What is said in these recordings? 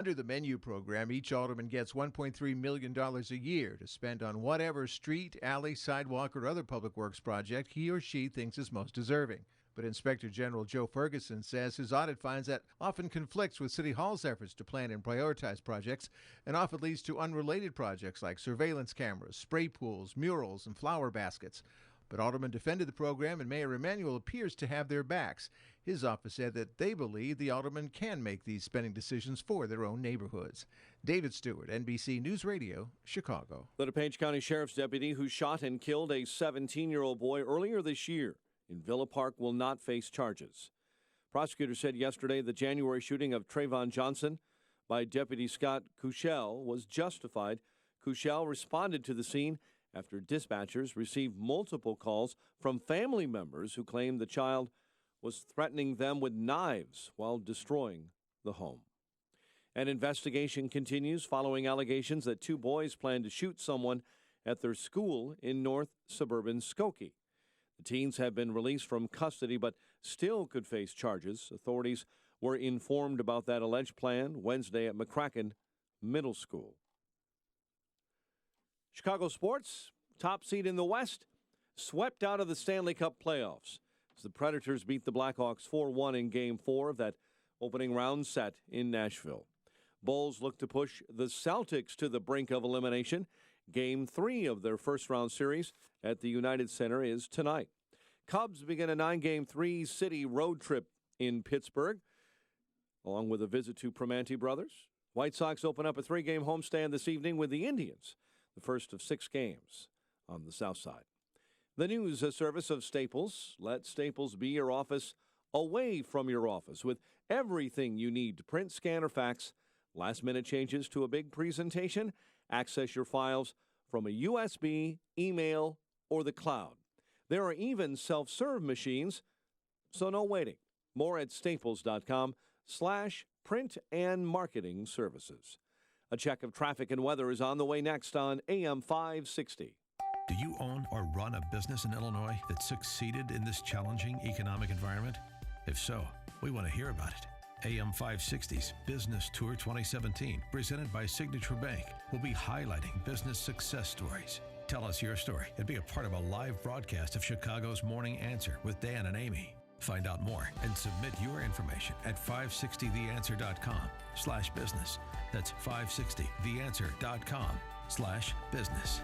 Under the menu program, each alderman gets $1.3 million a year to spend on whatever street, alley, sidewalk, or other public works project he or she thinks is most deserving. But Inspector General Joe Ferguson says his audit finds that often conflicts with City Hall's efforts to plan and prioritize projects, and often leads to unrelated projects like surveillance cameras, spray pools, murals, and flower baskets. But Alderman defended the program, and Mayor Emanuel appears to have their backs. His office said that they believe the aldermen can make these spending decisions for their own neighborhoods. David Stewart, NBC News Radio, Chicago. The DuPage County Sheriff's deputy who shot and killed a 17-year-old boy earlier this year in Villa Park will not face charges. Prosecutors said yesterday the January shooting of Trayvon Johnson by Deputy Scott Cushell was justified. Cushell responded to the scene after dispatchers received multiple calls from family members who claimed the child was threatening them with knives while destroying the home. An investigation continues following allegations that two boys plan to shoot someone at their school in north suburban Skokie. The teens have been released from custody but still could face charges. Authorities were informed about that alleged plan Wednesday at McCracken Middle School. Chicago sports, top seed in the West, swept out of the Stanley Cup playoffs as the Predators beat the Blackhawks 4-1 in Game 4 of that opening round set in Nashville. Bulls look to push the Celtics to the brink of elimination. Game 3 of their first-round series at the United Center is tonight. Cubs begin a 9-game, 3-city road trip in Pittsburgh, along with a visit to Primanti Brothers. White Sox open up a 3-game homestand this evening with the Indians, the first of 6 games on the South Side. The news service of Staples. Let Staples be your office away from your office with everything you need to print, scan, or fax. Last-minute changes to a big presentation. Access your files from a USB, email, or the cloud. There are even self-serve machines, so no waiting. More at staples.com/print and marketing services. A check of traffic and weather is on the way next on AM 560. Do you own or run a business in Illinois that succeeded in this challenging economic environment? If so, we want to hear about it. AM 560's Business Tour 2017, presented by Signature Bank, will be highlighting business success stories. Tell us your story and be a part of a live broadcast of Chicago's Morning Answer with Dan and Amy. Find out more and submit your information at 560theanswer.com/business. That's 560theanswer.com/business.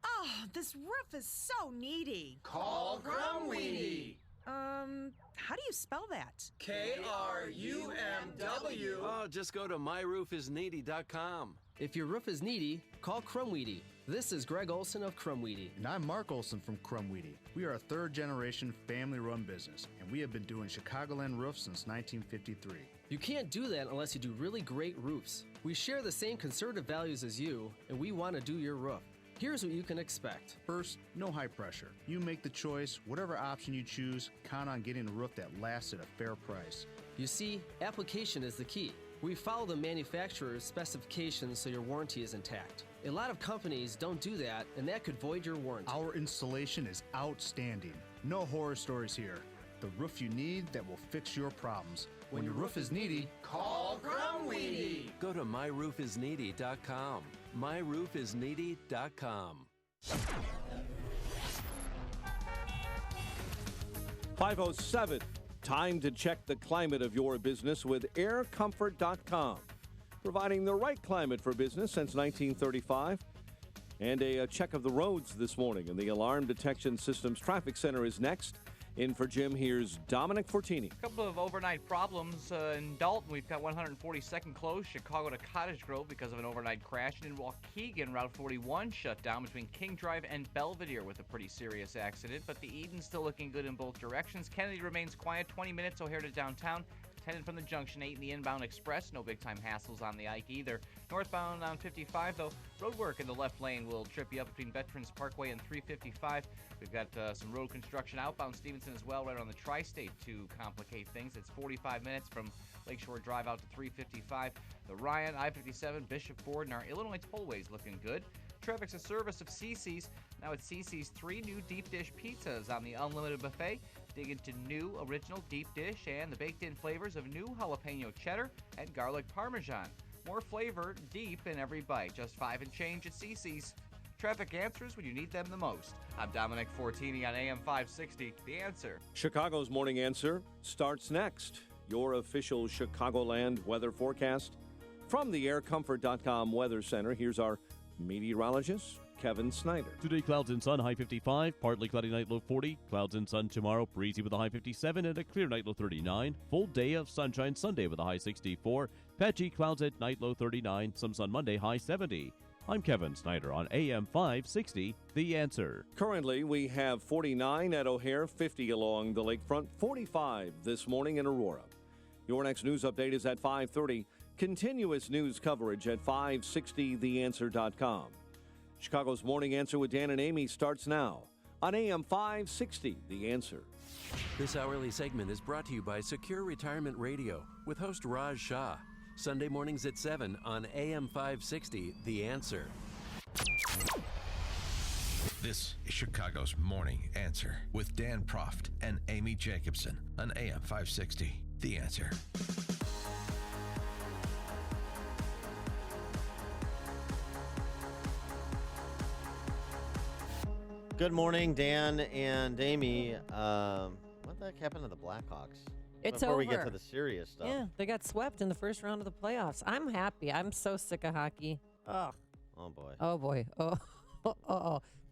Oh, this roof is so needy. Call Crumweedy. How do you spell that? KRUMW. Oh, just go to myroofisneedy.com. If your roof is needy, call Crumweedy. This is Greg Olson of Crumweedy. And I'm Mark Olson from Crumweedy. We are a third-generation family-run business, and we have been doing Chicagoland roofs since 1953. You can't do that unless you do really great roofs. We share the same conservative values as you, and we want to do your roof. Here's what you can expect. First, no high pressure. You make the choice. Whatever option you choose, count on getting a roof that lasts at a fair price. You see, application is the key. We follow the manufacturer's specifications so your warranty is intact. A lot of companies don't do that, and that could void your warranty. Our installation is outstanding. No horror stories here. The roof you need that will fix your problems. When your roof is needy, call Crumweedy. Go to myroofisneedy.com. myroofisneedy.com. 5:07. Time to check the climate of your business with aircomfort.com. Providing the right climate for business since 1935. And a check of the roads this morning. And the Alarm Detection Systems Traffic Center is next. In for Jim, here's Dominic Fortini. A couple of overnight problems in Dalton. We've got 142nd closed, Chicago to Cottage Grove because of an overnight crash. And in Waukegan, Route 41 shut down between King Drive and Belvedere with a pretty serious accident. But the Eden's still looking good in both directions. Kennedy remains quiet, 20 minutes O'Hare to downtown. 10 from the Junction 8 in the inbound express. No big-time hassles on the Ike either. Northbound on 55, though, road work in the left lane will trip you up between Veterans Parkway and 355. We've got some road construction outbound Stevenson as well, right on the Tri-State to complicate things. It's 45 minutes from Lakeshore Drive out to 355. The Ryan, I-57, Bishop Ford, and our Illinois tollways looking good. Traffic's a service of CC's. Now at CC's, 3 new deep dish pizzas on the unlimited buffet. Dig into new, original deep dish and the baked-in flavors of new jalapeno cheddar and garlic parmesan. More flavor deep in every bite. Just $5 and change at CC's. Traffic answers when you need them the most. I'm Dominic Fortini on AM 560, The Answer. Chicago's Morning Answer starts next. Your official Chicagoland weather forecast. From the aircomfort.com Weather Center, here's our meteorologist, Kevin Snyder. Today, clouds and sun, high 55. Partly cloudy night, low 40. Clouds and sun tomorrow, breezy with a high 57 and a clear night, low 39. Full day of sunshine Sunday with a high 64. Patchy clouds at night, low 39. Some sun Monday, high 70. I'm Kevin Snyder on AM 560, The Answer. Currently, we have 49 at O'Hare, 50 along the lakefront, 45 this morning in Aurora. Your next news update is at 5:30. Continuous news coverage at 560theanswer.com. Chicago's Morning Answer with Dan and Amy starts now on AM 560, The Answer. This hourly segment is brought to you by Secure Retirement Radio with host Raj Shah. Sunday mornings at 7 on AM 560, The Answer. This is Chicago's Morning Answer with Dan Proft and Amy Jacobson on AM 560, The Answer. Good morning, Dan and Amy. What the heck happened to the Blackhawks? It's Before over. we get to the serious stuff. Yeah, they got swept in the first round of the playoffs. I'm happy. I'm so sick of hockey. Ugh. Oh, boy. Oh, boy. Oh.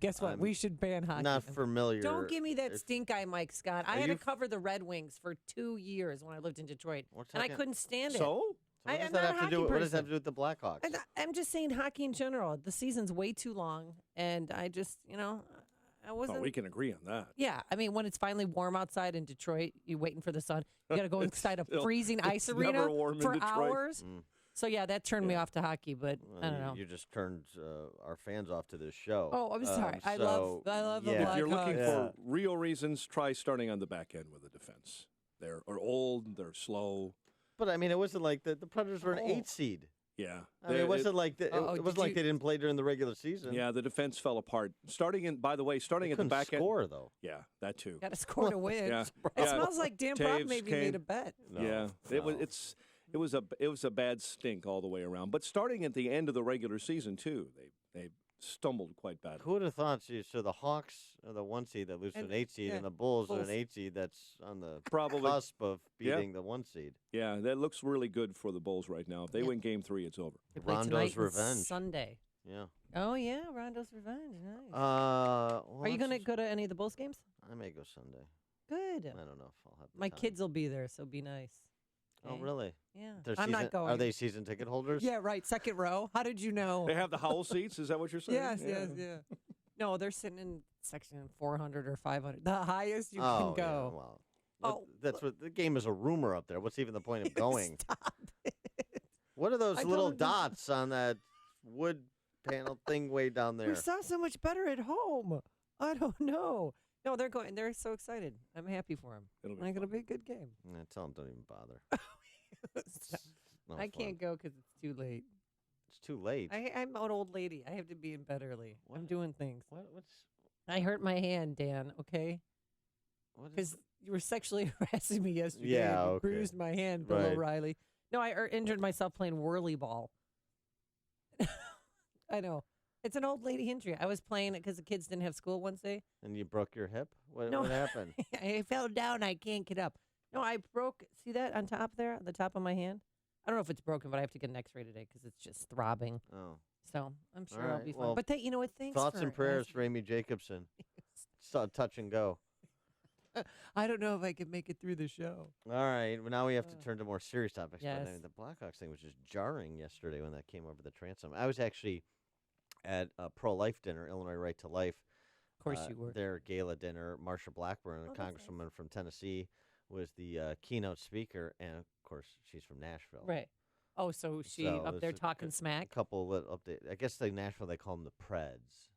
Guess what? We should ban hockey. Not familiar. Don't give me that stink eye, Mike Scott. I Are had you to cover the Red Wings for 2 years when I lived in Detroit, and I couldn't stand it. So what does that have to do? What does that have to do with the Blackhawks? I'm just saying hockey in general. The season's way too long, and I just, I wasn't. Oh, we can agree on that. Yeah, I mean, when it's finally warm outside in Detroit, you're waiting for the sun. You got to go inside a freezing ice arena never warm in for Detroit. hours. So yeah, that turned me off to hockey, but I don't know. You just turned our fans off to this show. Oh, I'm sorry. I love the Blackhawks. If you're looking for real reasons, try starting on the back end with the defense. They're old, they're slow. But I mean, it wasn't like the Predators were an 8 seed. Yeah, I mean, it wasn't like it wasn't like they didn't play during the regular season. Yeah, the defense fell apart. By the way, starting at the back end. Score though. Yeah, that too. Got to score to win. Yeah. It smells like Dan Proft maybe Kane. made a bet. No, it was a bad stink all the way around. But starting at the end of the regular season too, they stumbled quite badly. Who would have thought? So the Hawks are the 1 seed that lose to an 8 seed, and the Bulls are an 8 seed that's on the cusp of beating the 1 seed. Yeah, that looks really good for the Bulls right now. If they win Game 3, it's over. Rondo's revenge. Sunday. Yeah. Oh yeah, Rondo's revenge. Nice. Well, are you going to go to any of the Bulls games? I may go Sunday. Good. I don't know if I'll have the My time. kids will be there, so be nice. Oh, really? Yeah. I'm not going. Are they season ticket holders? Yeah, right. Second row. How did you know? They have the Howl seats. Is that what you're saying? Yes. No, they're sitting in section 400 or 500. The highest you can go. Yeah, well, that's what the game is a rumor up there. What's even the point of going? Stop it. What are those little dots on that wood panel thing way down there? We saw so much better at home. I don't know. No, they're going. They're so excited. I'm happy for them. It's going to be a good game. Yeah, tell them don't even bother. I can't go because it's too late. It's too late. I'm an old lady. I have to be in bed early. I'm doing things. What's? I hurt my hand, Dan. Okay. Because you were sexually harassing me yesterday. Yeah, and you okay. bruised my hand below Right. Riley. No, I injured myself playing whirly ball. I know. It's an old lady injury. I was playing it because the kids didn't have school Wednesday. And you broke your hip? What happened? I fell down. I can't get up. No, I broke. See that on top there, on the top of my hand? I don't know if it's broken, but I have to get an X-ray today because it's just throbbing. Oh. So I'm sure All I'll right, be fine. well, But you know what? Thanks Thoughts for and prayers asking. for Amy Jacobson. Touch and go. I don't know if I can make it through the show. All right. Well, now we have to turn to more serious topics. Yes. But I mean, the Blackhawks thing was just jarring yesterday when that came over the transom. I was actually at a pro-life dinner, Illinois Right to Life. Of course you were. Their gala dinner. Marsha Blackburn, a congresswoman from Tennessee, was the keynote speaker. And, of course, she's from Nashville. Right. Oh, so she up there talking smack? A couple of little updates. I guess in Nashville they call them the Preds.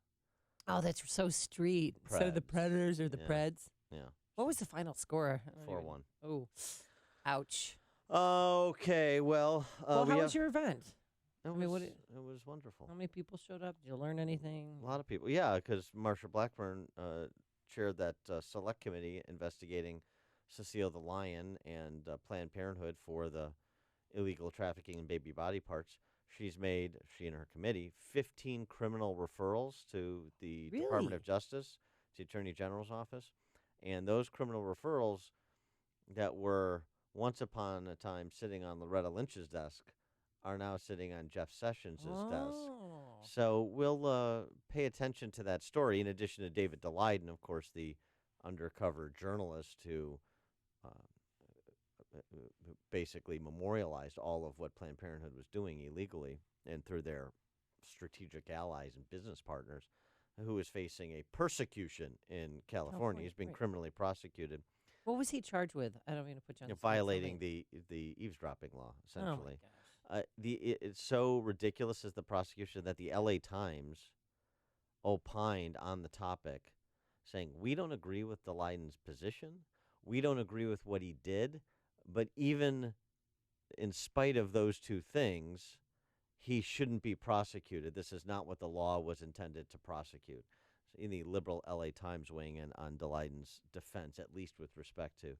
Oh, that's so street. Instead of the Predators or the Preds. Yeah. What was the final score? 4-1. Oh, ouch. Okay, well. How was your event? It was wonderful. How many people showed up? Did you learn anything? A lot of people. Yeah, because Marsha Blackburn chaired that select committee investigating Cecile the Lion and Planned Parenthood for the illegal trafficking in baby body parts. She and her committee, 15 criminal referrals to the Department of Justice, the Attorney General's office. And those criminal referrals that were once upon a time sitting on Loretta Lynch's desk are now sitting on Jeff Sessions' desk. So we'll pay attention to that story, in addition to David DeLayden, of course, the undercover journalist who basically memorialized all of what Planned Parenthood was doing illegally and through their strategic allies and business partners, who is facing a persecution in California. He's been criminally prosecuted. What was he charged with? I don't mean to put you on the spot. Violating the eavesdropping law, essentially. Oh my gosh. It's so ridiculous as the prosecution that the L.A. Times opined on the topic, saying, we don't agree with DeLayden's position. We don't agree with what he did. But even in spite of those two things, he shouldn't be prosecuted. This is not what the law was intended to prosecute. In the liberal L.A. Times weighing in on DeLayden's defense, at least with respect to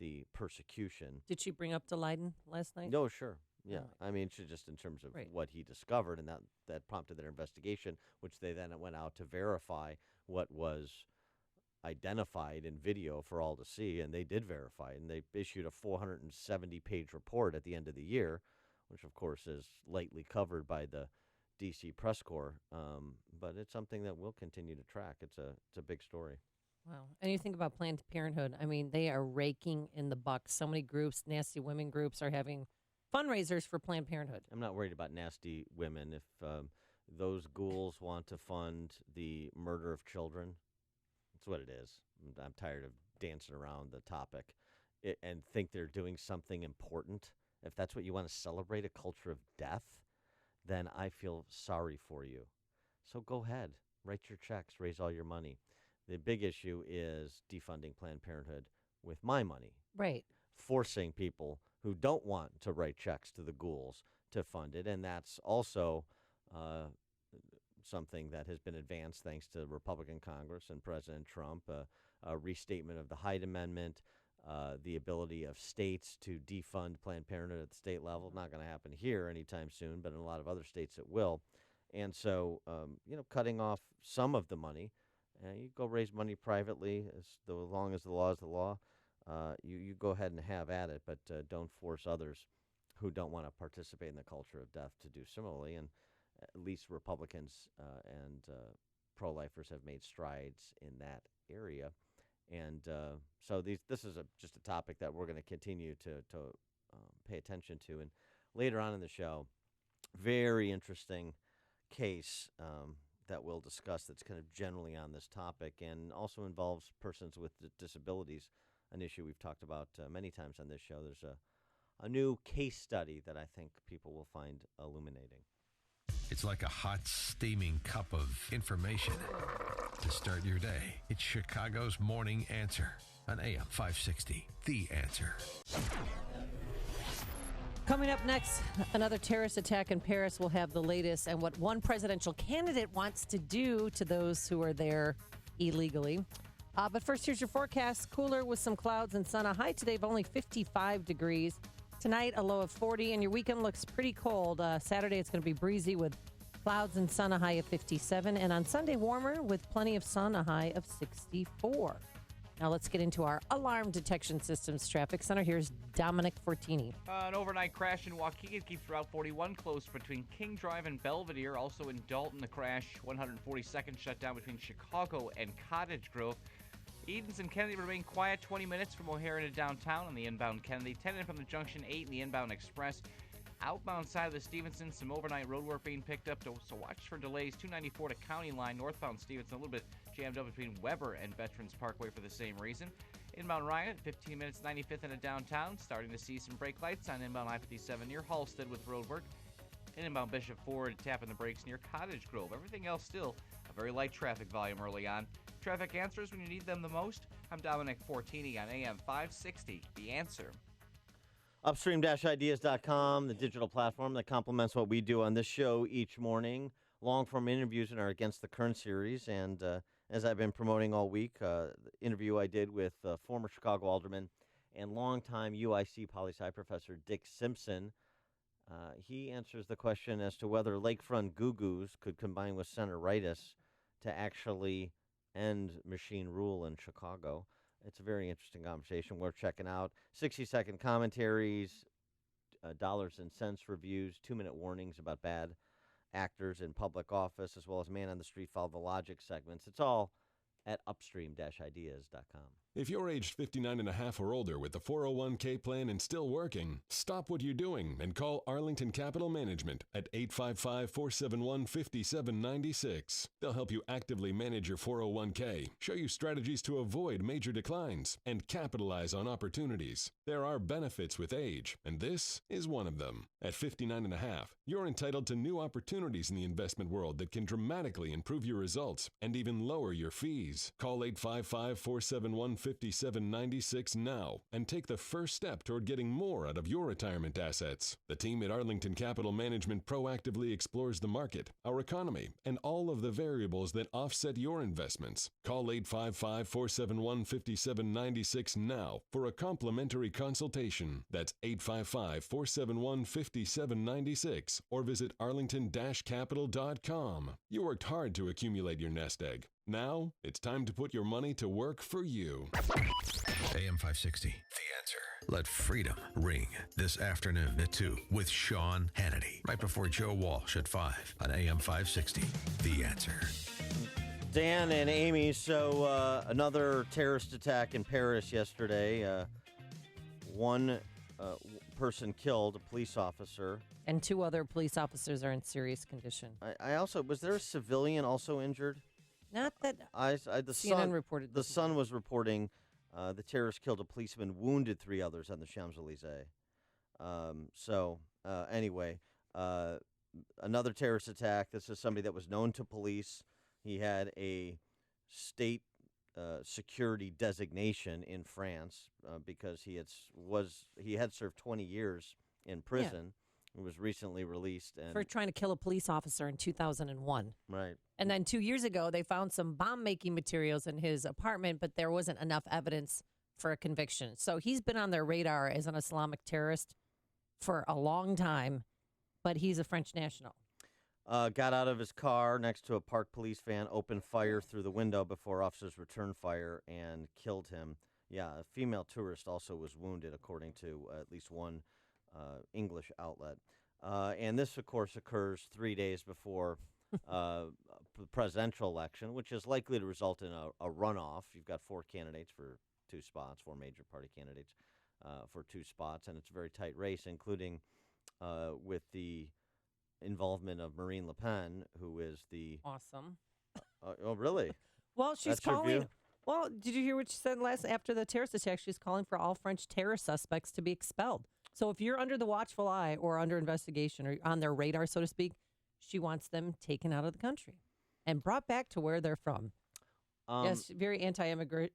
the persecution. Did she bring up DeLayden last night? No, sure. Yeah. I mean, just in terms of what he discovered, and that prompted their investigation, which they then went out to verify what was identified in video for all to see, and they did verify, and they issued a 470-page report at the end of the year, which, of course, is lightly covered by the D.C. press corps, but it's something that we'll continue to track. It's a big story. Wow. And you think about Planned Parenthood, I mean, they are raking in the bucks. So many groups, nasty women groups, are having fundraisers for Planned Parenthood. I'm not worried about nasty women. If those ghouls want to fund the murder of children, that's what it is. I'm tired of dancing around the topic and think they're doing something important. If that's what you want to celebrate, a culture of death, then I feel sorry for you. So go ahead, write your checks, raise all your money. The big issue is defunding Planned Parenthood with my money. Right. Forcing people who don't want to write checks to the ghouls to fund it. And that's also something that has been advanced thanks to Republican Congress and President Trump, a restatement of the Hyde Amendment, the ability of states to defund Planned Parenthood at the state level. Not going to happen here anytime soon, but in a lot of other states it will. And so, cutting off some of the money, you go raise money privately as long as the law is the law. You go ahead and have at it, but don't force others who don't want to participate in the culture of death to do similarly. And at least Republicans and pro-lifers have made strides in that area. And so this is just a topic that we're going to continue to pay attention to. And later on in the show, very interesting case that we'll discuss that's kind of generally on this topic and also involves persons with disabilities, an issue we've talked about many times on this show. There's a new case study that I think people will find illuminating. It's like a hot, steaming cup of information to start your day. It's Chicago's Morning Answer on AM 560, The Answer. Coming up next, another terrorist attack in Paris. Will have the latest and what one presidential candidate wants to do to those who are there illegally. But first, here's your forecast. Cooler with some clouds and sun. A high today of only 55 degrees. Tonight, a low of 40, and your weekend looks pretty cold. Saturday, it's going to be breezy with clouds and sun, a high of 57. And on Sunday, warmer with plenty of sun, a high of 64. Now let's get into our alarm detection systems traffic center. Here's Dominic Fortini. An overnight crash in Waukegan keeps Route 41 closed between King Drive and Belvedere. Also in Dalton, the crash 142nd shut down between Chicago and Cottage Grove. Edens and Kennedy remain quiet 20 minutes from O'Hare into downtown on the inbound Kennedy. 10 in from the Junction 8 and the inbound Express. Outbound side of the Stevenson, some overnight road work being picked up, so watch for delays. 294 to County Line, northbound Stevenson, a little bit jammed up between Weber and Veterans Parkway for the same reason. Inbound Ryan at 15 minutes, 95th into downtown. Starting to see some brake lights on inbound I-57 near Halstead with road work. And inbound Bishop Ford tapping the brakes near Cottage Grove. Everything else still a very light traffic volume early on. Traffic answers when you need them the most. I'm Dominic Fortini on AM 560, The Answer. Upstream-ideas.com, the digital platform that complements what we do on this show each morning. Long-form interviews in our Against the Current series. And as I've been promoting all week, the interview I did with former Chicago alderman and longtime UIC poli-sci professor Dick Simpson. He answers the question as to whether lakefront goo-goos could combine with center-rightists to actually end machine rule in Chicago. It's a very interesting conversation worth checking out. 60-second commentaries, dollars and cents reviews, 2-minute warnings about bad actors in public office, as well as man on the street follow the logic segments. It's all at upstream-ideas.com. If you're aged 59 and a half or older with the 401k plan and still working, stop what you're doing and call Arlington Capital Management at 855-471-5796. They'll help you actively manage your 401k, show you strategies to avoid major declines, and capitalize on opportunities. There are benefits with age, and this is one of them. At 59 and a half, you're entitled to new opportunities in the investment world that can dramatically improve your results and even lower your fees. Call 855-471-5796 now and take the first step toward getting more out of your retirement assets. The team at Arlington Capital Management proactively explores the market, our economy, and all of the variables that offset your investments. Call 855-471-5796 now for a complimentary consultation. That's 855-471-5796 or visit arlington-capital.com. You worked hard to accumulate your nest egg. Now, it's time to put your money to work for you. AM 560, The Answer. Let freedom ring this afternoon at 2 with Sean Hannity, right before Joe Walsh at 5 on AM 560, The Answer. Dan and Amy, so another terrorist attack in Paris yesterday. One person killed, a police officer. And 2 other police officers are in serious condition. I also, was there a civilian also injured? Not that the CNN reported. The Sun was reporting the terrorists killed a policeman, wounded 3 others on the Champs-Elysees. Anyway, another terrorist attack. This is somebody that was known to police. He had a state security designation in France because he had served 20 years in prison. He was recently released for trying to kill a police officer in 2001. Right. And then 2 years ago, they found some bomb-making materials in his apartment, but there wasn't enough evidence for a conviction. So he's been on their radar as an Islamic terrorist for a long time, but he's a French national. Got out of his car next to a parked police van, opened fire through the window before officers returned fire and killed him. Yeah, a female tourist also was wounded, according to at least one English outlet. And this, of course, occurs 3 days before the presidential election, which is likely to result in a runoff. You've got 4 candidates for 2 spots, 4 major party candidates for 2 spots, and it's a very tight race, including with the involvement of Marine Le Pen, who is the... Awesome. Oh, really? Well, she's That's your view? calling... Well, did you hear what she said after the terrorist attack? She's calling for all French terror suspects to be expelled. So if you're under the watchful eye or under investigation or on their radar, so to speak, she wants them taken out of the country and brought back to where they're from. Yes, very anti-immigrant,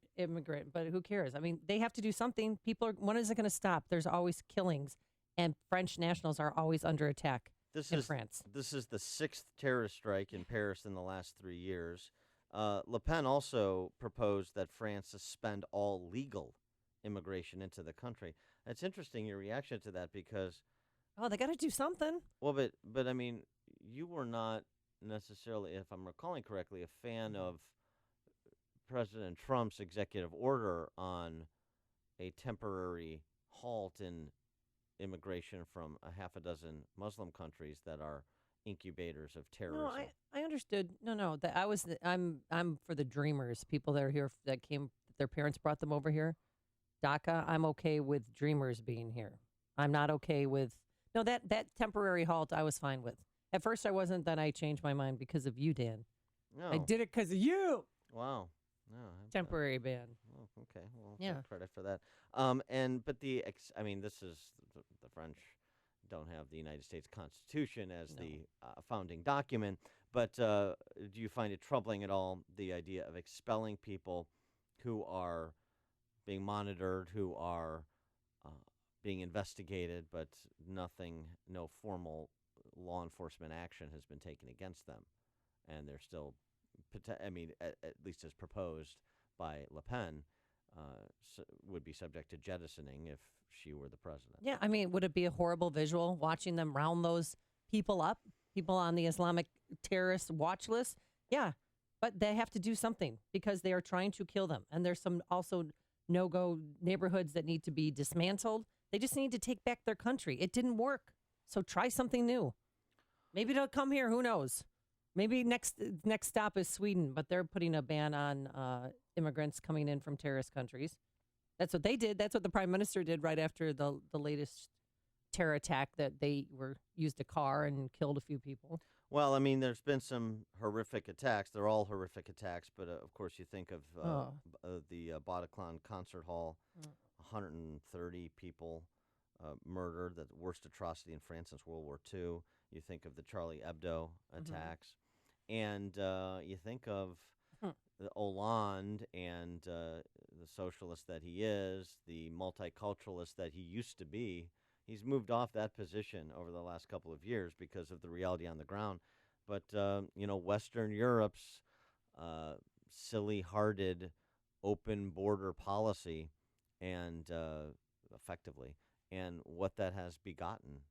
but who cares? I mean, they have to do something. When is it going to stop? There's always killings, and French nationals are always under attack in France. This is the 6th terrorist strike in Paris in the last 3 years. Le Pen also proposed that France suspend all legal immigration into the country. It's interesting, your reaction to that, because... Oh, they got to do something. Well, but I mean, you were not necessarily, if I'm recalling correctly, a fan of President Trump's executive order on a temporary halt in immigration from a half a dozen Muslim countries that are incubators of terrorism. No, I understood. No, that I'm for the dreamers, people that are here that came, their parents brought them over here. DACA, I'm okay with dreamers being here. I'm not okay with that temporary halt. I was fine with. At first, I wasn't. Then I changed my mind because of you, Dan. No. I did it because of you. Wow. No. Temporary ban. Oh, okay. Well, yeah. Credit for that. This is the French don't have the United States Constitution as the founding document. But do you find it troubling at all, the idea of expelling people who are being monitored, who are being investigated, but no formal law enforcement action has been taken against them, and they're still at least as proposed by Le Pen, would be subject to jettisoning if she were the president. Yeah, I mean, would it be a horrible visual watching them round those people up, people on the Islamic terrorist watch list? Yeah, but they have to do something because they are trying to kill them. And there's some also no-go neighborhoods that need to be dismantled. They just need to take back their country. It didn't work. So try something new. Maybe they'll come here. Who knows? Maybe next stop is Sweden, but they're putting a ban on immigrants coming in from terrorist countries. That's what they did. That's what the prime minister did right after the latest terror attack, that they used a car and killed a few people. Well, I mean, there's been some horrific attacks. They're all horrific attacks, but of course you think of the Bataclan concert hall, 130 people murdered, the worst atrocity in France since World War II. You think of the Charlie Hebdo attacks, and you think of the Hollande and the socialist that he is, the multiculturalist that he used to be. He's moved off that position over the last couple of years because of the reality on the ground. But, Western Europe's silly-hearted open border policy and effectively, and what that has begotten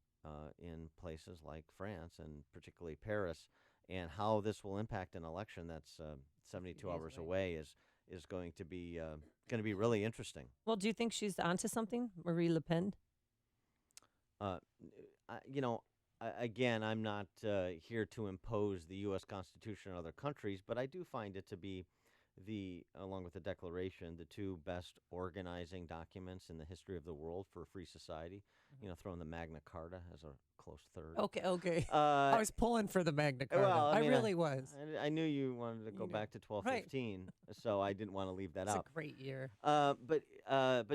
in places like France and particularly Paris, and how this will impact an election that's 72 hours away is going to be really interesting. Well, do you think she's onto something, Marie Le Pen? Again, I'm not here to impose the U.S. Constitution on other countries, but I do find it to be along with the Declaration, the two best organizing documents in the history of the world for a free society. Throwing the Magna Carta as a close third. Okay. I was pulling for the Magna Carta. Well, I really was. I knew you wanted to go back to 1215, so I didn't want to leave that out. It's a great year. But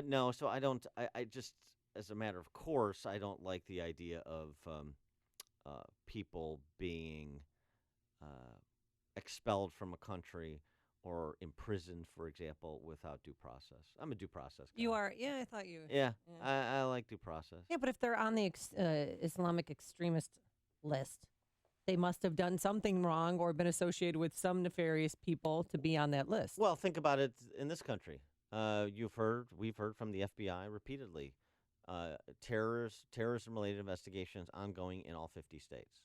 no, so I don't. I just, as a matter of course, I don't like the idea of people being expelled from a country or imprisoned, for example, without due process. I'm a due process guy. You are? Yeah, I thought you. Yeah. I like due process. Yeah, but if they're on the Islamic extremist list, they must have done something wrong or been associated with some nefarious people to be on that list. Well, think about it in this country. We've heard from the FBI repeatedly. Terrorism-related investigations ongoing in all 50 states.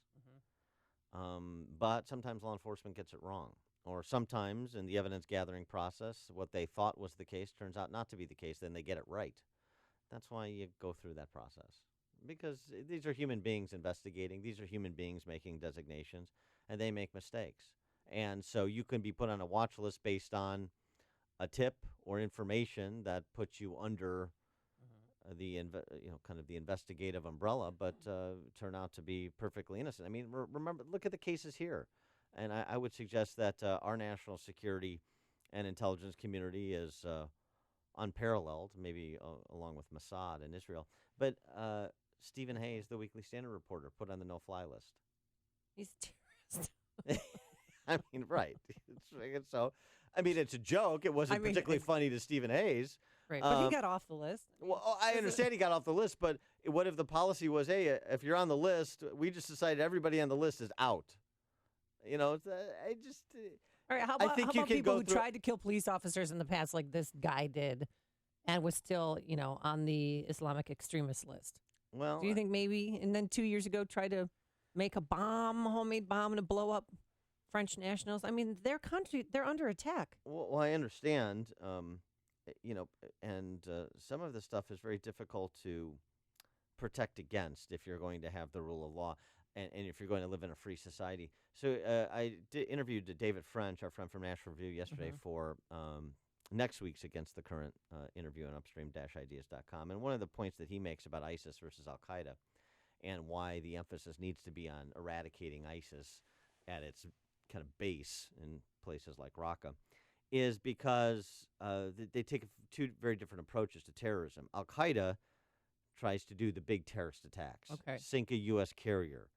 But sometimes law enforcement gets it wrong. Or sometimes in the evidence-gathering process, what they thought was the case turns out not to be the case. Then they get it right. That's why you go through that process. Because these are human beings investigating. These are human beings making designations, and they make mistakes. And so you can be put on a watch list based on a tip or information that puts you under the investigative umbrella, but turn out to be perfectly innocent. I mean, remember, look at the cases here. And I would suggest that our national security and intelligence community is unparalleled, maybe along with Mossad in Israel. But Stephen Hayes, the Weekly Standard reporter, put on the no-fly list. He's a terrorist. I mean, right. It's a joke. It wasn't particularly funny to Stephen Hayes. Right, but he got off the list. Well, I understand he got off the list, but what if the policy was, hey, if you're on the list, we just decided everybody on the list is out? All right, how about people who tried to kill police officers in the past, like this guy did, and was still, on the Islamic extremist list? Well, do you think maybe, and then 2 years ago, tried to make a homemade bomb, to blow up French nationals? I mean, their country, they're under attack. Well, I understand, and some of this stuff is very difficult to protect against if you're going to have the rule of law. And if you're going to live in a free society. So I interviewed David French, our friend from National Review, yesterday for next week's Against the Current interview on upstream-ideas.com. And one of the points that he makes about ISIS versus Al-Qaeda and why the emphasis needs to be on eradicating ISIS at its kind of base in places like Raqqa is because they take two very different approaches to terrorism. Al-Qaeda tries to do the big terrorist attacks, sink a U.S. carrier,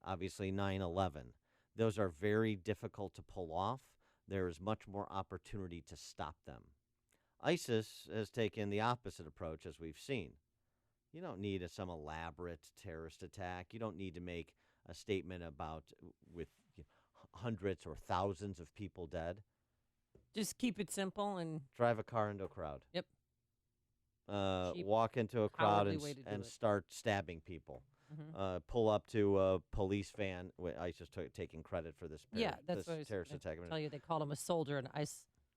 obviously 9/11. Those are very difficult to pull off. There is much more opportunity to stop them. ISIS has taken the opposite approach, as we've seen. You don't need some elaborate terrorist attack. You don't need to make a statement about with hundreds or thousands of people dead. Just keep it simple and drive a car into a crowd. Yep. Walk into a crowd and it. start stabbing people. Mhm. Pull up to a police van. I just taking credit for this. Yeah, that's this what I was terrorist gonna attack. tell you. They called him a soldier, an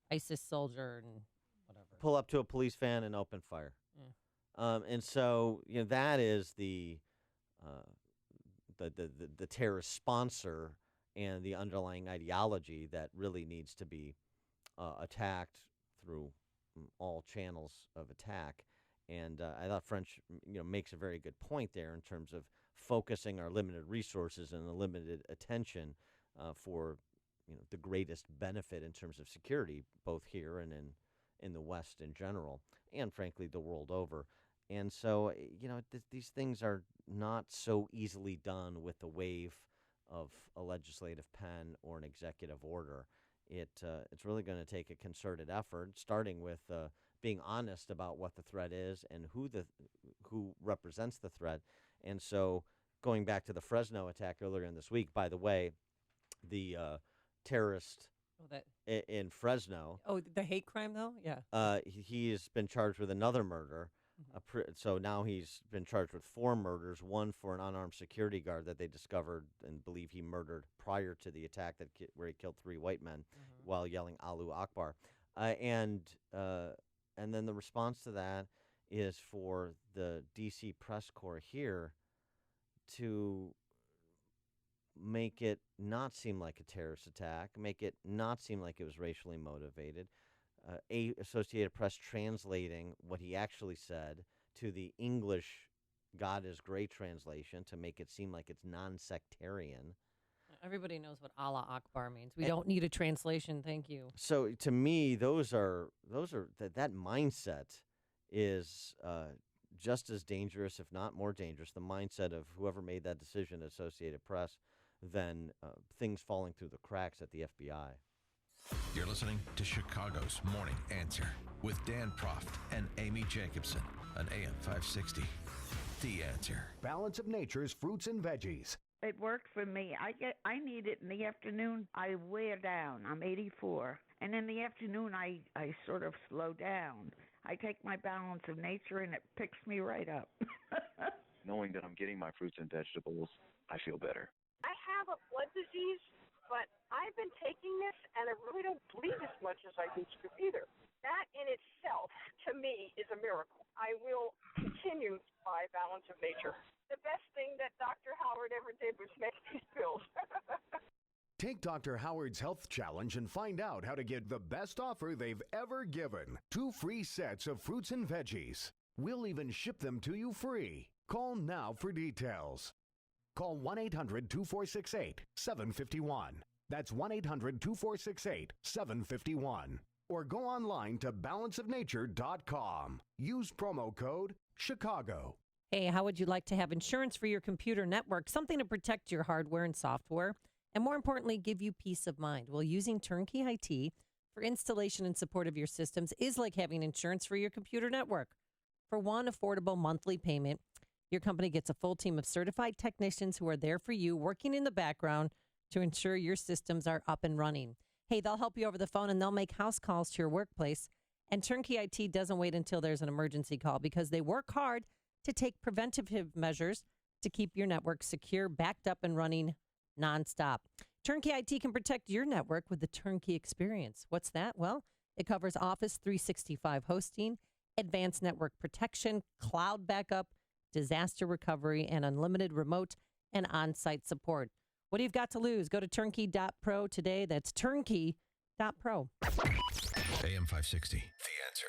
ISIS soldier, and whatever. Pull up to a police van and open fire. Yeah. And so that is the terrorist sponsor and the underlying ideology that really needs to be attacked through all channels of attack. And I thought French, makes a very good point there in terms of focusing our limited resources and the limited attention for, the greatest benefit in terms of security, both here and in the West in general, and frankly the world over. And so, these things are not so easily done with the wave of a legislative pen or an executive order. It's really going to take a concerted effort, starting with being honest about what the threat is and who represents the threat. And so, going back to the Fresno attack earlier in this week, by the way, the terrorist in Fresno. Oh, the hate crime, though? Yeah. He has been charged with another murder. So now he's been charged with 4 murders, one for an unarmed security guard that they discovered and believe he murdered prior to the attack where he killed 3 white men while yelling Allahu Akbar. And then the response to that is for the D.C. press corps here to make it not seem like a terrorist attack, make it not seem like it was racially motivated. Associated Press translating what he actually said to the English God is Great translation to make it seem like it's non-sectarian. Everybody knows what Allah Akbar means. We don't need a translation, thank you. So to me, that mindset is just as dangerous, if not more dangerous, the mindset of whoever made that decision at Associated Press than things falling through the cracks at the FBI. You're listening to Chicago's Morning Answer with Dan Proft and Amy Jacobson on AM 560. The Answer. Balance of Nature's fruits and veggies. It worked for me. I need it in the afternoon. I wear down. I'm 84. And in the afternoon, I sort of slow down. I take my Balance of Nature, and it picks me right up. Knowing that I'm getting my fruits and vegetables, I feel better. I have a blood disease, but I've been taking this, and I really don't bleed as much as I used to either. That in itself, to me, is a miracle. I will continue to buy Balance of Nature. The best thing that Dr. Howard ever did was make these pills. Take Dr. Howard's Health Challenge and find out how to get the best offer they've ever given. 2 free sets of fruits and veggies. We'll even ship them to you free. Call now for details. Call 1-800-2468-751. That's 1-800-2468-751. Or go online to balanceofnature.com. Use promo code Chicago. Hey, how would you like to have insurance for your computer network? Something to protect your hardware and software, and more importantly, give you peace of mind. Well, using Turnkey IT for installation and support of your systems is like having insurance for your computer network. For one affordable monthly payment, your company gets a full team of certified technicians who are there for you, working in the background to ensure your systems are up and running. Hey, they'll help you over the phone, and they'll make house calls to your workplace. And Turnkey IT doesn't wait until there's an emergency call because they work hard to take preventative measures to keep your network secure, backed up, and running nonstop. Turnkey IT can protect your network with the Turnkey experience. What's that? Well, it covers Office 365 hosting, advanced network protection, cloud backup, disaster recovery, and unlimited remote and on-site support. What do you got to lose? Go to turnkey.pro today. That's turnkey.pro. AM 560, The Answer.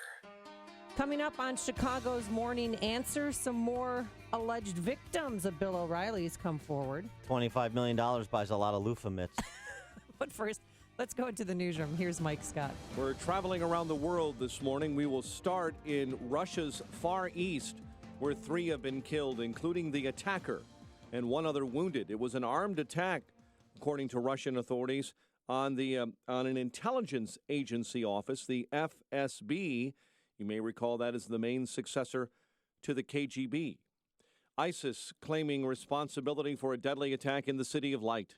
Coming up on Chicago's Morning Answer, some more alleged victims of Bill O'Reilly's come forward. $25 million buys a lot of loofah mitts. But first, let's go into the newsroom. Here's Mike Scott. We're traveling around the world this morning. We will start in Russia's Far East, where 3 have been killed, including the attacker, and 1 other wounded. It was an armed attack, according to Russian authorities, on an intelligence agency office, the FSB. You may recall that as the main successor to the KGB. ISIS claiming responsibility for a deadly attack in the City of Light.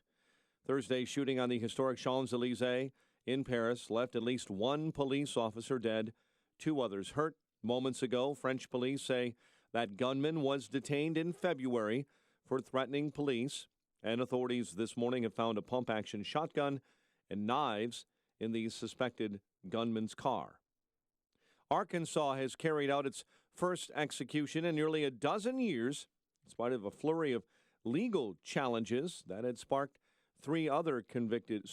Thursday's shooting on the historic Champs-Élysées in Paris left at least one police officer dead, 2 others hurt. Moments ago, French police say that gunman was detained in February for threatening police, and authorities this morning have found a pump-action shotgun and knives in the suspected gunman's car. Arkansas has carried out its first execution in nearly a dozen years, in spite of a flurry of legal challenges that had spared 3 other convicted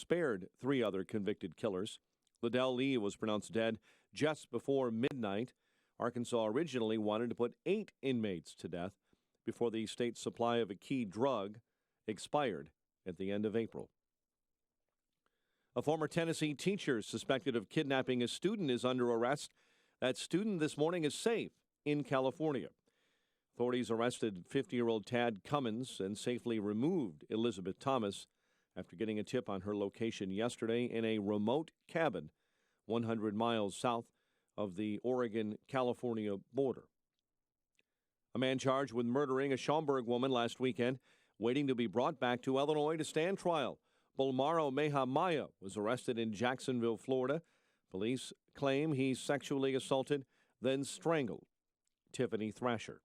killers. Liddell Lee was pronounced dead just before midnight. Arkansas originally wanted to put 8 inmates to death before the state's supply of a key drug expired at the end of April. A former Tennessee teacher suspected of kidnapping a student is under arrest. That student this morning is safe in California. Authorities arrested 50-year-old Tad Cummins and safely removed Elizabeth Thomas after getting a tip on her location yesterday in a remote cabin 100 miles south of the Oregon-California border. A man charged with murdering a Schaumburg woman last weekend, waiting to be brought back to Illinois to stand trial. Bolmaro Mehamaya was arrested in Jacksonville, Florida. Police claim he sexually assaulted, then strangled Tiffany Thrasher.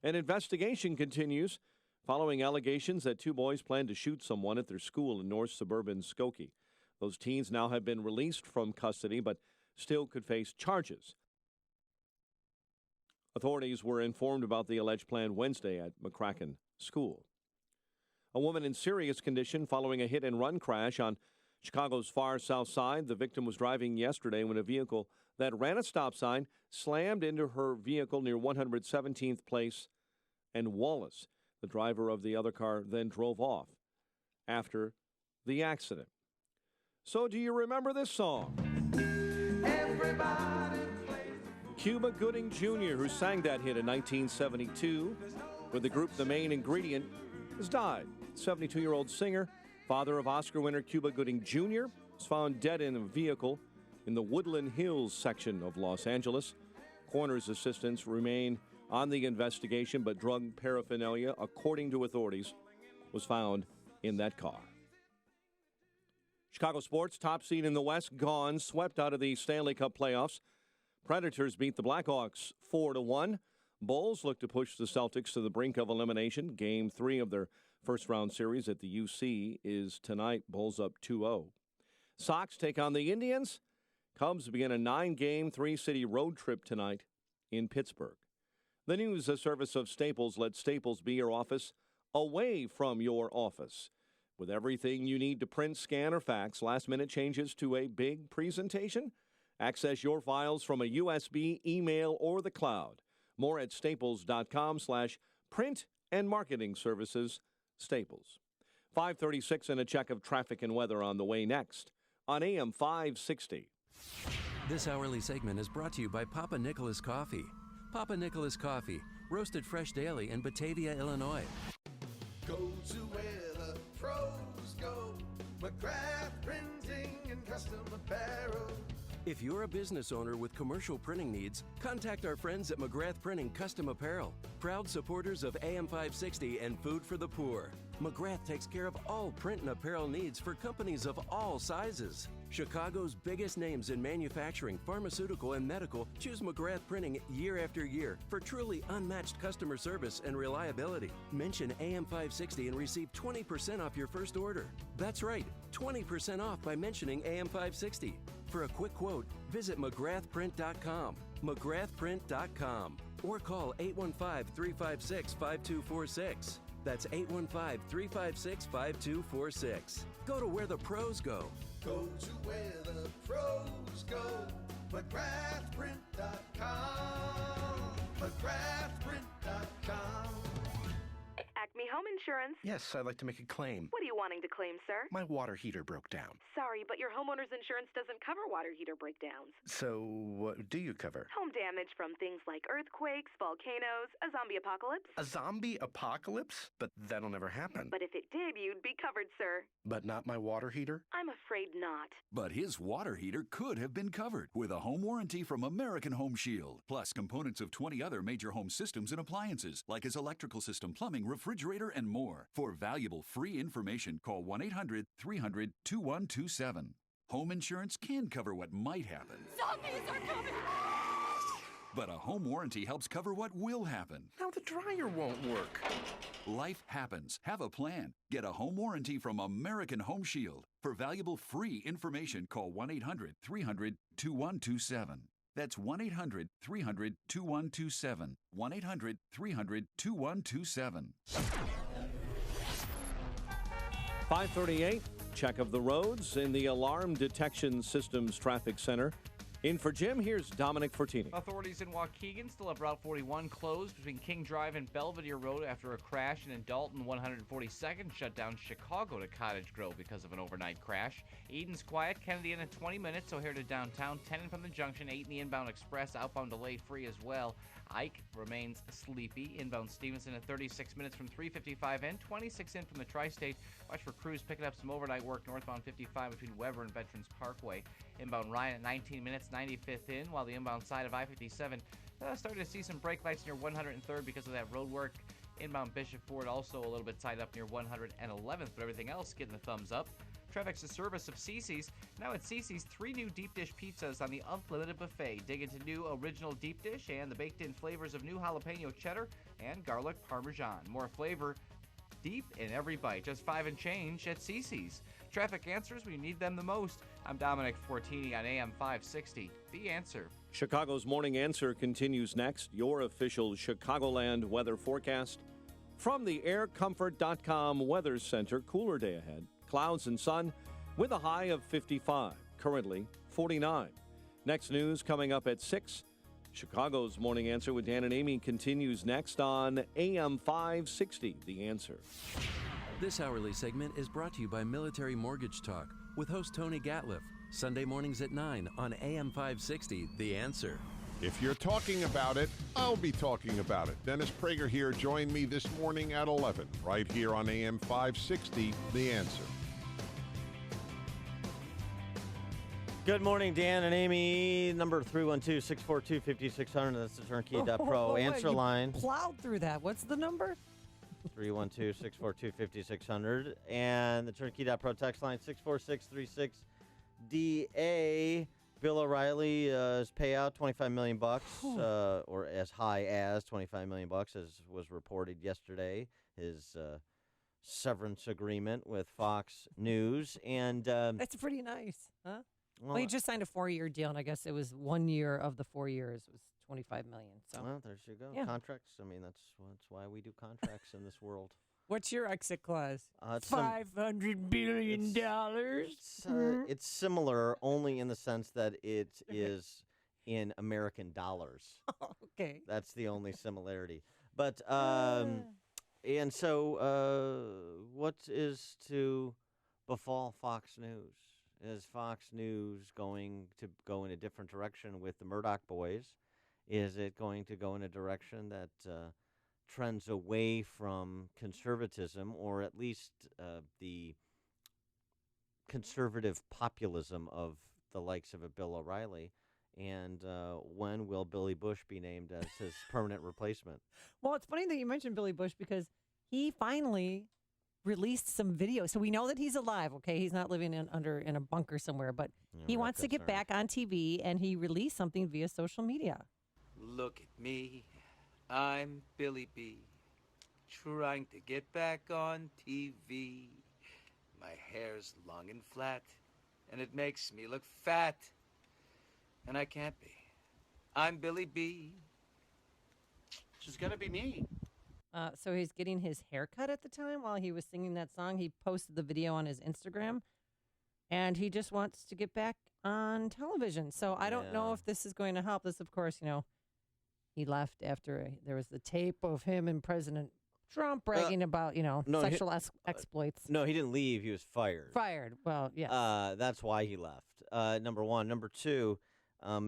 An investigation continues following allegations that 2 boys planned to shoot someone at their school in north suburban Skokie. Those teens now have been released from custody, but still could face charges. Authorities were informed about the alleged plan Wednesday at McCracken School. A woman in serious condition following a hit-and-run crash on Chicago's far south side. The victim was driving yesterday when a vehicle that ran a stop sign slammed into her vehicle near 117th Place and Wallace. The driver of the other car then drove off after the accident. So do you remember this song? Everybody plays. Cuba Gooding Jr., who sang that hit in 1972 with the group The Main Ingredient, has died. 72-year-old singer, father of Oscar winner Cuba Gooding Jr., was found dead in a vehicle in the Woodland Hills section of Los Angeles. Coroner's assistants remain on the investigation, but drug paraphernalia, according to authorities, was found in that car. Chicago sports, top seed in the West, gone, swept out of the Stanley Cup playoffs. Predators beat the Blackhawks 4-1. Bulls look to push the Celtics to the brink of elimination. Game 3 of their first-round series at the UC is tonight. Bulls up 2-0. Sox take on the Indians. Cubs begin a 9-game, 3-city road trip tonight in Pittsburgh. The news service of Staples. Let Staples be your office away from your office. With everything you need to print, scan, or fax, last-minute changes to a big presentation? Access your files from a USB, email, or the cloud. More at staples.com/print and marketing services. Staples. 5:36 and a check of traffic and weather on the way next on AM 560. This hourly segment is brought to you by Papa Nicholas Coffee. Papa Nicholas Coffee, roasted fresh daily in Batavia, Illinois. Go to where the pros go. McGrath Printing and Custom Apparel. If you're a business owner with commercial printing needs, contact our friends at McGrath Printing Custom Apparel, proud supporters of AM 560 and Food for the Poor. McGrath takes care of all print and apparel needs for companies of all sizes. Chicago's biggest names in manufacturing, pharmaceutical, and medical choose McGrath Printing year after year for truly unmatched customer service and reliability. Mention AM 560 and receive 20% off your first order. That's right, 20% off by mentioning AM 560. For a quick quote, visit McGrathPrint.com, McGrathPrint.com, or call 815-356-5246. That's 815-356-5246. Go to where the pros go. Go to where the pros go. McGrathPrint.com. McGrathPrint.com. Acme Home Insurance. Yes, I'd like to make a claim. What are you wanting to claim, sir? My water heater broke down. Sorry, but your homeowner's insurance doesn't cover water heater breakdowns. So, what do you cover? Home damage from things like earthquakes, volcanoes, a zombie apocalypse. A zombie apocalypse? But that'll never happen. But if it did, you'd be covered, sir. But not my water heater? I'm afraid not. But his water heater could have been covered with a home warranty from American Home Shield, plus components of 20 other major home systems and appliances, like his electrical system, plumbing, refrigerator, theater, and more. For valuable free information, call 1-800-300-2127. Home insurance can cover what might happen. Zombies are coming! But a home warranty helps cover what will happen. Now the dryer won't work. Life happens. Have a plan. Get a home warranty from American Home Shield. For valuable free information, call 1-800-300-2127. That's 1-800-300-2127. 1-800-300-2127. 538, check of the roads in the Alarm Detection Systems Traffic Center. In for Jim, here's Dominic Fortini. Authorities in Waukegan still have Route 41 closed between King Drive and Belvedere Road after a crash, and in Dalton, 142nd shut down Chicago to Cottage Grove because of an overnight crash. Eden's quiet, Kennedy in at 20 minutes, O'Hare to downtown, 10 in from the junction, 8 in the inbound express, outbound delay free as well. Ike remains sleepy. Inbound Stevenson at 36 minutes from 355 in, 26 in from the Tri-State. Watch for crews picking up some overnight work northbound 55 between Weber and Veterans Parkway. Inbound Ryan at 19 minutes, 95th in, while the inbound side of I-57 starting to see some brake lights near 103rd because of that road work. Inbound Bishop Ford also a little bit tied up near 111th, but everything else getting the thumbs up. Traffic's a service of Cece's. Now at Cece's, 3 new deep dish pizzas on the Unlimited Buffet. Dig into new original deep dish and the baked-in flavors of new jalapeno cheddar and garlic parmesan. More flavor deep in every bite. Just 5 and change at Cece's. Traffic answers when you need them the most. I'm Dominic Fortini on AM 560. The Answer. Chicago's Morning Answer continues next. Your official Chicagoland weather forecast from the aircomfort.com Weather Center. Cooler day ahead. Clouds and sun with a high of 55. Currently 49. Next news coming up at 6. Chicago's Morning Answer with Dan and Amy continues next on AM 560. The Answer. This hourly segment is brought to you by Military Mortgage Talk with host Tony Gatliff. Sunday mornings at 9 on AM 560. The Answer. If you're talking about it, I'll be talking about it. Dennis Prager here. Join me this morning at 11, right here on AM 560, The Answer. Good morning, Dan and Amy. Number 312-642-5600. That's the turnkey.pro answer line. Plowed through that. What's the number? 312-642-5600. And the turnkey.pro text line, 64636DA. Bill O'Reilly's payout, $25 million, or as high as $25 million, as was reported yesterday. His severance agreement with Fox News. And that's pretty nice, huh? Well, he just signed a 4-year deal, and I guess it was 1 year of the 4 years was $25 million. So, well, there you go. Yeah. Contracts. I mean, that's why we do contracts in this world. What's your exit clause? $500 billion. It's similar only in the sense that it is in American dollars. Okay. That's the only similarity. But and so what is to befall Fox News? Is Fox News going to go in a different direction with the Murdoch boys? Is it going to go in a direction that trends away from conservatism, or at least the conservative populism of the likes of a Bill O'Reilly? And when will Billy Bush be named as his permanent replacement? Well, it's funny that you mentioned Billy Bush because he finally released some video. So we know that he's alive, okay? He's not living in a bunker somewhere, but he wants to get back on TV, and he released something via social media. Look at me. I'm Billy B. Trying to get back on TV. My hair's long and flat, and it makes me look fat. And I can't be. I'm Billy B. She's gonna be me. So he's getting his hair cut at the time while he was singing that song. He posted the video on his Instagram, and he just wants to get back on television. So I don't know if this is going to help. This, of course, he left after there was the tape of him and President Trump bragging about, sexual exploits. No, he didn't leave. He was fired. Fired. Well, yeah. That's why he left. Number one. Number two,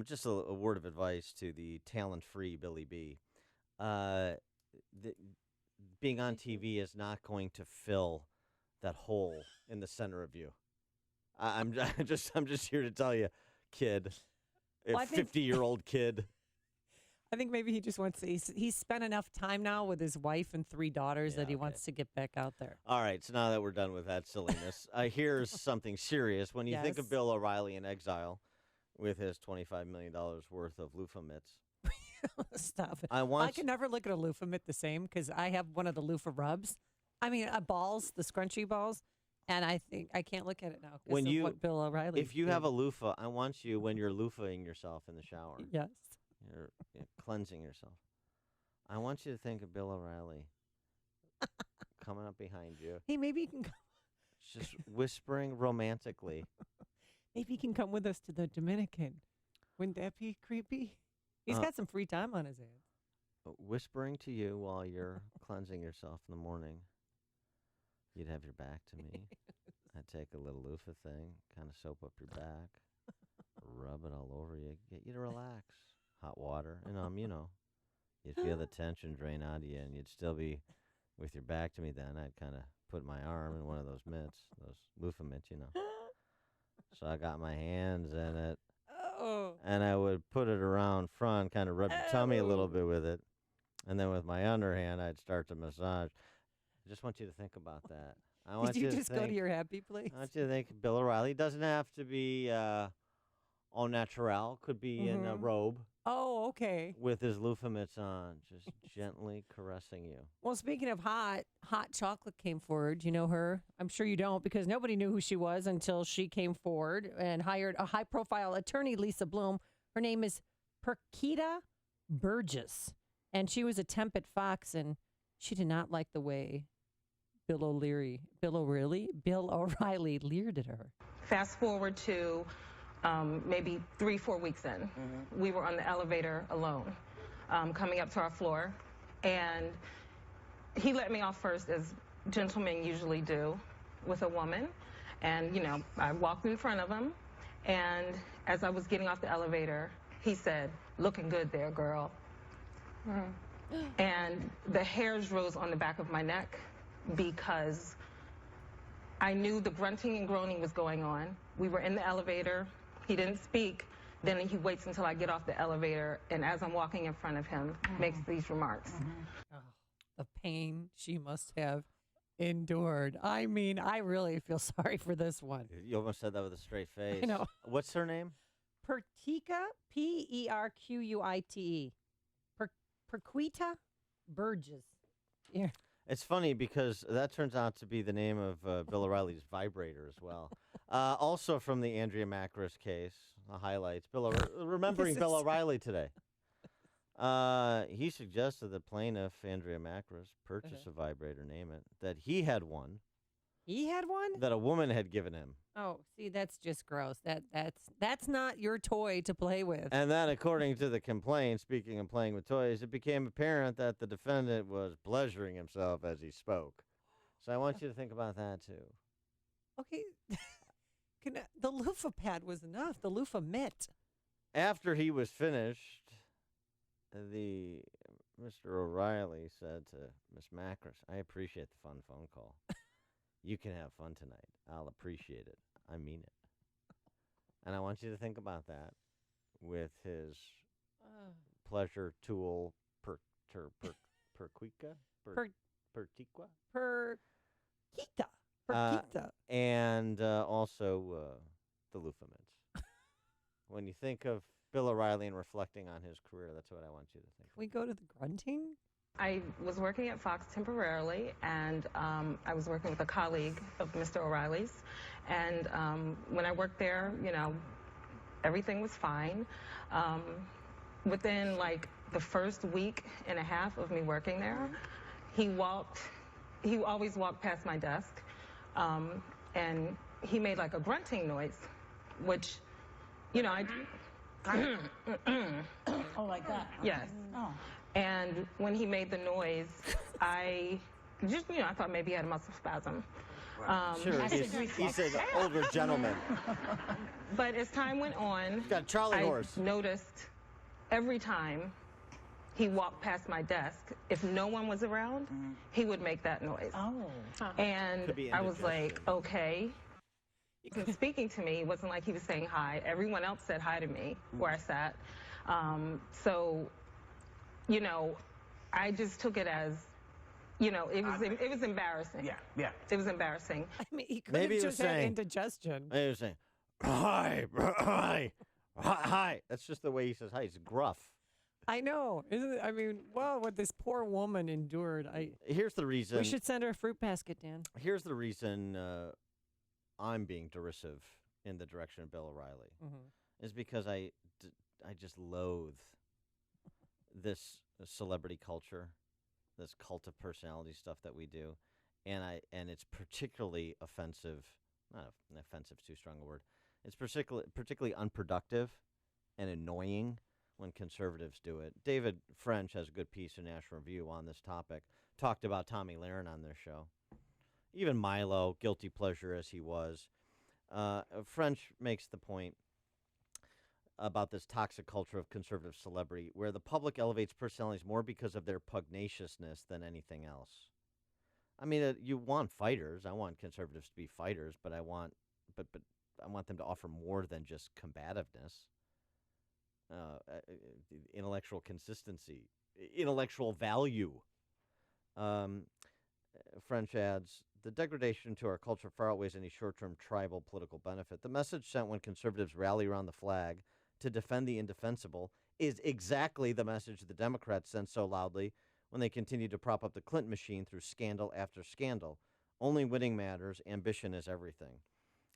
just a word of advice to the talent-free Billy B. Being on TV is not going to fill that hole in the center of you. I'm just here to tell you, kid, a 50-year-old kid. I think maybe he just wants to, he's spent enough time now with his wife and 3 daughters that he wants to get back out there. All right, so now that we're done with that silliness, here's something serious. When you think of Bill O'Reilly in exile with his $25 million worth of loofah mitts. Stop it. I can never look at a loofah mitt the same because I have one of the loofah rubs. I mean, balls, the scrunchy balls. And I think I can't look at it now because of what Bill O'Reilly If you have a loofah, I want you, when you're loofahing yourself in the shower. Yes. You're cleansing yourself. I want you to think of Bill O'Reilly coming up behind you. Hey, maybe he can come. Just whispering romantically. Maybe he can come with us to the Dominican. Wouldn't that be creepy? He's got some free time on his hands. Whispering to you while you're cleansing yourself in the morning. You'd have your back to me. I'd take a little loofah thing, kind of soap up your back, rub it all over you, get you to relax. Hot water, and you'd feel the tension drain out of you, and you'd still be with your back to me. Then I'd kind of put my arm in one of those mitts, those loofah mitts, So I got my hands in it, and I would put it around front, kind of rub your tummy a little bit with it, and then with my underhand, I'd start to massage. I just want you to think about that. I want Did you to just go to your happy place? I want you to think Bill O'Reilly. It doesn't have to be au naturel. Could be in a robe. Oh, okay. With his loofah mitts on, just gently caressing you. Well, speaking of hot chocolate came forward. You know her? I'm sure you don't, because nobody knew who she was until she came forward and hired a high-profile attorney, Lisa Bloom. Her name is Perquita Burgess, and she was a temp at Fox, and she did not like the way Bill O'Reilly leered at her. Fast forward to maybe 3-4 weeks in. We were on the elevator alone, coming up to our floor, and he let me off first, as gentlemen usually do with a woman. And, I walked in front of him, and as I was getting off the elevator, he said, "Looking good there, girl." And the hairs rose on the back of my neck because I knew the grunting and groaning was going on. We were in the elevator. He didn't speak. Then he waits until I get off the elevator, and as I'm walking in front of him, makes these remarks. Oh, the pain she must have endured. I mean, I really feel sorry for this one. You almost said that with a straight face. I know. What's her name? Perquita, Perquite. Perquita Burgess. Yeah. It's funny because that turns out to be the name of Bill O'Reilly's vibrator as well. Also from the Andrea Macris case, highlights. Remembering Bill O'Reilly today. He suggested that plaintiff, Andrea Macris, purchase a vibrator, name it, that he had one. He had one? That a woman had given him. Oh, see, that's just gross. That's not your toy to play with. And then, according to the complaint, speaking of playing with toys, it became apparent that the defendant was pleasuring himself as he spoke. So I want you to think about that, too. Okay. The loofah pad was enough. The loofah mitt. After he was finished, Mr. O'Reilly said to Miss Macris, "I appreciate the fun phone call. You can have fun tonight. I'll appreciate it. I mean it." And I want you to think about that with his pleasure tool, Perquita? And also the loofah mitts. When you think of Bill O'Reilly and reflecting on his career, that's what I want you to think. Can we go to the grunting? I was working at Fox temporarily, and I was working with a colleague of Mr. O'Reilly's. And when I worked there, everything was fine. Within the first week and a half of me working there, he always walked past my desk, and he made a grunting noise, which, I Oh, like that? Yes. Oh. And when he made the noise, I just, I thought maybe he had a muscle spasm. Sure, he's an older gentleman. But as time went on, He's got a Charlie horse. I noticed every time he walked past my desk, if no one was around, he would make that noise. Oh. And I was like, okay. He was speaking to me. It wasn't like he was saying hi. Everyone else said hi to me where I sat. So you know, I just took it as, you know, it was embarrassing. Yeah. It was embarrassing. I mean, he could Maybe have he was just had saying- indigestion. Maybe he was saying, hi. That's just the way he says hi. He's gruff. I know. Isn't it? I mean, well, what this poor woman endured. Here's the reason. We should send her a fruit basket, Dan. Here's the reason I'm being derisive in the direction of Bill O'Reilly. Is because I just loathe this celebrity culture, this cult of personality stuff that we do, and it's particularly offensive. Not offensive, too strong a word. It's particularly unproductive and annoying when conservatives do it. David French has a good piece in National Review on this topic. Talked about Tommy Lahren on their show. Even Milo, guilty pleasure as he was. French makes the point about this toxic culture of conservative celebrity, where the public elevates personalities more because of their pugnaciousness than anything else. I mean, you want fighters. I want conservatives to be fighters, but I want them to offer more than just combativeness, intellectual consistency, intellectual value. French adds, the degradation to our culture far outweighs any short-term tribal political benefit. The message sent when conservatives rally around the flag to defend the indefensible is exactly the message the Democrats sent so loudly when they continue to prop up the Clinton machine through scandal after scandal. Only winning matters. Ambition is everything.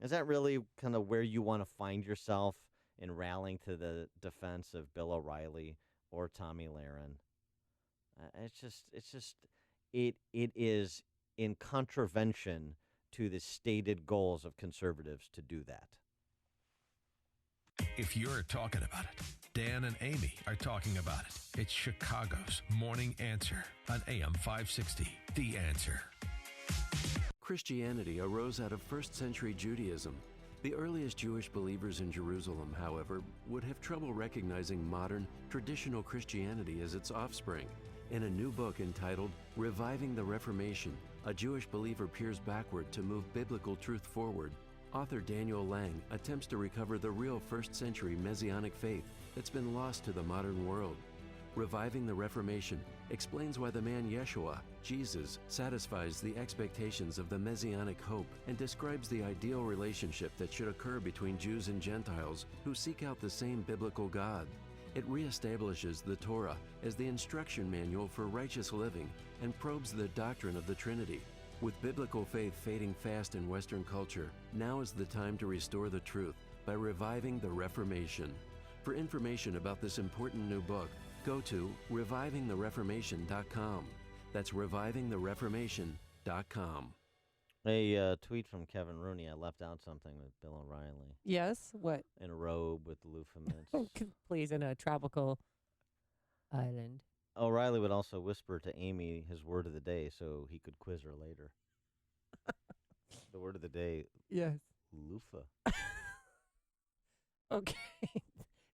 Is that really kind of where you want to find yourself in rallying to the defense of Bill O'Reilly or Tommy Lahren? It is in contravention to the stated goals of conservatives to do that. If you're talking about it, Dan and Amy are talking about it. It's Chicago's Morning Answer on AM 560. The Answer. Christianity arose out of first-century Judaism. The earliest Jewish believers in Jerusalem, however, would have trouble recognizing modern, traditional Christianity as its offspring. In a new book entitled Reviving the Reformation, a Jewish believer peers backward to move biblical truth forward. Author Daniel Lang attempts to recover the real first-century Messianic faith that's been lost to the modern world. Reviving the Reformation explains why the man Yeshua, Jesus, satisfies the expectations of the Messianic hope and describes the ideal relationship that should occur between Jews and Gentiles who seek out the same biblical God. It reestablishes the Torah as the instruction manual for righteous living and probes the doctrine of the Trinity. With biblical faith fading fast in Western culture, now is the time to restore the truth by reviving the Reformation. For information about this important new book, go to revivingthereformation.com. That's revivingthereformation.com. A tweet from Kevin Rooney. I left out something with Bill O'Reilly. Yes? What? In a robe with loofah mitts. Please, in a tropical island. O'Reilly would also whisper to Amy his word of the day so he could quiz her later. The word of the day. Yes. Loofah. Okay.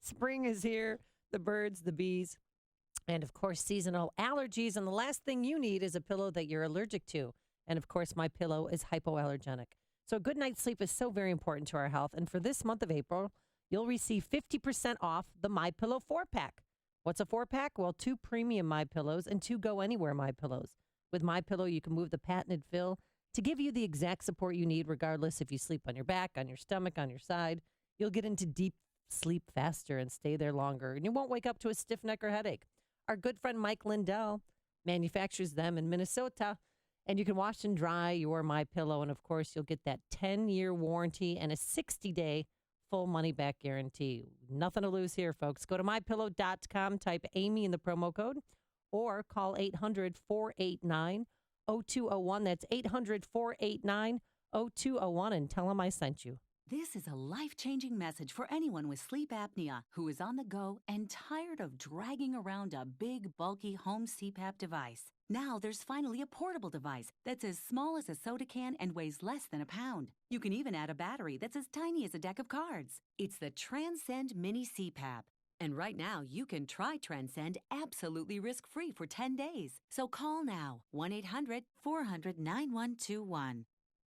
Spring is here. The birds, the bees, and, of course, seasonal allergies. And the last thing you need is a pillow that you're allergic to. And, of course, my pillow is hypoallergenic. So a good night's sleep is so very important to our health. And for this month of April, you'll receive 50% off the MyPillow 4-pack. What's a 4-pack? Well, 2 premium MyPillows and 2 Go Anywhere MyPillows. With MyPillow, you can move the patented fill to give you the exact support you need, regardless if you sleep on your back, on your stomach, on your side. You'll get into deep sleep faster and stay there longer, and you won't wake up to a stiff neck or headache. Our good friend Mike Lindell manufactures them in Minnesota, and you can wash and dry your MyPillow, and of course, you'll get that 10-year warranty and a 60-day full money-back guarantee. Nothing to lose here, folks. Go to MyPillow.com, type Amy in the promo code, or call 800-489-0201. That's 800-489-0201, and tell them I sent you. This is a life-changing message for anyone with sleep apnea who is on the go and tired of dragging around a big, bulky home CPAP device. Now there's finally a portable device that's as small as a soda can and weighs less than a pound. You can even add a battery that's as tiny as a deck of cards. It's the Transcend Mini CPAP. And right now, you can try Transcend absolutely risk-free for 10 days. So call now, 1-800-400-9121.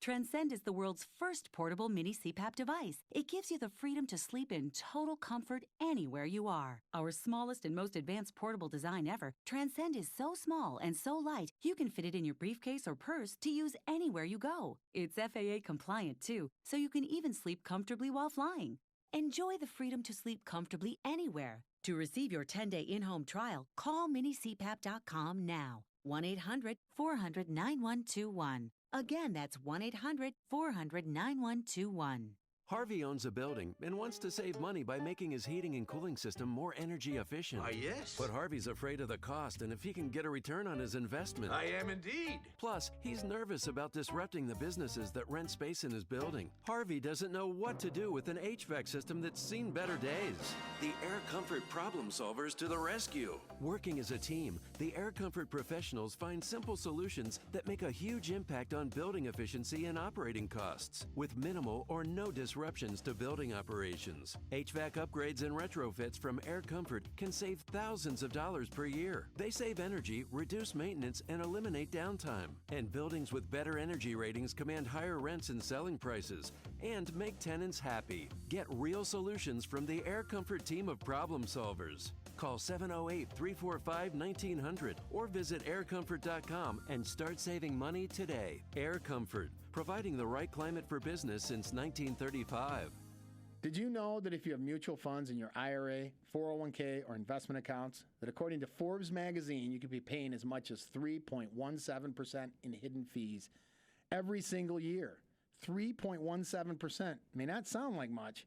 Transcend is the world's first portable mini CPAP device. It gives you the freedom to sleep in total comfort anywhere you are. Our smallest and most advanced portable design ever, Transcend is so small and so light, you can fit it in your briefcase or purse to use anywhere you go. It's FAA compliant too, so you can even sleep comfortably while flying. Enjoy the freedom to sleep comfortably anywhere. To receive your 10-day in-home trial, call minicpap.com now. 1-800-400-9121. Again, that's 1-800-400-9121. Harvey owns a building and wants to save money by making his heating and cooling system more energy efficient. Yes. But Harvey's afraid of the cost and if he can get a return on his investment. I am indeed. Plus, he's nervous about disrupting the businesses that rent space in his building. Harvey doesn't know what to do with an HVAC system that's seen better days. The Air Comfort problem solvers to the rescue. Working as a team, the Air Comfort professionals find simple solutions that make a huge impact on building efficiency and operating costs with minimal or no disruptions to building operations. HVAC upgrades and retrofits from Air Comfort can save thousands of dollars per year. They save energy, reduce maintenance, and eliminate downtime. And buildings with better energy ratings command higher rents and selling prices and make tenants happy. Get real solutions from the Air Comfort team of problem solvers. Call 708-345-1900 or visit aircomfort.com and start saving money today. Air Comfort, providing the right climate for business since 1935. Did you know that if you have mutual funds in your IRA, 401k, or investment accounts, that according to Forbes magazine, you could be paying as much as 3.17% in hidden fees every single year? 3.17% may not sound like much,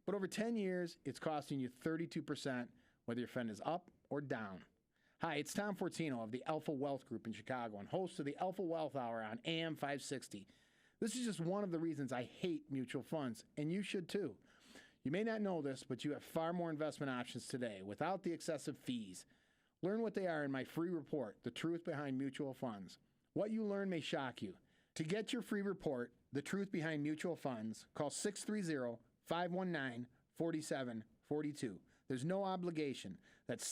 but over 10 years, it's costing you 32%, whether your fund is up or down. Hi, it's Tom Fortino of the Alpha Wealth Group in Chicago and host of the Alpha Wealth Hour on AM 560. This is just one of the reasons I hate mutual funds, and you should too. You may not know this, but you have far more investment options today without the excessive fees. Learn what they are in my free report, The Truth Behind Mutual Funds. What you learn may shock you. To get your free report, The Truth Behind Mutual Funds, call 630-519-4742. There's no obligation. That's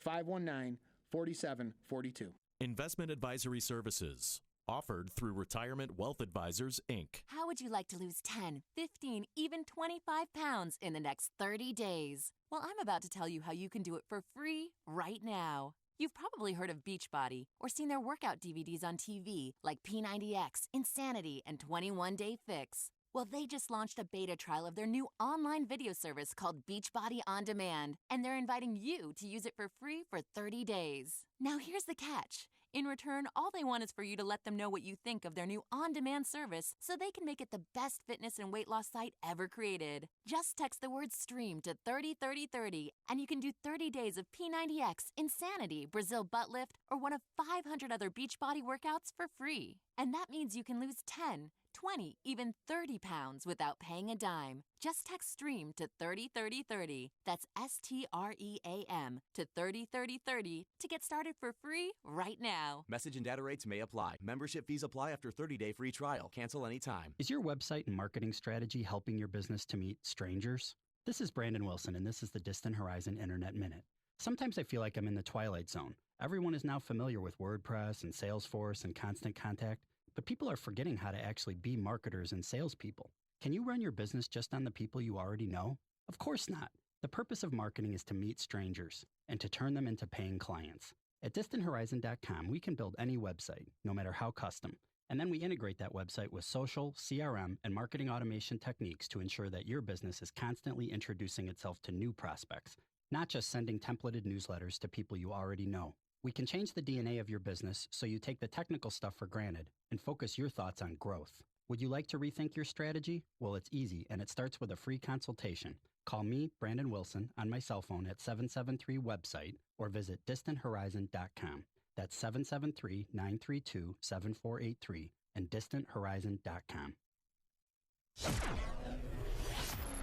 630-519-4742. Investment advisory services. Offered through Retirement Wealth Advisors, Inc. How would you like to lose 10, 15, even 25 pounds in the next 30 days? Well, I'm about to tell you how you can do it for free right now. You've probably heard of Beachbody or seen their workout DVDs on TV like P90X, Insanity, and 21 Day Fix. Well, they just launched a beta trial of their new online video service called Beachbody On Demand, and they're inviting you to use it for free for 30 days. Now, here's the catch. In return, all they want is for you to let them know what you think of their new on-demand service so they can make it the best fitness and weight loss site ever created. Just text the word STREAM to 303030, and you can do 30 days of P90X, Insanity, Brazil Butt Lift, or one of 500 other Beachbody workouts for free. And that means you can lose 10, 20, even 30 pounds without paying a dime. Just text STREAM to 303030. That's STREAM to 303030 to get started for free right now. Message and data rates may apply. Membership fees apply after 30-day free trial. Cancel anytime. Is your website and marketing strategy helping your business to meet strangers? This is Brandon Wilson, and this is the Distant Horizon Internet Minute. Sometimes I feel like I'm in the twilight zone. Everyone is now familiar with WordPress and Salesforce and Constant Contact, but people are forgetting how to actually be marketers and salespeople. Can you run your business just on the people you already know? Of course not. The purpose of marketing is to meet strangers and to turn them into paying clients. At DistantHorizon.com, we can build any website, no matter how custom. And then we integrate that website with social, CRM, and marketing automation techniques to ensure that your business is constantly introducing itself to new prospects, not just sending templated newsletters to people you already know. We can change the DNA of your business so you take the technical stuff for granted and focus your thoughts on growth. Would you like to rethink your strategy? Well, it's easy, and it starts with a free consultation. Call me, Brandon Wilson, on my cell phone at 773-WEBSITE or visit DistantHorizon.com. That's 773-932-7483 and DistantHorizon.com.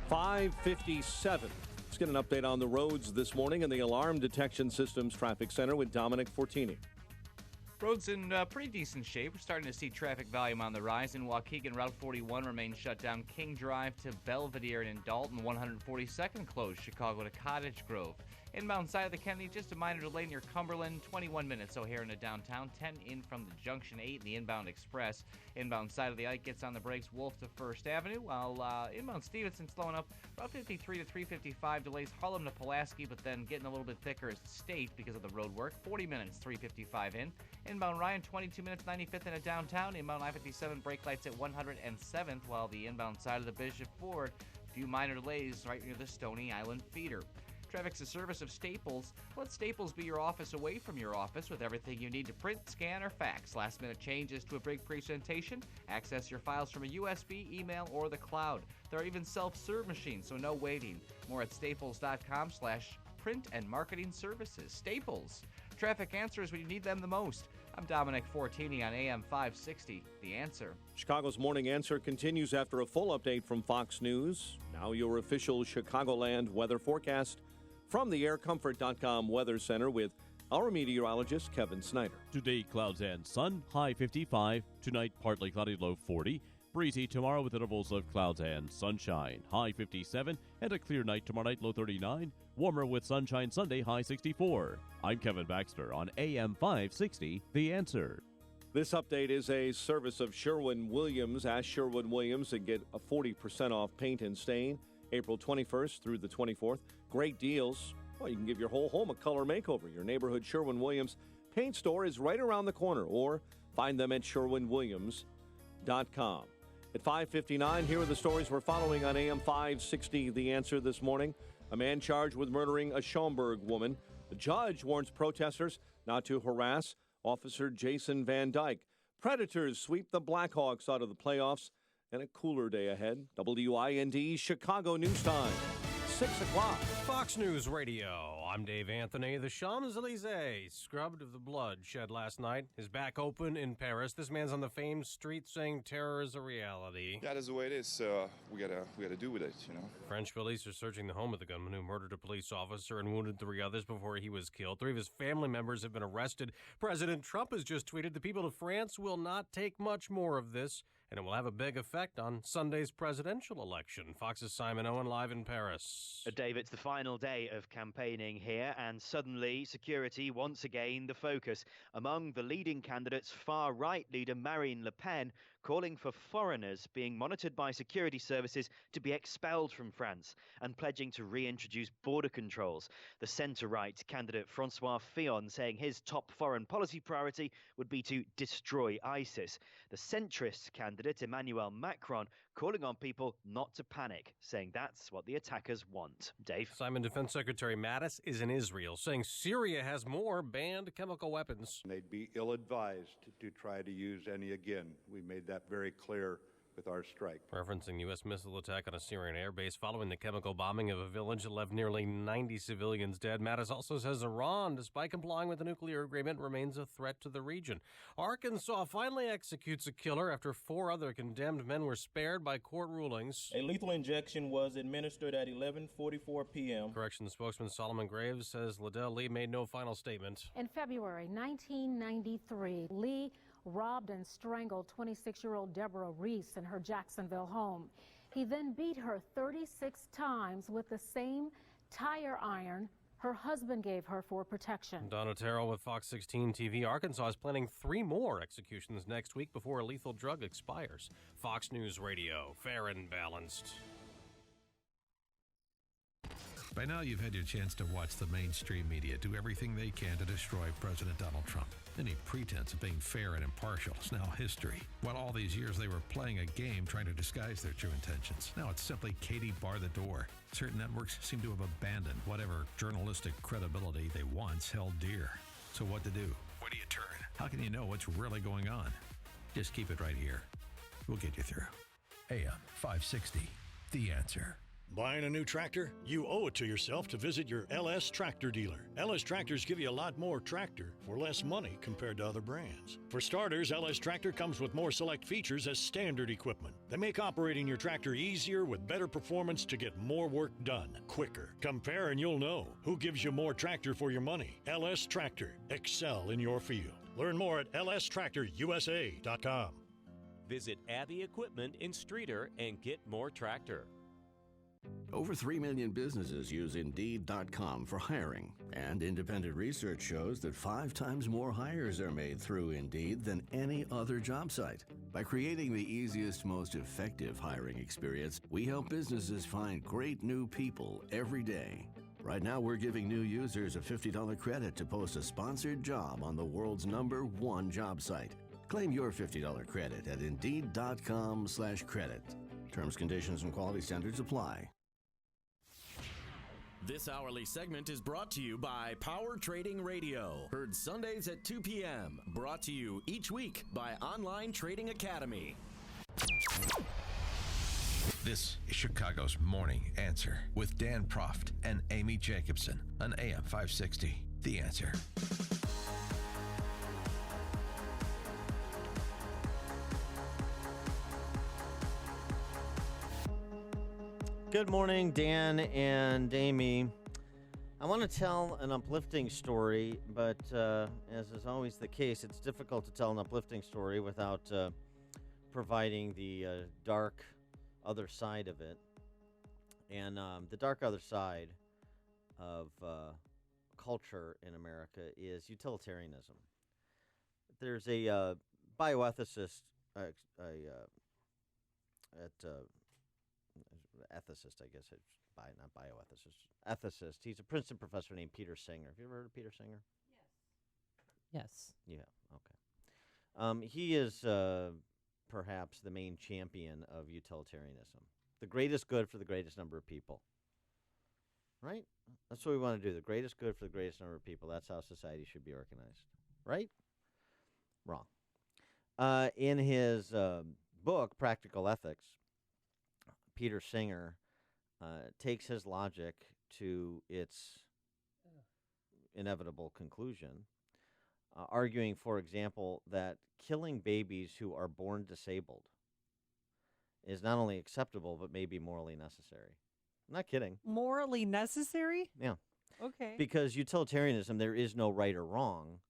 5:57. Let's get an update on the roads this morning in the Alarm Detection Systems Traffic Center with Dominic Fortini. Roads in pretty decent shape. We're starting to see traffic volume on the rise. In Waukegan, Route 41 remains shut down. King Drive to Belvedere and in Dalton, 142nd closed. Chicago to Cottage Grove. Inbound side of the Kennedy, just a minor delay near Cumberland, 21 minutes O'Hare into downtown, 10 in from the Junction 8 in the inbound express. Inbound side of the Ike gets on the brakes, Wolf to First Avenue, while inbound Stevenson slowing up, Route 53 to 355, delays Harlem to Pulaski, but then getting a little bit thicker as State because of the road work, 40 minutes, 355 in. Inbound Ryan, 22 minutes, 95th into downtown. Inbound I-57, brake lights at 107th, while the inbound side of the Bishop Ford, a few minor delays right near the Stony Island feeder. Traffic's a service of Staples. Let Staples be your office away from your office with everything you need to print, scan, or fax. Last-minute changes to a big presentation? Access your files from a USB, email, or the cloud. There are even self-serve machines, so no waiting. More at staples.com/print and marketing services. Staples. Traffic answers when you need them the most. I'm Dominic Fortini on AM 560, The Answer. Chicago's Morning Answer continues after a full update from Fox News. Now your official Chicagoland weather forecast from the aircomfort.com Weather Center with our meteorologist, Kevin Snyder. Today, clouds and sun, high 55. Tonight, partly cloudy, low 40. Breezy tomorrow with intervals of clouds and sunshine, high 57. And a clear night tomorrow night, low 39. Warmer with sunshine Sunday, high 64. I'm Kevin Baxter on AM 560, The Answer. This update is a service of Sherwin-Williams. Ask Sherwin-Williams and get a 40% off paint and stain. April 21st through the 24th. Great deals. Well, you can give your whole home a color makeover. Your neighborhood Sherwin-Williams paint store is right around the corner, or find them at sherwinwilliams.com. At 5:59, here are the stories we're following on AM 560, The Answer this morning. A man charged with murdering a Schaumburg woman. The judge warns protesters not to harass Officer Jason Van Dyke. Predators sweep the Blackhawks out of the playoffs, and a cooler day ahead. WIND Chicago News Time, 6 o'clock. Fox News Radio. I'm Dave Anthony. The Champs-Élysées, scrubbed of the blood shed last night, is back open in Paris. This man's on the famed street saying terror is a reality. Yeah, that's the way it is. We gotta do with it, you know. French police are searching the home of the gunman who murdered a police officer and wounded 3 others before he was killed. 3 of his family members have been arrested. President Trump has just tweeted, "The people of France will not take much more of this, and it will have a big effect on Sunday's presidential election." Fox's Simon Owen live in Paris. Dave, it's the final day of campaigning here, and suddenly security once again the focus. Among the leading candidates, far-right leader Marine Le Pen calling for foreigners being monitored by security services to be expelled from France and pledging to reintroduce border controls. The centre-right candidate Francois Fillon saying his top foreign policy priority would be to destroy ISIS. The centrist candidate Emmanuel Macron calling on people not to panic, saying that's what the attackers want. Dave? Simon, Defense Secretary Mattis is in Israel, saying Syria has more banned chemical weapons. They'd be ill-advised to try to use any again. We made that very clear with our strike. Referencing U.S. missile attack on a Syrian airbase following the chemical bombing of a village that left nearly 90 civilians dead. Mattis also says Iran, despite complying with the nuclear agreement, remains a threat to the region. Arkansas finally executes a killer after 4 other condemned men were spared by court rulings. A lethal injection was administered at 11:44 p.m. Corrections spokesman Solomon Graves says Liddell Lee made no final statement. In February 1993, Lee robbed and strangled 26-year-old Deborah Reese in her Jacksonville home. He then beat her 36 times with the same tire iron her husband gave her for protection. Donna Terrell with Fox 16 TV. Arkansas is planning 3 more executions next week before a lethal drug expires. Fox News Radio, fair and balanced. By now, you've had your chance to watch the mainstream media do everything they can to destroy President Donald Trump. Any pretense of being fair and impartial is now history. While all these years they were playing a game trying to disguise their true intentions, now it's simply Katie bar the door. Certain networks seem to have abandoned whatever journalistic credibility they once held dear. So what to do? Where do you turn? How can you know what's really going on? Just keep it right here. We'll get you through. AM 560, The Answer. Buying a new tractor? You owe it to yourself to visit your LS Tractor dealer. LS Tractors give you a lot more tractor for less money compared to other brands. For starters, LS Tractor comes with more select features as standard equipment. They make operating your tractor easier with better performance to get more work done quicker. Compare and you'll know who gives you more tractor for your money. LS Tractor. Excel in your field. Learn more at lstractorusa.com. Visit Abbey Equipment in Streeter and get more tractor. Over 3 million businesses use Indeed.com for hiring, and independent research shows that 5 times more hires are made through Indeed than any other job site. By creating the easiest, most effective hiring experience, we help businesses find great new people every day. Right now, we're giving new users a $50 credit to post a sponsored job on the world's #1 job site. Claim your $50 credit at Indeed.com/credit. Terms, conditions, and quality standards apply. This hourly segment is brought to you by Power Trading Radio. Heard Sundays at 2 p.m. Brought to you each week by Online Trading Academy. This is Chicago's Morning Answer with Dan Proft and Amy Jacobson on AM 560. The Answer. Good morning, Dan and Amy. I want to tell an uplifting story, but as is always the case, it's difficult to tell an uplifting story without providing the dark other side of it. And the dark other side of culture in America is utilitarianism. There's a bioethicist ethicist, I guess it's not bioethicist, ethicist. He's a Princeton professor named Peter Singer. Have you ever heard of Peter Singer? Yes. Yeah, okay. He is perhaps the main champion of utilitarianism. The greatest good for the greatest number of people. Right? That's what we want to do. The greatest good for the greatest number of people. That's how society should be organized. Right? Wrong. In his book, Practical Ethics, Peter Singer takes his logic to its inevitable conclusion, arguing, for example, that killing babies who are born disabled is not only acceptable, but may be morally necessary. I'm not kidding. Morally necessary? Yeah. Okay. Because utilitarianism, there is no right or wrong.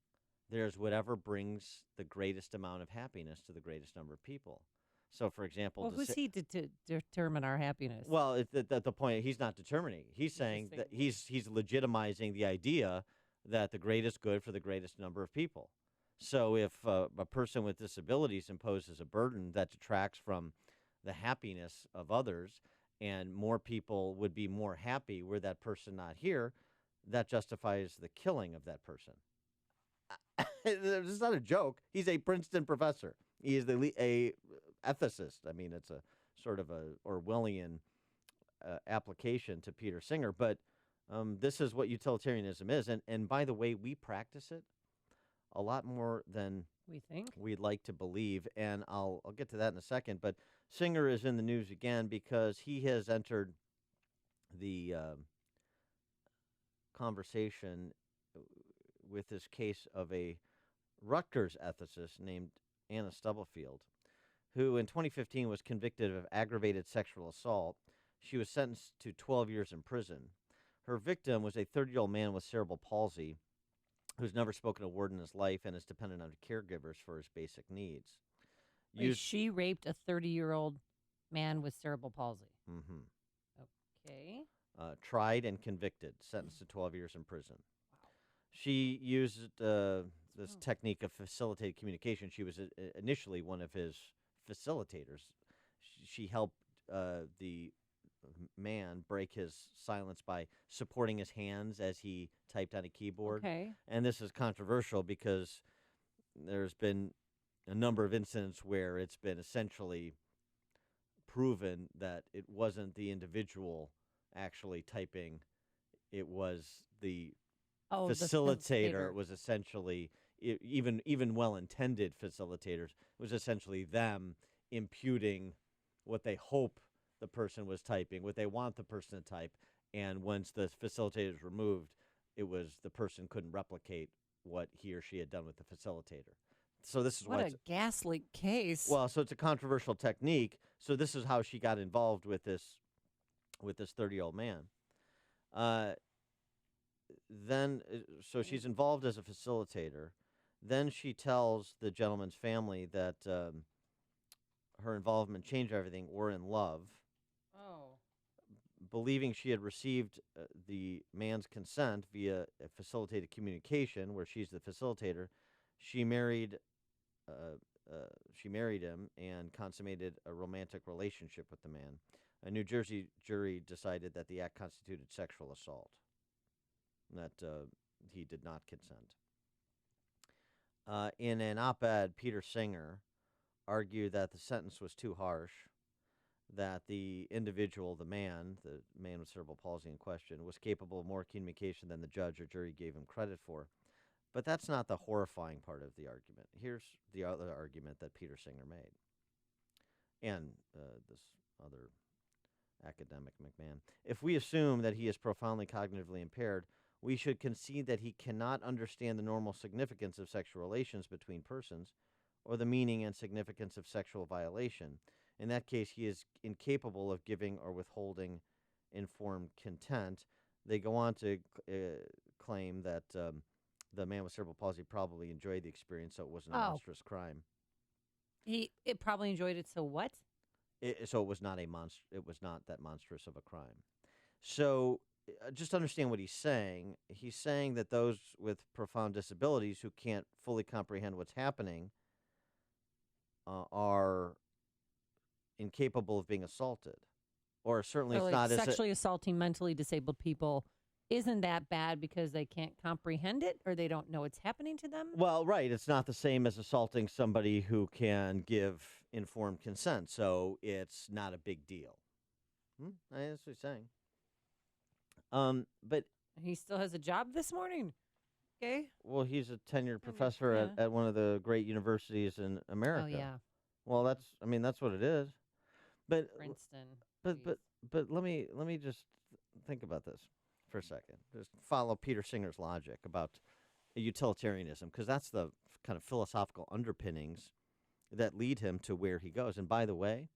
There's whatever brings the greatest amount of happiness to the greatest number of people. So, for example... Well, who's he to determine our happiness? Well, the point, he's not determining. He's saying that he's legitimizing the idea that the greatest good for the greatest number of people. So if a person with disabilities imposes a burden that detracts from the happiness of others, and more people would be more happy were that person not here, that justifies the killing of that person. This is not a joke. He's a Princeton professor. He is a ethicist. I mean, it's a sort of a Orwellian application to Peter Singer, but this is what utilitarianism is. And by the way, we practice it a lot more than we think we'd like to believe, and I'll get to that in a second. But Singer is in the news again because he has entered the conversation with this case of a Rutgers ethicist named Anna Stubblefield, who in 2015 was convicted of aggravated sexual assault. She was sentenced to 12 years in prison. Her victim was a 30-year-old man with cerebral palsy who's never spoken a word in his life and is dependent on caregivers for his basic needs. She raped a 30-year-old man with cerebral palsy. Mm-hmm. Okay. Tried and convicted, sentenced to 12 years in prison. Wow. She used this technique of facilitated communication. She was initially one of his facilitators. She helped the man break his silence by supporting his hands as he typed on a keyboard. Okay. And this is controversial because there's been a number of incidents where it's been essentially proven that it wasn't the individual actually typing, it was the facilitator was essentially, even well-intended facilitators, was essentially them imputing what they hope the person was typing, what they want the person to type, and once the facilitator is removed, it was the person couldn't replicate what he or she had done with the facilitator. So this is what a ghastly case. Well, so it's a controversial technique. So this is how she got involved with this 30-year-old man. So she's involved as a facilitator. Then she tells the gentleman's family that her involvement changed everything. We're in love. Oh. believing she had received the man's consent via a facilitated communication, where she's the facilitator, she married him and consummated a romantic relationship with the man. A New Jersey jury decided that the act constituted sexual assault, that he did not consent. In an op-ed, Peter Singer argued that the sentence was too harsh, that the individual, the man with cerebral palsy in question, was capable of more communication than the judge or jury gave him credit for. But that's not the horrifying part of the argument. Here's the other argument that Peter Singer made, and this other academic, McMahon. If we assume that he is profoundly cognitively impaired, we should concede that he cannot understand the normal significance of sexual relations between persons or the meaning and significance of sexual violation. In that case, he is incapable of giving or withholding informed consent. They go on to claim that the man with cerebral palsy probably enjoyed the experience, so it wasn't a monstrous crime. It probably enjoyed it. So what? So it was not It was not that monstrous of a crime. So just understand what he's saying. He's saying that those with profound disabilities who can't fully comprehend what's happening are incapable of being assaulted, or certainly So, it's like, not sexually assaulting mentally disabled people. Isn't that bad because they can't comprehend it or they don't know it's happening to them? Well, right. It's not the same as assaulting somebody who can give informed consent, so it's not a big deal. That's what he's saying. But he still has a job this morning. Okay. Well, he's a tenured professor at one of the great universities in America. Oh, yeah. Well, that's what it is. But Princeton. But let me just think about this for a second. Just follow Peter Singer's logic about utilitarianism, because that's the kind of philosophical underpinnings that lead him to where he goes. And by the way,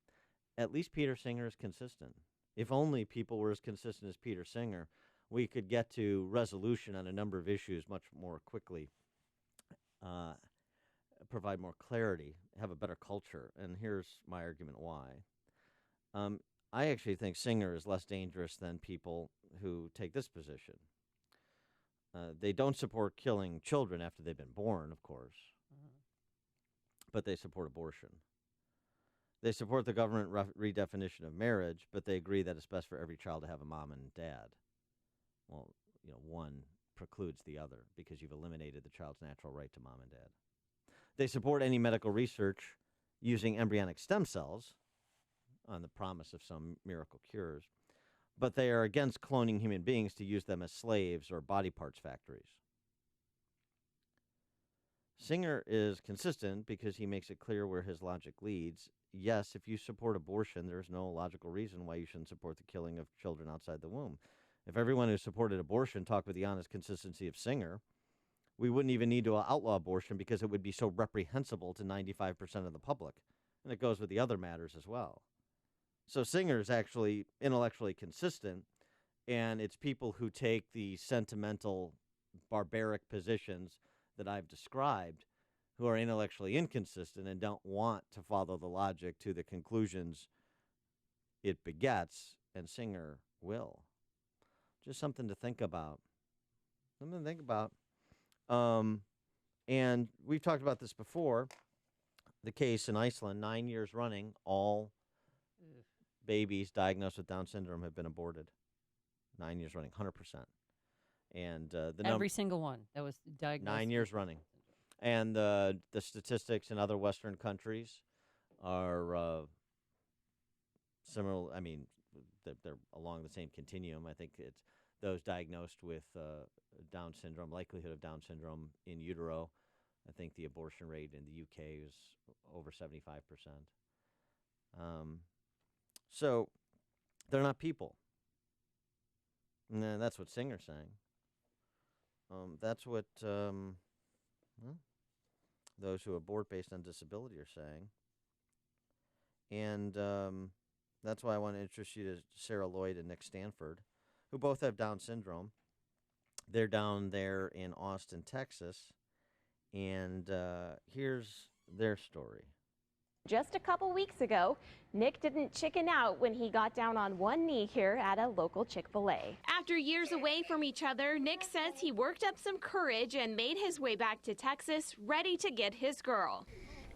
at least Peter Singer is consistent. If only people were as consistent as Peter Singer, we could get to resolution on a number of issues much more quickly, provide more clarity, have a better culture. And here's my argument why. I actually think Singer is less dangerous than people who take this position. They don't support killing children after they've been born, of course, but they support abortion. They support the government redefinition of marriage, but they agree that it's best for every child to have a mom and dad. Well, one precludes the other because you've eliminated the child's natural right to mom and dad. They support any medical research using embryonic stem cells on the promise of some miracle cures, but they are against cloning human beings to use them as slaves or body parts factories. Singer is consistent because he makes it clear where his logic leads. Yes, if you support abortion, there's no logical reason why you shouldn't support the killing of children outside the womb. If everyone who supported abortion talked with the honest consistency of Singer, we wouldn't even need to outlaw abortion because it would be so reprehensible to 95% of the public. And it goes with the other matters as well. So Singer is actually intellectually consistent, and it's people who take the sentimental, barbaric positions that I've described who are intellectually inconsistent and don't want to follow the logic to the conclusions it begets, and Singer will. Just something to think about. And we've talked about this before. The case in Iceland, 9 years running, all babies diagnosed with Down syndrome have been aborted. 9 years running, 100%. And every single one that was diagnosed. 9 years running. And the statistics in other Western countries are similar. I mean, they're along the same continuum. I think it's those diagnosed with Down syndrome, likelihood of Down syndrome in utero. I think the abortion rate in the UK is over 75%. So they're not people. And that's what Singer's saying. That's what those who abort based on disability are saying. And that's why I want to introduce you to Sarah Lloyd and Nick Stanford, who both have Down syndrome. They're down there in Austin, Texas. And here's their story. Just a couple weeks ago, Nick didn't chicken out when he got down on one knee here at a local Chick-fil-A. After years away from each other, Nick says he worked up some courage and made his way back to Texas, ready to get his girl.